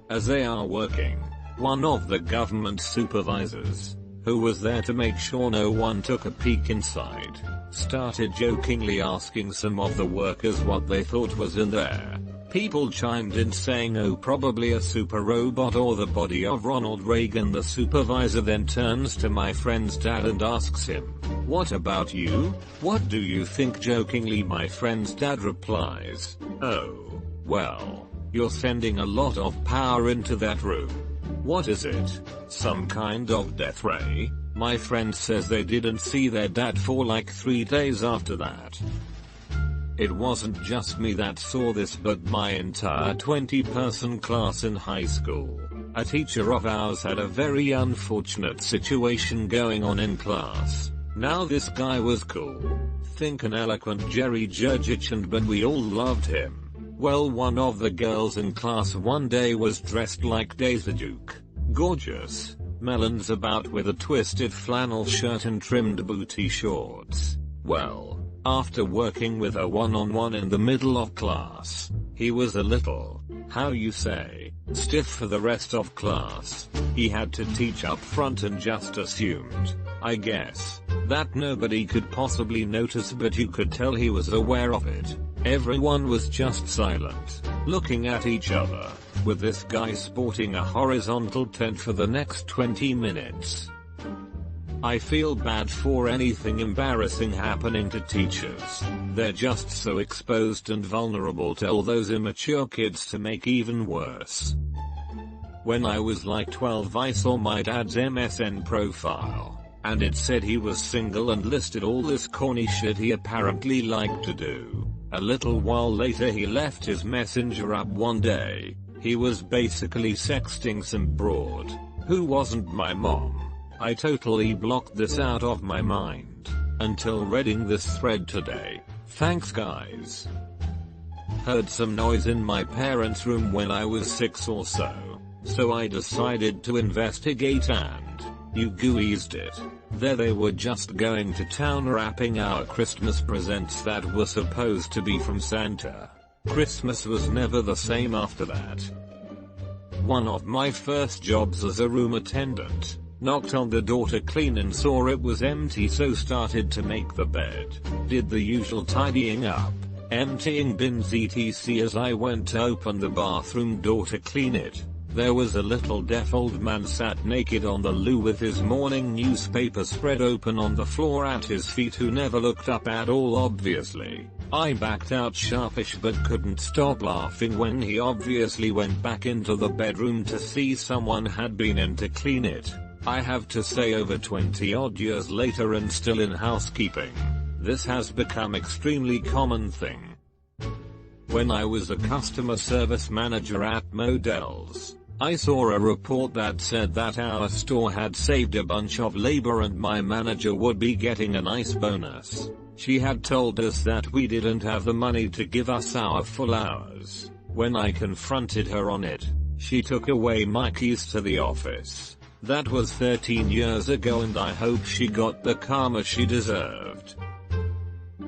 As they are working, one of the government supervisors, who was there to make sure no one took a peek inside, started jokingly asking some of the workers what they thought was in there. People chimed in saying, oh, probably a super robot or the body of Ronald Reagan. The supervisor then turns to my friend's dad and asks him, what about you? What do you think? Jokingly, my friend's dad replies, oh, well, you're sending a lot of power into that room. What is it? Some kind of death ray? My friend says they didn't see their dad for like 3 days after that. It wasn't just me that saw this but my entire 20-person class in high school. A teacher of ours had a very unfortunate situation going on in class. Now this guy was cool. Think an eloquent Jerry Jurgich, but we all loved him. Well, one of the girls in class one day was dressed like Daisy Duke. Gorgeous. Melons about with a twisted flannel shirt and trimmed booty shorts. Well, after working with her one-on-one in the middle of class, he was a little, how you say, stiff for the rest of class. He had to teach up front and just assumed, I guess, that nobody could possibly notice, but you could tell he was aware of it. Everyone was just silent, looking at each other, with this guy sporting a horizontal tent for the next 20 minutes. I feel bad for anything embarrassing happening to teachers. They're just so exposed and vulnerable to all those immature kids to make even worse. When I was like 12, I saw my dad's MSN profile, and it said he was single and listed all this corny shit he apparently liked to do. A little while later he left his messenger up one day. He was basically sexting some broad, who wasn't my mom. I totally blocked this out of my mind, until reading this thread today. Thanks guys. Heard some noise in my parents' room when I was 6 or so I decided to investigate and you gooized it. There they were just going to town wrapping our Christmas presents that were supposed to be from Santa. Christmas was never the same after that. One of my first jobs as a room attendant. Knocked on the door to clean and saw it was empty, so started to make the bed. Did the usual tidying up, emptying bins etc. As I went to open the bathroom door to clean it, there was a little deaf old man sat naked on the loo with his morning newspaper spread open on the floor at his feet, who never looked up at all obviously. I backed out sharpish but couldn't stop laughing when he obviously went back into the bedroom to see someone had been in to clean it. I have to say, over 20 odd years later and still in housekeeping, this has become extremely common thing. When I was a customer service manager at Modell's, I saw a report that said that our store had saved a bunch of labor and my manager would be getting a nice bonus. She had told us that we didn't have the money to give us our full hours. When I confronted her on it, she took away my keys to the office. That was 13 years ago and I hope she got the karma she deserved.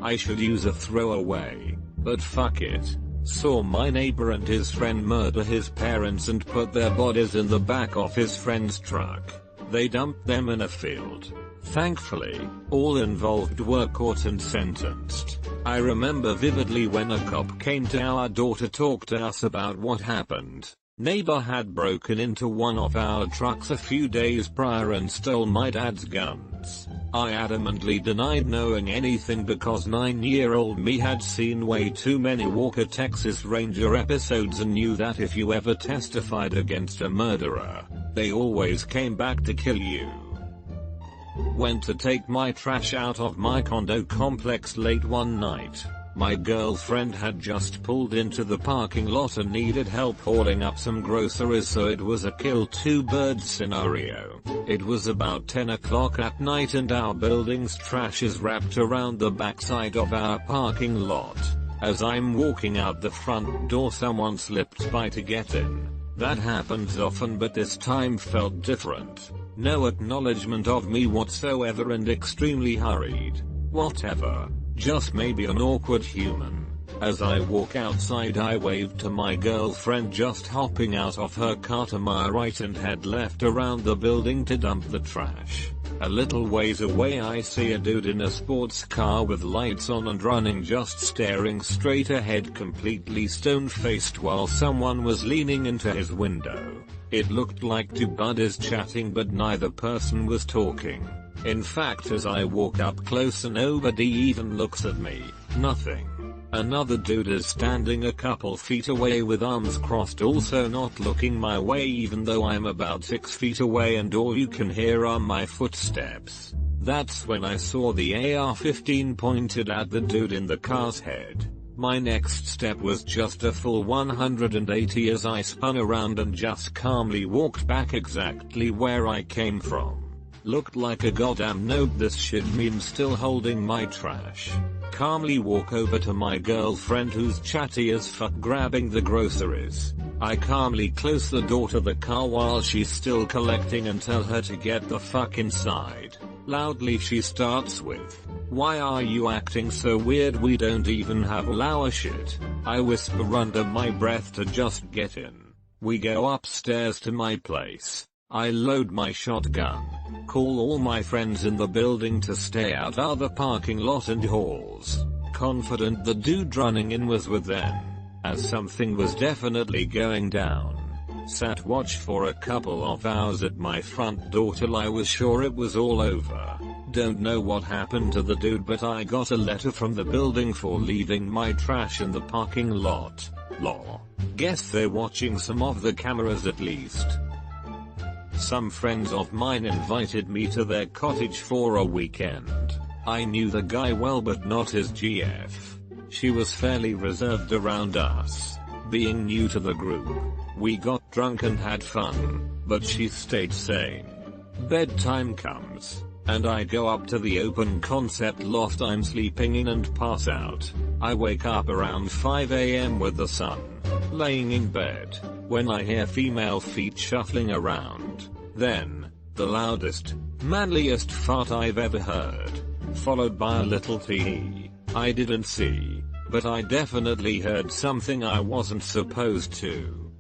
I should use a throwaway, but fuck it. Saw my neighbor and his friend murder his parents and put their bodies in the back of his friend's truck. They dumped them in a field. Thankfully, all involved were caught and sentenced. I remember vividly when a cop came to our door to talk to us about what happened. Neighbor had broken into one of our trucks a few days prior and stole my dad's guns. I adamantly denied knowing anything because 9-year-old me had seen way too many Walker Texas Ranger episodes and knew that if you ever testified against a murderer, they always came back to kill you. Went to take my trash out of my condo complex late one night. My girlfriend had just pulled into the parking lot and needed help hauling up some groceries, so it was a kill two birds scenario. It was about 10 o'clock at night and our building's trash is wrapped around the backside of our parking lot. As I'm walking out the front door, someone slipped by to get in. That happens often, but this time felt different. No acknowledgement of me whatsoever and extremely hurried. Whatever. Just maybe an awkward human. As I walk outside, I wave to my girlfriend just hopping out of her car to my right and head left around the building to dump the trash. A little ways away I see a dude in a sports car with lights on and running, just staring straight ahead, completely stone-faced, while someone was leaning into his window. It looked like two buddies chatting, but neither person was talking. In fact, as I walk up close, nobody even looks at me. Nothing. Another dude is standing a couple feet away with arms crossed, also not looking my way even though I'm about 6 feet away and all you can hear are my footsteps. That's when I saw the AR-15 pointed at the dude in the car's head. My next step was just a full 180 as I spun around and just calmly walked back exactly where I came from. Looked like a goddamn noob. This shit meme still holding my trash. Calmly walk over to my girlfriend who's chatty as fuck grabbing the groceries. I calmly close the door to the car while she's still collecting and tell her to get the fuck inside. Loudly she starts with, "Why are you acting so weird? We don't even have our shit." I whisper under my breath to just get in. We go upstairs to my place. I load my shotgun, call all my friends in the building to stay out of the parking lot and halls, confident the dude running in was with them, as something was definitely going down. Sat watch for a couple of hours at my front door till I was sure it was all over. Don't know what happened to the dude, but I got a letter from the building for leaving my trash in the parking lot. Lol. Guess they're watching some of the cameras at least. Some friends of mine invited me to their cottage for a weekend. I knew the guy well but not his GF. She was fairly reserved around us, being new to the group. We got drunk and had fun, but she stayed sane. Bedtime comes, and I go up to the open concept loft I'm sleeping in and pass out. I wake up around 5 AM with the sun, laying in bed, when I hear female feet shuffling around. Then, the loudest, manliest fart I've ever heard, followed by a little tee. I didn't see, but I definitely heard something I wasn't supposed to.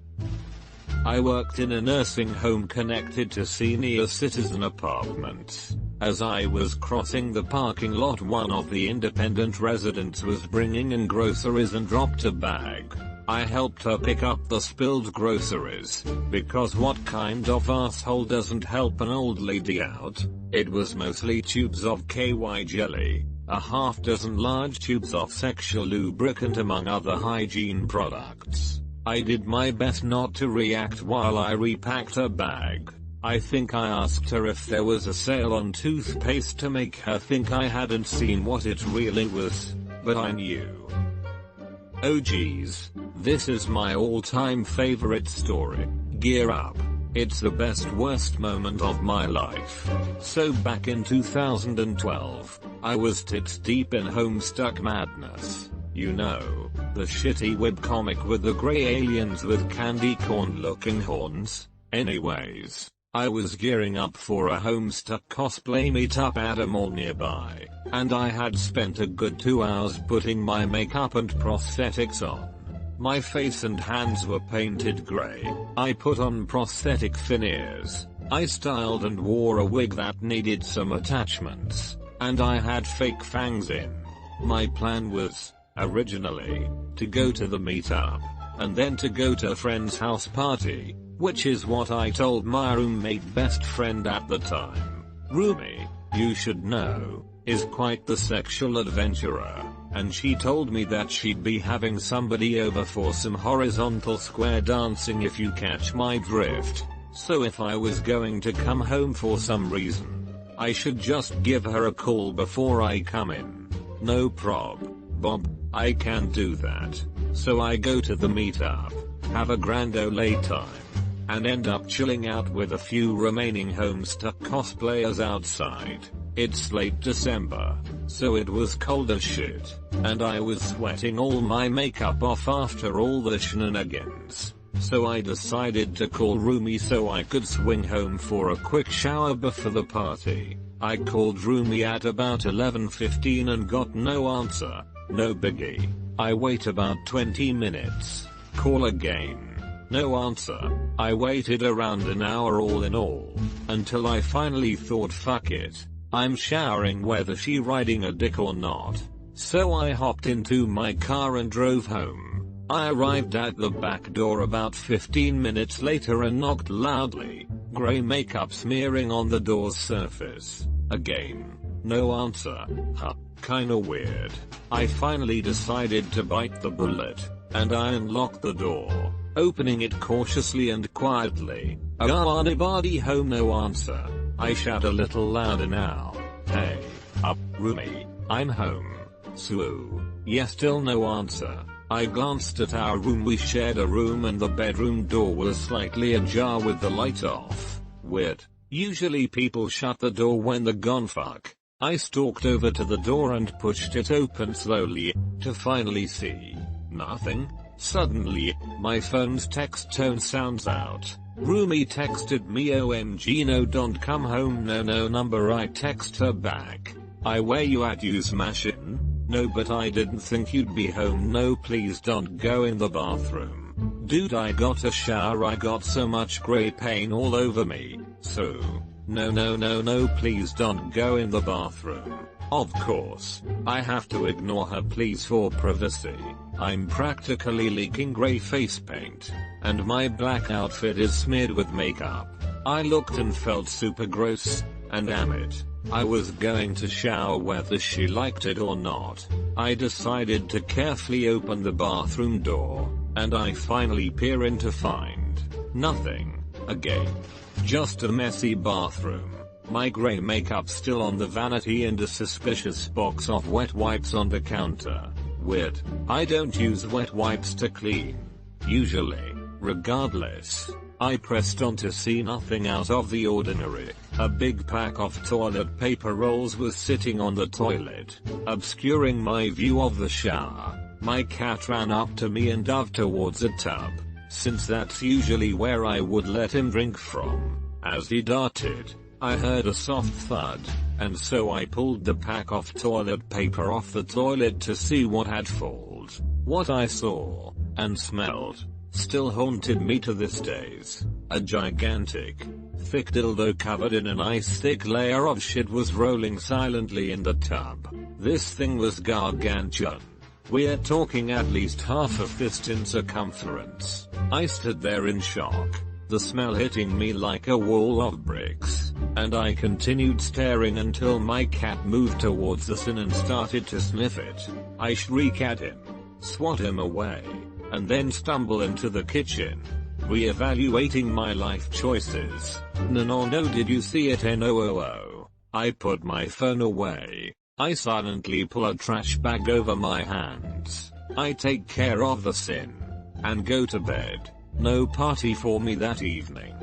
I worked in a nursing home connected to senior citizen apartments. As I was crossing the parking lot, one of the independent residents was bringing in groceries and dropped a bag. I helped her pick up the spilled groceries, because what kind of asshole doesn't help an old lady out? It was mostly tubes of KY jelly, a half dozen large tubes of sexual lubricant among other hygiene products. I did my best not to react while I repacked her bag. I think I asked her if there was a sale on toothpaste to make her think I hadn't seen what it really was, but I knew. Oh geez, this is my all-time favorite story. Gear up. It's the best worst moment of my life. So back in 2012, I was tits deep in Homestuck madness. You know, the shitty webcomic with the grey aliens with candy corn looking horns. Anyways, I was gearing up for a Homestuck cosplay meetup at a mall nearby, and I had spent a good 2 hours putting my makeup and prosthetics on. My face and hands were painted grey. I put on prosthetic veneers. I styled and wore a wig that needed some attachments, and I had fake fangs in. My plan was, originally, to go to the meetup, and then to go to a friend's house party, which is what I told my roommate best friend at the time. Roomie, you should know, is quite the sexual adventurer, and she told me that she'd be having somebody over for some horizontal square dancing, if you catch my drift. So if I was going to come home for some reason, I should just give her a call before I come in. No prob, Bob, I can't do that. So I go to the meetup, have a grand ole time, and end up chilling out with a few remaining Homestuck cosplayers outside. It's late December, so it was cold as shit, and I was sweating all my makeup off after all the shenanigans. So I decided to call Roomie so I could swing home for a quick shower before the party. I called Roomie at about 11:15 and got no answer. No biggie. I wait about 20 minutes. Call again. No answer. I waited around an hour all in all, until I finally thought fuck it. I'm showering whether she riding a dick or not. So I hopped into my car and drove home. I arrived at the back door about 15 minutes later and knocked loudly, grey makeup smearing on the door's surface. Again, no answer. Huh, kinda weird. I finally decided to bite the bullet, and I unlocked the door, opening it cautiously and quietly. Anybody home? No answer. I shout a little louder now. Hey, up, roomie, I'm home. So, yeah, still no answer. I glanced at our room. We shared a room and the bedroom door was slightly ajar with the light off. Weird. Usually people shut the door when they're gone fuck. I stalked over to the door and pushed it open slowly, to finally see nothing. Suddenly, my phone's text tone sounds out. Roomie texted me, OMG no, don't come home, no number. I text her back, I where you at, you smashin'? No, but I didn't think you'd be home, no please don't go in the bathroom. Dude, I got a shower, I got so much gray paint all over me, so no please don't go in the bathroom. Of course, I have to ignore her pleas for privacy. I'm practically leaking grey face paint, and my black outfit is smeared with makeup. I looked and felt super gross, and damn it, I was going to shower whether she liked it or not. I decided to carefully open the bathroom door, and I finally peer in to find nothing. Again, just a messy bathroom. My grey makeup still on the vanity and a suspicious box of wet wipes on the counter. Weird. I don't use wet wipes to clean. Usually. Regardless, I pressed on to see nothing out of the ordinary. A big pack of toilet paper rolls was sitting on the toilet, obscuring my view of the shower. My cat ran up to me and dove towards a tub, since that's usually where I would let him drink from. As he darted, I heard a soft thud, and so I pulled the pack of toilet paper off the toilet to see what had fallen. What I saw and smelled still haunted me to this day. A gigantic, thick dildo covered in a nice thick layer of shit was rolling silently in the tub. This thing was gargantuan. We're talking at least half a fist in circumference. I stood there in shock, the smell hitting me like a wall of bricks, and I continued staring until my cat moved towards us and started to sniff it. I shriek at him, swat him away, and then stumble into the kitchen, re-evaluating my life choices. No, did you see it? No. I put my phone away. I silently pull a trash bag over my hands. I take care of the sin, and go to bed. No party for me that evening.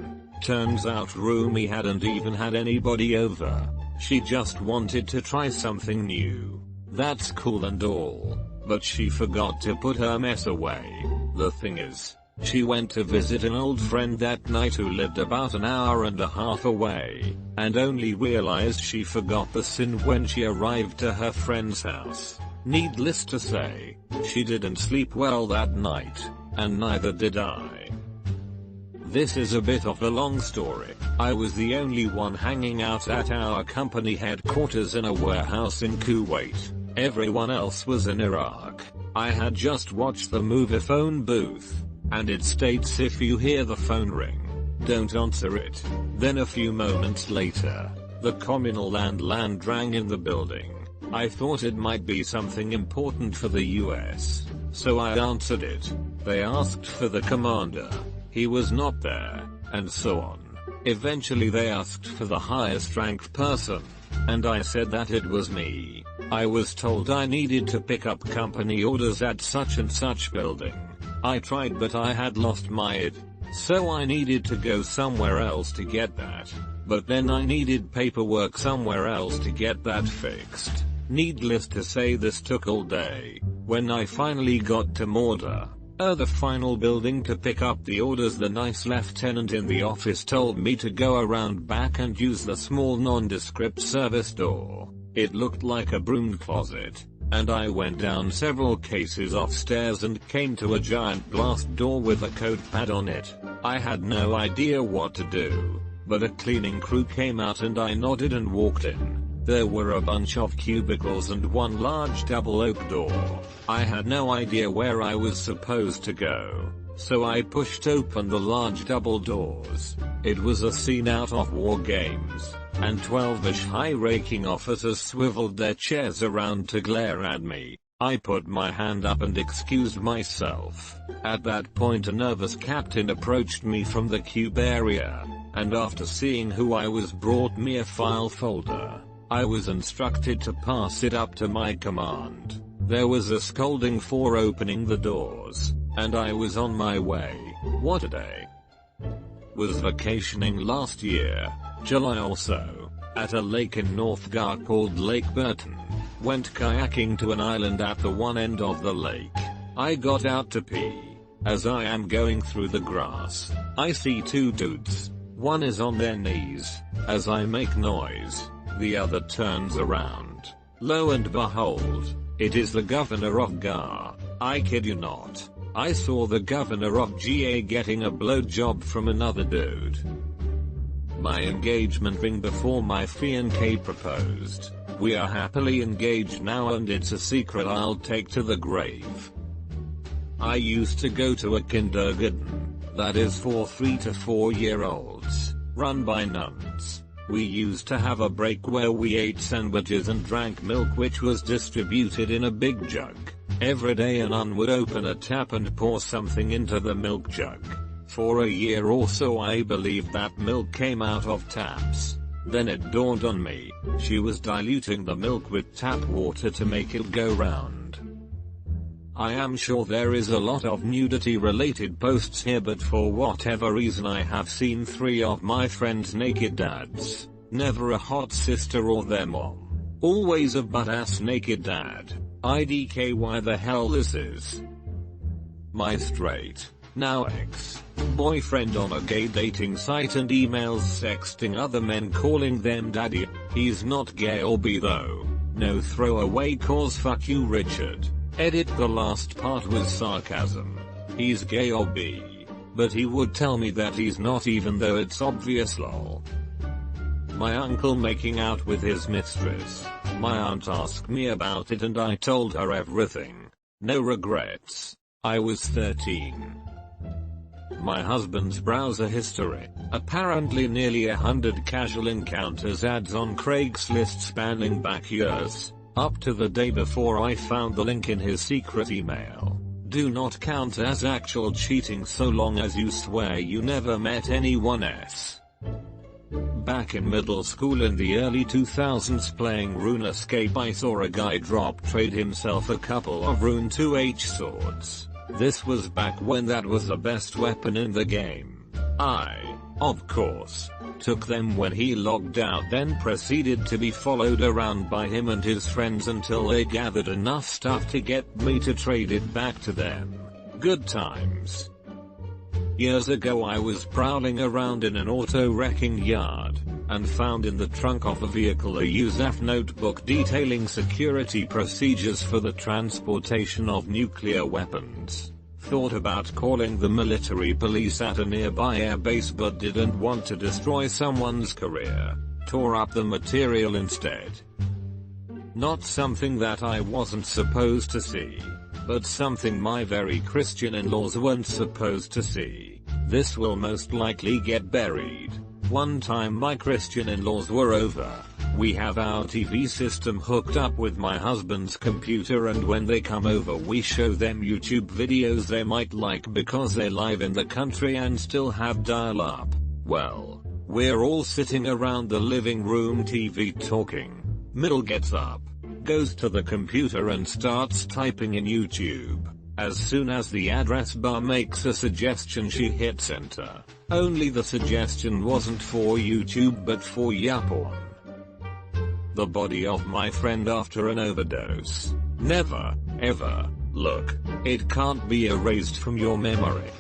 Turns out roomie hadn't even had anybody over. She just wanted to try something new. That's cool and all, but she forgot to put her mess away. The thing is, she went to visit an old friend that night who lived about an hour and a half away, and only realized she forgot the sin when she arrived to her friend's house. Needless to say, she didn't sleep well that night, and neither did I. This is a bit of a long story. I was the only one hanging out at our company headquarters in a warehouse in Kuwait. Everyone else was in Iraq. I had just watched the movie Phone Booth, and it states if you hear the phone ring, don't answer it. Then a few moments later, the communal landline rang in the building. I thought it might be something important for the US, so I answered it. They asked for the commander. He was not there, and so on. Eventually they asked for the highest ranked person, and I said that it was me. I was told I needed to pick up company orders at such and such building. I tried, but I had lost my ID, so I needed to go somewhere else to get that. But then I needed paperwork somewhere else to get that fixed. Needless to say, this took all day. When I finally got to Mortar, the final building to pick up the orders, the nice lieutenant in the office told me to go around back and use the small nondescript service door. It looked like a broom closet, and I went down several cases of stairs and came to a giant glass door with a code pad on it. I had no idea what to do, but a cleaning crew came out and I nodded and walked in. There were a bunch of cubicles and one large double oak door. I had no idea where I was supposed to go, so I pushed open the large double doors. It was a scene out of War Games, and 12-ish high-ranking officers swiveled their chairs around to glare at me. I put my hand up and excused myself. At that point a nervous captain approached me from the cube area, and after seeing who I was brought me a file folder. I was instructed to pass it up to my command. There was a scolding for opening the doors, and I was on my way. What a day. Was vacationing last year, July also, at a lake in Northgard called Lake Burton. Went kayaking to an island at the one end of the lake. I got out to pee. As I am going through the grass, I see two dudes. One is on their knees. As I make noise, the other turns around. Lo and behold, it is the governor of GA. I kid you not. I saw the governor of GA getting a blowjob from another dude. My engagement ring before my fiancé proposed. We are happily engaged now and it's a secret I'll take to the grave. I used to go to a kindergarten, that is for 3 to 4 year olds, run by nuns. We used to have a break where we ate sandwiches and drank milk which was distributed in a big jug. Every day a nun would open a tap and pour something into the milk jug. For a year or so I believed that milk came out of taps. Then it dawned on me, she was diluting the milk with tap water to make it go round. I am sure there is a lot of nudity related posts here, but for whatever reason I have seen 3 of my friends' naked dads. Never a hot sister or their mom. Always a butt-ass naked dad. IDK why the hell this is. My straight, now ex-boyfriend on a gay dating site and emails sexting other men calling them daddy. He's not gay or bi though. No throwaway cause fuck you Richard. Edit the last part with sarcasm. He's gay or bi. But he would tell me that he's not even though it's obvious lol. My uncle making out with his mistress. My aunt asked me about it and I told her everything. No regrets. I was 13. My husband's browser history. Apparently nearly 100 casual encounters ads on Craigslist spanning back years. Up to the day before I found the link in his secret email. Do not count as actual cheating so long as you swear you never met anyone else. Back in middle school in the early 2000s playing RuneScape I saw a guy drop trade himself a couple of Rune 2H swords. This was back when that was the best weapon in the game. I, of course, took them when he logged out, then proceeded to be followed around by him and his friends until they gathered enough stuff to get me to trade it back to them. Good times. Years ago I was prowling around in an auto wrecking yard, and found in the trunk of a vehicle a USAF notebook detailing security procedures for the transportation of nuclear weapons. Thought about calling the military police at a nearby airbase but didn't want to destroy someone's career. Tore up the material instead. Not something that I wasn't supposed to see, but something my very Christian in-laws weren't supposed to see. This will most likely get buried. One time my Christian in-laws were over. We have our TV system hooked up with my husband's computer and when they come over we show them YouTube videos they might like because they live in the country and still have dial-up. Well, we're all sitting around the living room TV talking. Middle gets up, goes to the computer and starts typing in YouTube. As soon as the address bar makes a suggestion she hits enter. Only the suggestion wasn't for YouTube but for YouPorn. The body of my friend after an overdose. Never, ever, look, it can't be erased from your memory.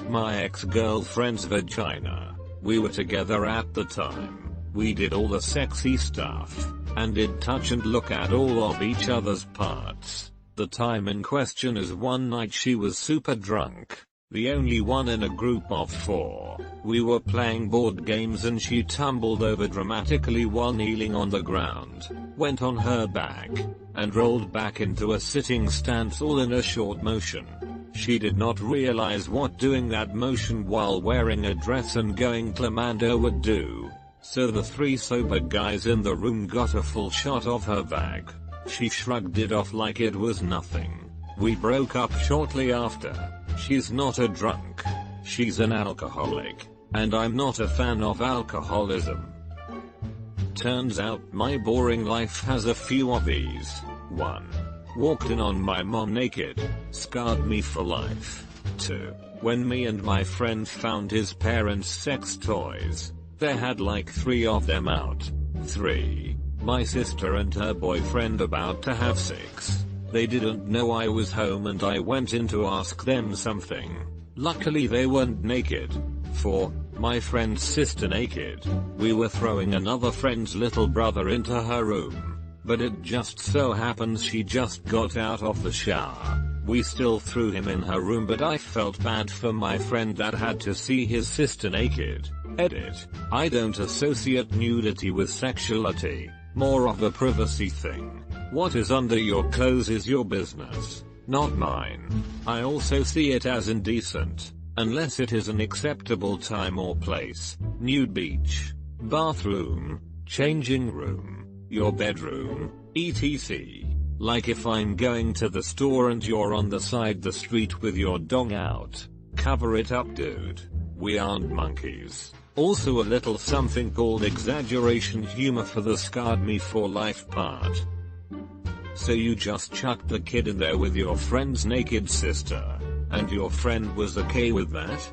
My ex-girlfriend's vagina. We were together at the time. We did all the sexy stuff, and did touch and look at all of each other's parts. The time in question is one night she was super drunk. The only one in a group of 4. We were playing board games and she tumbled over dramatically while kneeling on the ground, went on her back, and rolled back into a sitting stance all in a short motion. She did not realize what doing that motion while wearing a dress and going commando would do. So the 3 sober guys in the room got a full shot of her vag. She shrugged it off like it was nothing. We broke up shortly after. She's not a drunk. She's an alcoholic. And I'm not a fan of alcoholism. Turns out my boring life has a few of these. 1. Walked in on my mom naked. Scarred me for life. 2. When me and my friend found his parents' sex toys. They had like 3 of them out. 3. My sister and her boyfriend about to have sex. They didn't know I was home and I went in to ask them something. Luckily they weren't naked. 4. My friend's sister naked. We were throwing another friend's little brother into her room. But it just so happens she just got out of the shower. We still threw him in her room, but I felt bad for my friend that had to see his sister naked. Edit. I don't associate nudity with sexuality. More of a privacy thing. What is under your clothes is your business, not mine. I also see it as indecent, unless it is an acceptable time or place. Nude beach, bathroom, changing room, your bedroom, etc. Like if I'm going to the store and you're on the side the street with your dong out. Cover it up, dude. We aren't monkeys. Also a little something called exaggeration humor for the scarred me for life part. So you just chucked the kid in there with your friend's naked sister, and your friend was okay with that?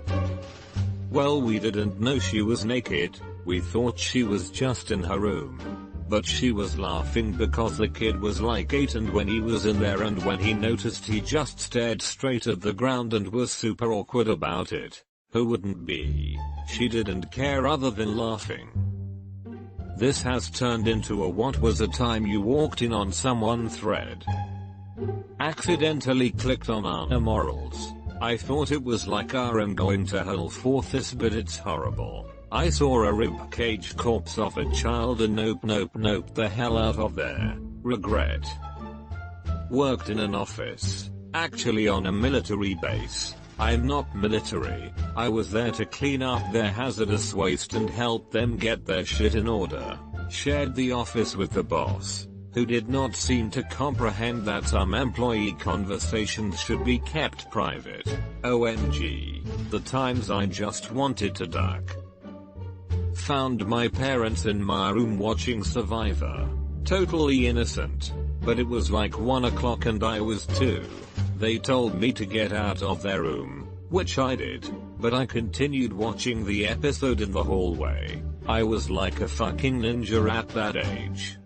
Well, we didn't know she was naked, we thought she was just in her room. But she was laughing because the kid was like 8 and when he was in there and when he noticed he just stared straight at the ground and was super awkward about it. Who wouldn't be? She didn't care other than laughing. This has turned into a what was a time you walked in on someone thread. Accidentally clicked on our morals. I thought it was like I'm going to hell for this, but it's horrible. I saw a ribcage corpse of a child and nope the hell out of there. Regret. Worked in an office. Actually on a military base. I'm not military. I was there to clean up their hazardous waste and help them get their shit in order. Shared the office with the boss, who did not seem to comprehend that some employee conversations should be kept private. OMG. The times I just wanted to duck. Found my parents in my room watching Survivor. Totally innocent. But it was like 1 o'clock and I was 2. They told me to get out of their room, which I did, but I continued watching the episode in the hallway. I was like a fucking ninja at that age.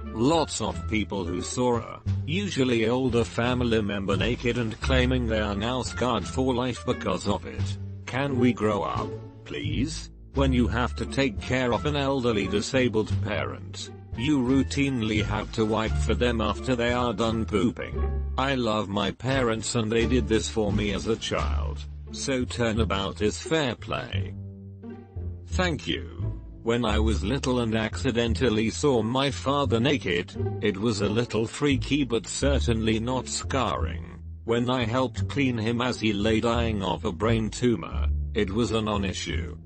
Lots of people who saw a, usually older family member naked and claiming they are now scarred for life because of it. Can we grow up, please? When you have to take care of an elderly disabled parent, you routinely have to wipe for them after they are done pooping. I love my parents and they did this for me as a child, so turnabout is fair play. Thank you. When I was little and accidentally saw my father naked, it was a little freaky but certainly not scarring. When I helped clean him as he lay dying of a brain tumor, it was a non-issue.